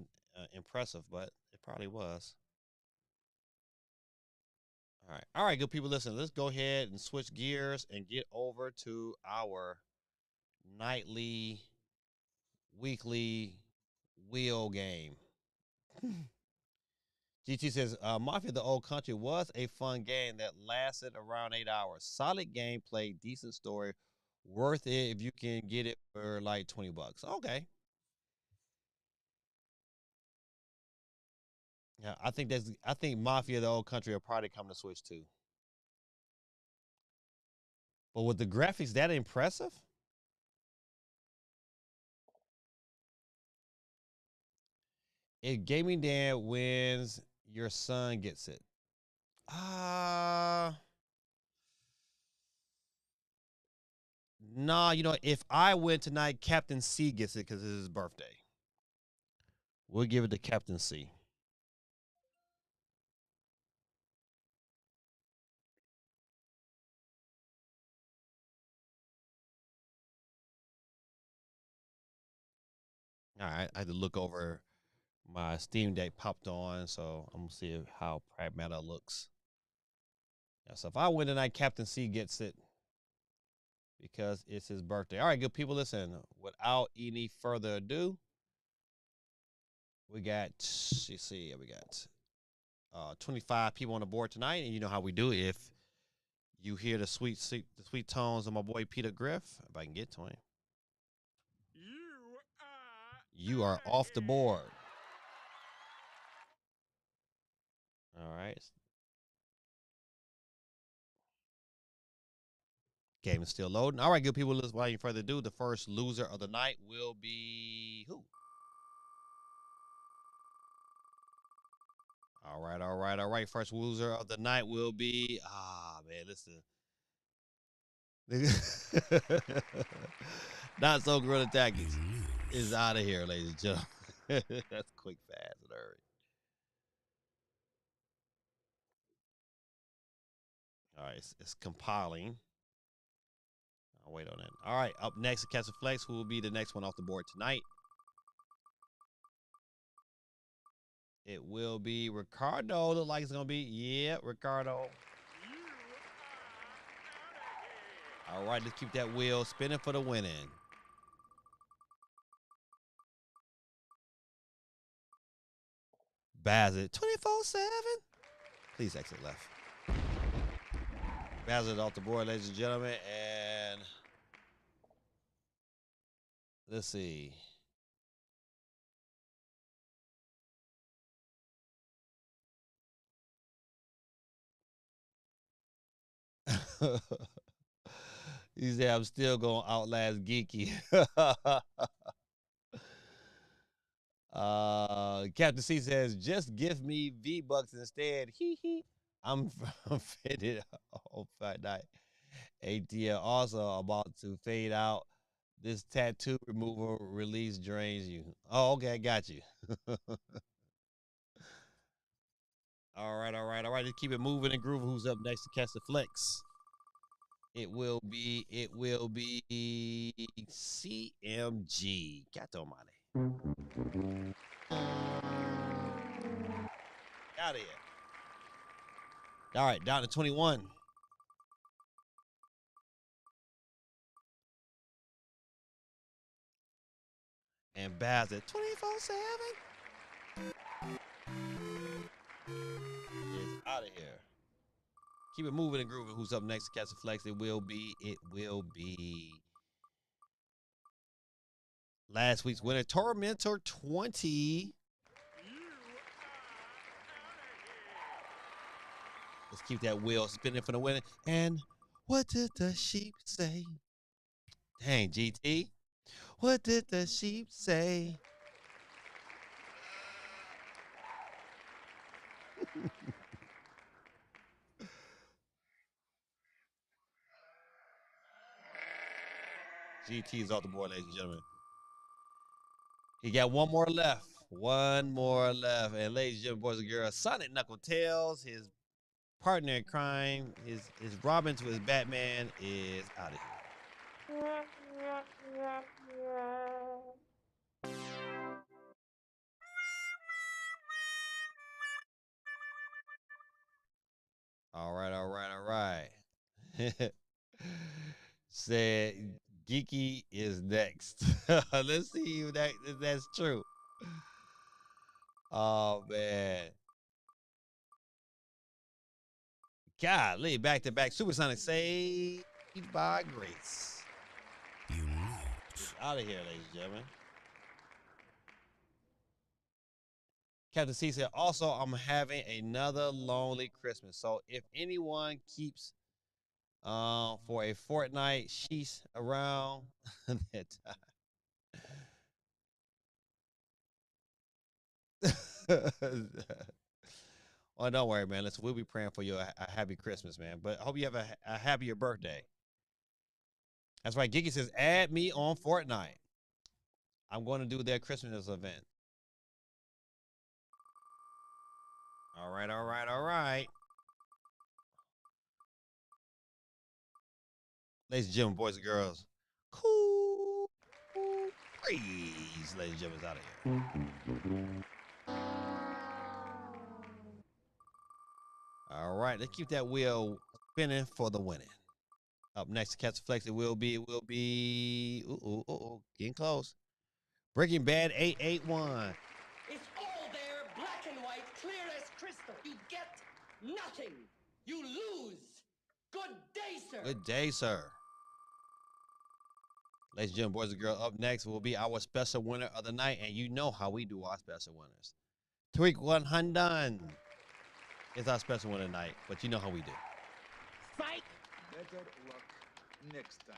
B: impressive, but it probably was. All right, good people. Listen, let's go ahead and switch gears and get over to our nightly, weekly wheel game. GT says, Mafia the Old Country was a fun game that lasted around 8 hours. Solid gameplay, decent story, worth it if you can get it for like $20. Okay. Yeah, I think Mafia the Old Country will probably come to Switch too. But with the graphics that impressive? If Gaming Dad wins, your son gets it. Nah, if I win tonight, Captain C gets it because it's his birthday. We'll give it to Captain C. All right, I had to look over my Steam Deck popped on, so I'm gonna see how Pragmata looks. Yeah, so if I win tonight, Captain C gets it because it's his birthday. All right, good people, listen. Without any further ado, We got, let's see, we got 25 people on the board tonight, and you know how we do. If you hear the sweet tones of my boy Peter Griff, if I can get to him, you are off the board. All right. Game is still loading. All right, good people. Without any further ado, the first loser of the night will be who? All right. First loser of the night will be man, listen. Not so Gorilla Tactics is out of here, ladies and gentlemen. That's quick, fast, and hurry. All right, it's compiling. I'll wait on that. All right, up next, Castle Flex, who will be the next one off the board tonight. It will be Ricardo. Look like it's gonna be, yeah, Ricardo. All right, let's keep that wheel spinning for the winning. Bassett, 24/7. Please exit left. Bassett off the board, ladies and gentlemen, and let's see. He said, I'm still going to outlast Geeky. Captain C says, just give me V-Bucks instead. Hee. I'm fitted on Friday night. ATL also about to fade out. This tattoo removal release drains you. Oh, okay, got you. All right. Let's keep it moving and grooving. Who's up next to catch the flex? It will be CMG. Gato Money. Out of here. All right, down to 21. And Baz at 24/7 is out of here. Keep it moving and grooving. Who's up next to catch the flex? It will be last week's winner, Tormentor 20. Let's keep that wheel spinning for the winner. And what did the sheep say? Dang, GT. What did the sheep say? GT's off the board, ladies and gentlemen. He got one more left. And ladies and gentlemen, boys and girls, Sonic Knuckle Tails, his partner in crime, his Robin to his Batman, is out of here. All right. Said Geeky is next. Let's see if that's true. Oh man. Golly, back-to-back Supersonic saved by grace.
A: You lose.
B: Out of here, ladies and gentlemen. Captain C said, also, I'm having another lonely Christmas. So if anyone keeps for a fortnight, she's around that time. Oh, don't worry, man. Listen, we'll be praying for you a happy Christmas, man. But I hope you have a happier birthday. That's right. Gigi says, add me on Fortnite. I'm going to do their Christmas event. All right. Ladies and gentlemen, boys and girls, cool breeze. Ladies and gentlemen, out of here. All right, let's keep that wheel spinning for the winning. Up next to catch the flex, it will be getting close. Breaking Bad 881.
J: It's
K: crystal. You get nothing. You lose. Good day, sir.
B: Good day, sir. Ladies and gentlemen, boys and girls, up next will be our special winner of the night, and you know how we do our special winners. TWIG 100 is our special winner tonight, but you know how we do.
K: Psych.
L: Better luck next time.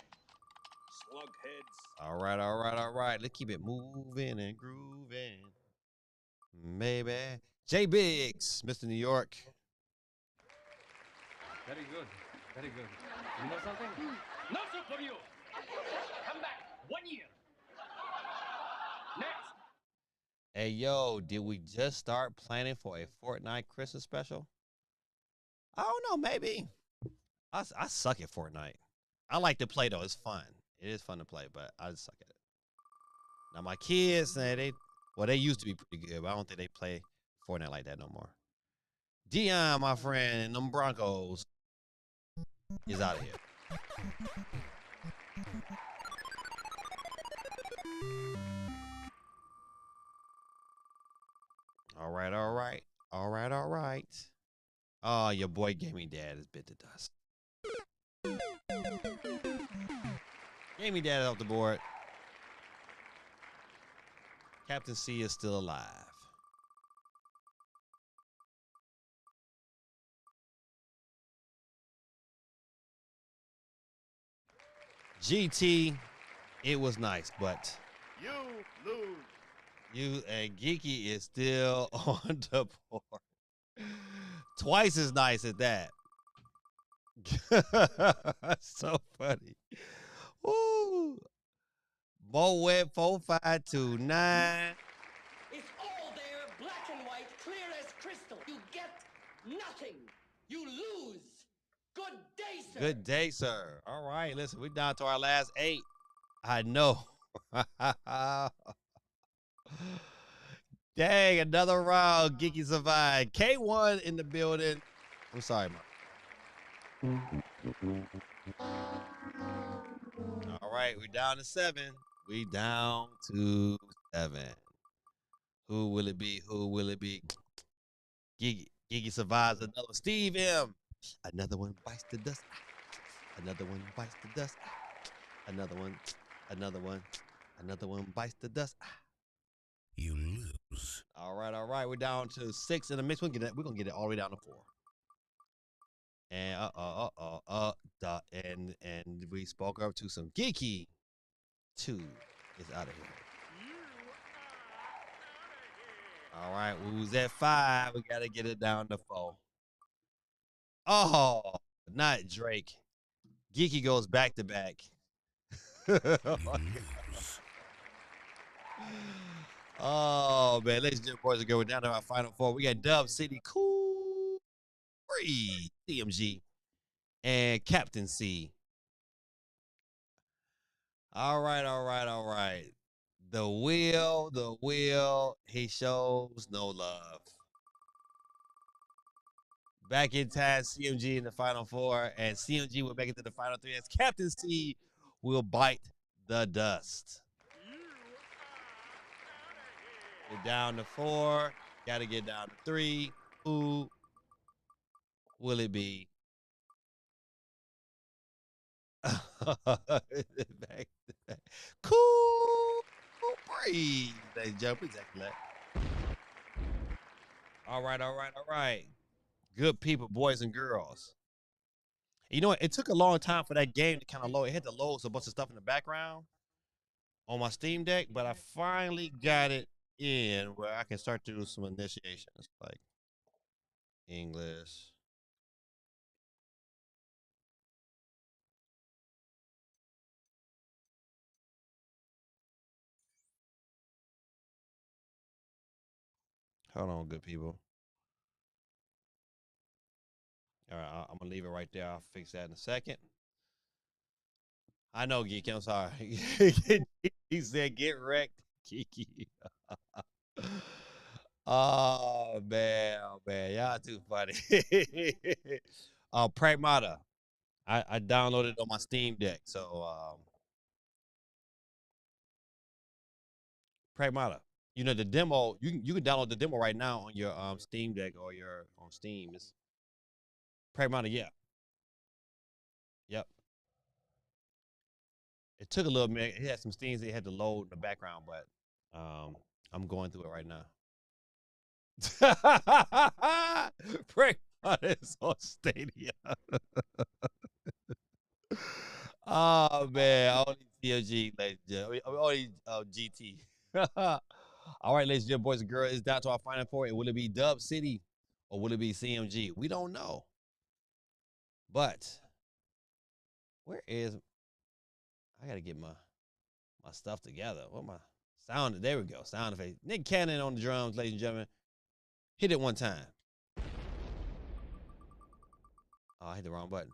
L: Slugheads.
B: All right, all right, all right. Let's keep it moving and grooving. Maybe. J Biggs, Mr. New York.
M: Very good. Very good. You know something? No soup for you. Come back 1 year. Next.
B: Hey, yo, did we just start planning for a Fortnite Christmas special? I don't know, maybe. I suck at Fortnite. I like to play, though. It's fun. It is fun to play, but I just suck at it. Now, my kids, they used to be pretty good, but I don't think they play Fortnite like that no more. Dion, my friend, and them Broncos is out of here. All right, all right. All right, all right. Oh, your boy Gaming Dad is bit to dust. Gaming Dad is off the board. Captain C is still alive. GT, it was nice, but
L: You lose.
B: you and Geeky is still on the board. Twice as nice at that. That's so funny. Woo. Moet 4529.
K: It's all there, black and white, clear as crystal. You get nothing. You lose. Good day, sir.
B: Good day, sir. All right, listen, we're down to our last 8. I know. Dang, another round. Geeky survived. K1 in the building. I'm sorry, Mark. All right, we're down to 7. We down to 7. Who will it be? Who will it be? Geeky survives another. Steve M. Another one bites the dust. Another one bites the dust. Another one. Another one. Another one bites the dust.
A: You lose.
B: All right, all right. We're down to 6 in the mix. We're gonna get it all the way down to 4. And and we spoke up to some Geeky. 2 is out of here. All right, we was at 5. We gotta get it down to 4. Oh, not Drake. Geeky goes back to back. Oh man, ladies and gentlemen, boys and girls, we're down to our final 4. We got Dub City, Cool Free, CMG, and Captain C. All right, all right, all right. The wheel, he shows no love. Back in time, CMG in the final 4, and CMG will make it to the final 3 as Captain C will bite the dust. We're down to 4. Got to get down to 3. Who will it be? back. Cool breeze. They jump exactly. All right, all right, all right. Good people, boys and girls. You know what? It took a long time for that game to kind of load. It had to load a bunch of stuff in the background on my Steam Deck, but I finally got it in where I can start to do some initiations like English. Hold on, good people. All right, I'm gonna leave it right there. I'll fix that in a second. I know, Geeky. I'm sorry. He said, "Get wrecked, Geeky." Oh man, y'all too funny. Pragmata. I downloaded it on my Steam Deck, so Pragmata. You know the demo. You can download the demo right now on your Steam Deck or your on Steam. It's Pragmata. Yeah. Yep. It took a little minute. It had some things that had to load in the background, but I'm going through it right now. Pragmata is on Stadia. Oh man, only TLG, ladies and gentlemen. Only GT. All right, ladies and gentlemen, boys and girls, it's down to our final four. And will it be Dub City or will it be CMG? We don't know. But where is I gotta get my stuff together. What my sound? There we go. Sound effect. Nick Cannon on the drums, ladies and gentlemen. Hit it one time. Oh, I hit the wrong button.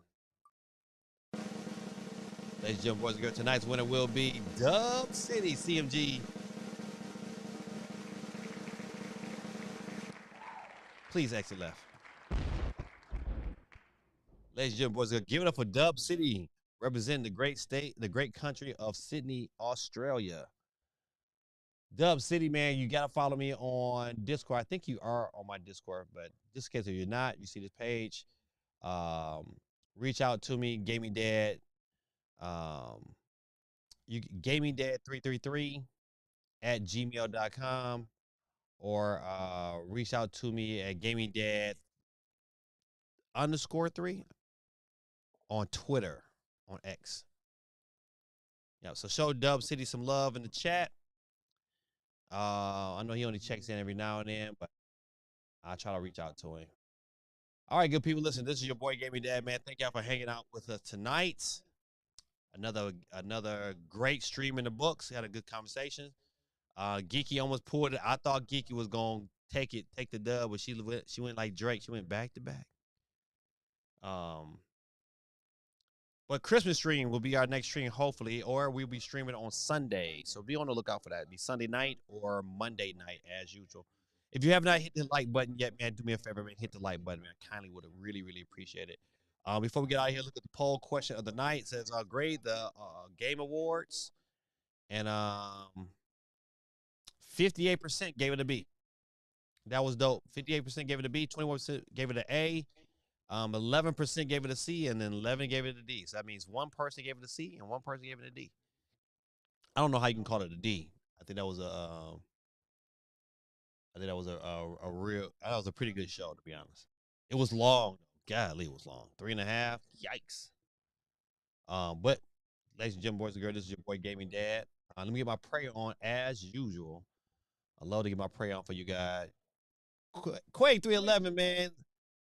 B: Ladies and gentlemen, boys and girls, tonight's winner will be Dub City CMG. Please exit left. Ladies and gentlemen, boys and girls, give it up for Dub City, representing the great state, the great country of Sydney, Australia. Dub City, man, you gotta follow me on Discord. I think you are on my Discord, but just in case if you're not, you see this page. Reach out to me, Gaming Dad. You Gaming Dad 333 at gmail.com or reach out to me at Gaming Dad _3 on Twitter, on X. Yeah, so show Dub City some love in the chat. I know he only checks in every now and then, but I try to reach out to him. All right, good people. Listen, this is your boy Gaming Dad, man. Thank y'all for hanging out with us tonight. Another great stream in the books. Had a good conversation. Geeky almost pulled it. I thought Geeky was gonna take the dub, but she went like Drake. She went back to back. But Christmas stream will be our next stream, hopefully, or we'll be streaming on Sunday. So be on the lookout for that. It'll be Sunday night or Monday night, as usual. If you have not hit the like button yet, man, do me a favor, man. Hit the like button, man. I kindly would have really, really appreciate it. Before we get out of here, look at the poll question of the night. It says, grade the Game Awards. And 58% gave it a B. That was dope. 58% gave it a B. 21% gave it an A. 11% gave it a C, and then 11 gave it a D. So that means one person gave it a C and one person gave it a D. I don't know how you can call it a D. I think that was a real. That was a pretty good show, to be honest. It was long. Golly, it was long. 3.5. Yikes. But ladies and gentlemen, boys and girls, this is your boy Gaming Dad. Let me get my prayer on as usual. I love to get my prayer on for you guys. Quake 311, man.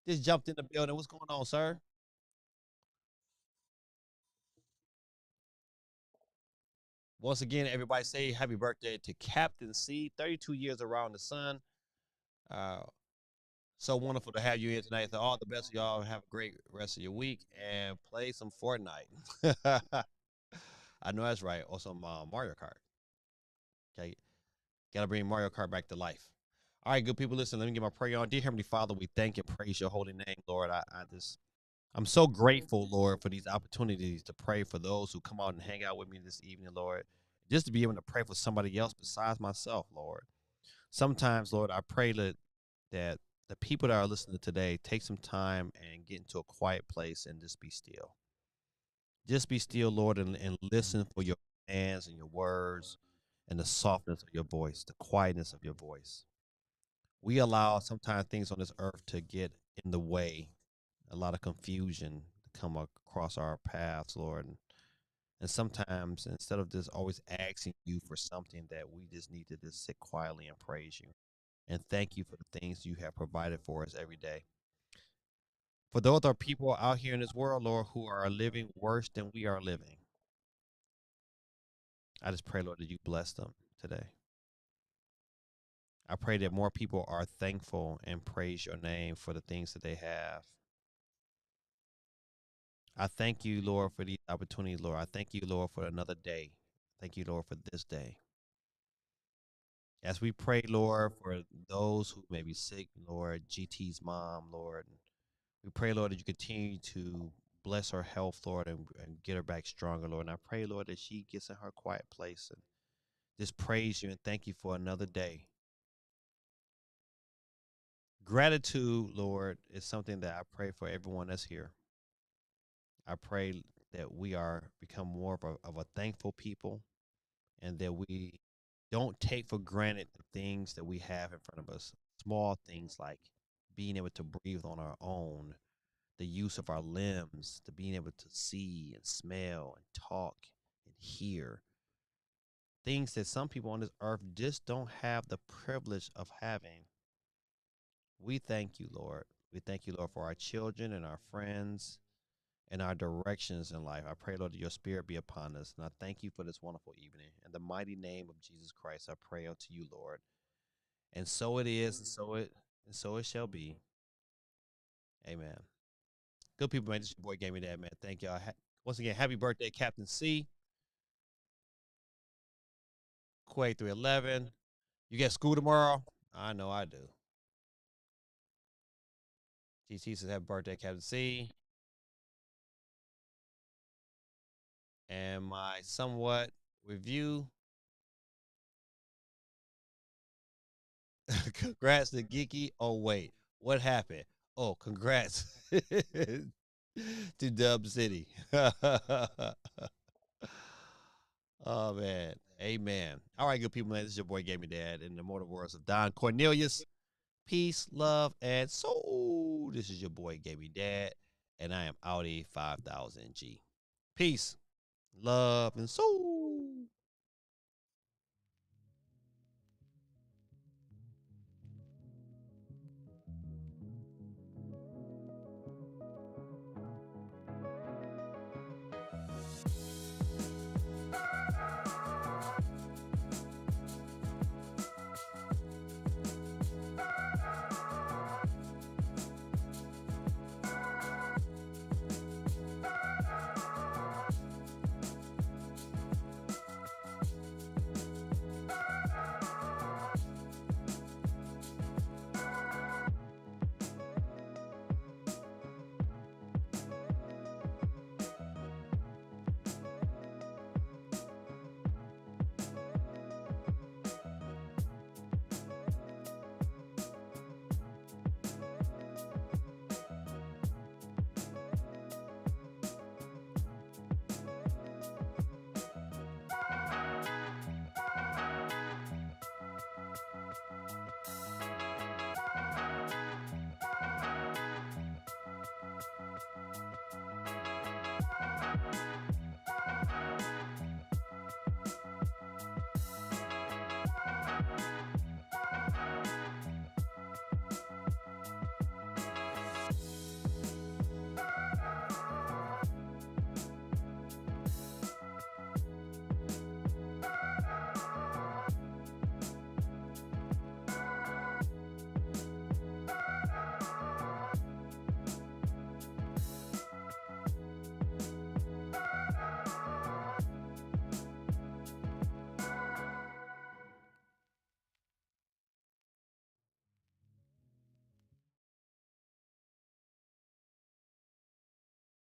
B: Just jumped in the building. What's going on, sir? Once again, everybody say happy birthday to Captain C. 32 years around the sun. So wonderful to have you here tonight. So all the best of y'all. Have a great rest of your week and play some Fortnite. I know that's right. Or some Mario Kart. Okay. Got to bring Mario Kart back to life. All right, good people, listen, let me get my prayer on. Dear Heavenly Father, we thank and praise your holy name, Lord. I'm so grateful, Lord, for these opportunities to pray for those who come out and hang out with me this evening, Lord. Just to be able to pray for somebody else besides myself, Lord. Sometimes, Lord, I pray that the people that are listening today take some time and get into a quiet place and just be still. Just be still, Lord, and listen for your hands and your words and the softness of your voice, the quietness of your voice. We allow sometimes things on this earth to get in the way, a lot of confusion to come across our paths, Lord. And sometimes instead of just always asking you for something, that we just need to just sit quietly and praise you and thank you for the things you have provided for us every day. For those are people out here in this world, Lord, who are living worse than we are living, I just pray, Lord, that you bless them today. I pray that more people are thankful and praise your name for the things that they have. I thank you, Lord, for these opportunities, Lord. I thank you, Lord, for another day. Thank you, Lord, for this day. As we pray, Lord, for those who may be sick, Lord, GT's mom, Lord, we pray, Lord, that you continue to bless her health, Lord, and get her back stronger, Lord. And I pray, Lord, that she gets in her quiet place and just praise you and thank you for another day. Gratitude, Lord, is something that I pray for everyone that's here. I pray that we become more of a thankful people, and that we don't take for granted the things that we have in front of us. Small things like being able to breathe on our own, the use of our limbs, to being able to see and smell and talk and hear. Things that some people on this earth just don't have the privilege of having. We thank you, Lord. We thank you, Lord, for our children and our friends and our directions in life. I pray, Lord, that your spirit be upon us. And I thank you for this wonderful evening. In the mighty name of Jesus Christ, I pray unto you, Lord. And so it is, and so it shall be. Amen. Good people, man. This your boy gave me that, man. Thank y'all. Once again, happy birthday, Captain C. Quay 311. You get school tomorrow? I know I do. GT says happy birthday, Captain C. And my somewhat review. Congrats to Geeky. Oh, wait. What happened? Oh, congrats to Dub City. Oh, man. Amen. All right, good people, man. This is your boy Gaming Dad in the mortal words of Don Cornelius. Peace, love, and soul. This is your boy Gaming Dad, and I am Audi 5000G. Peace, love, and soul.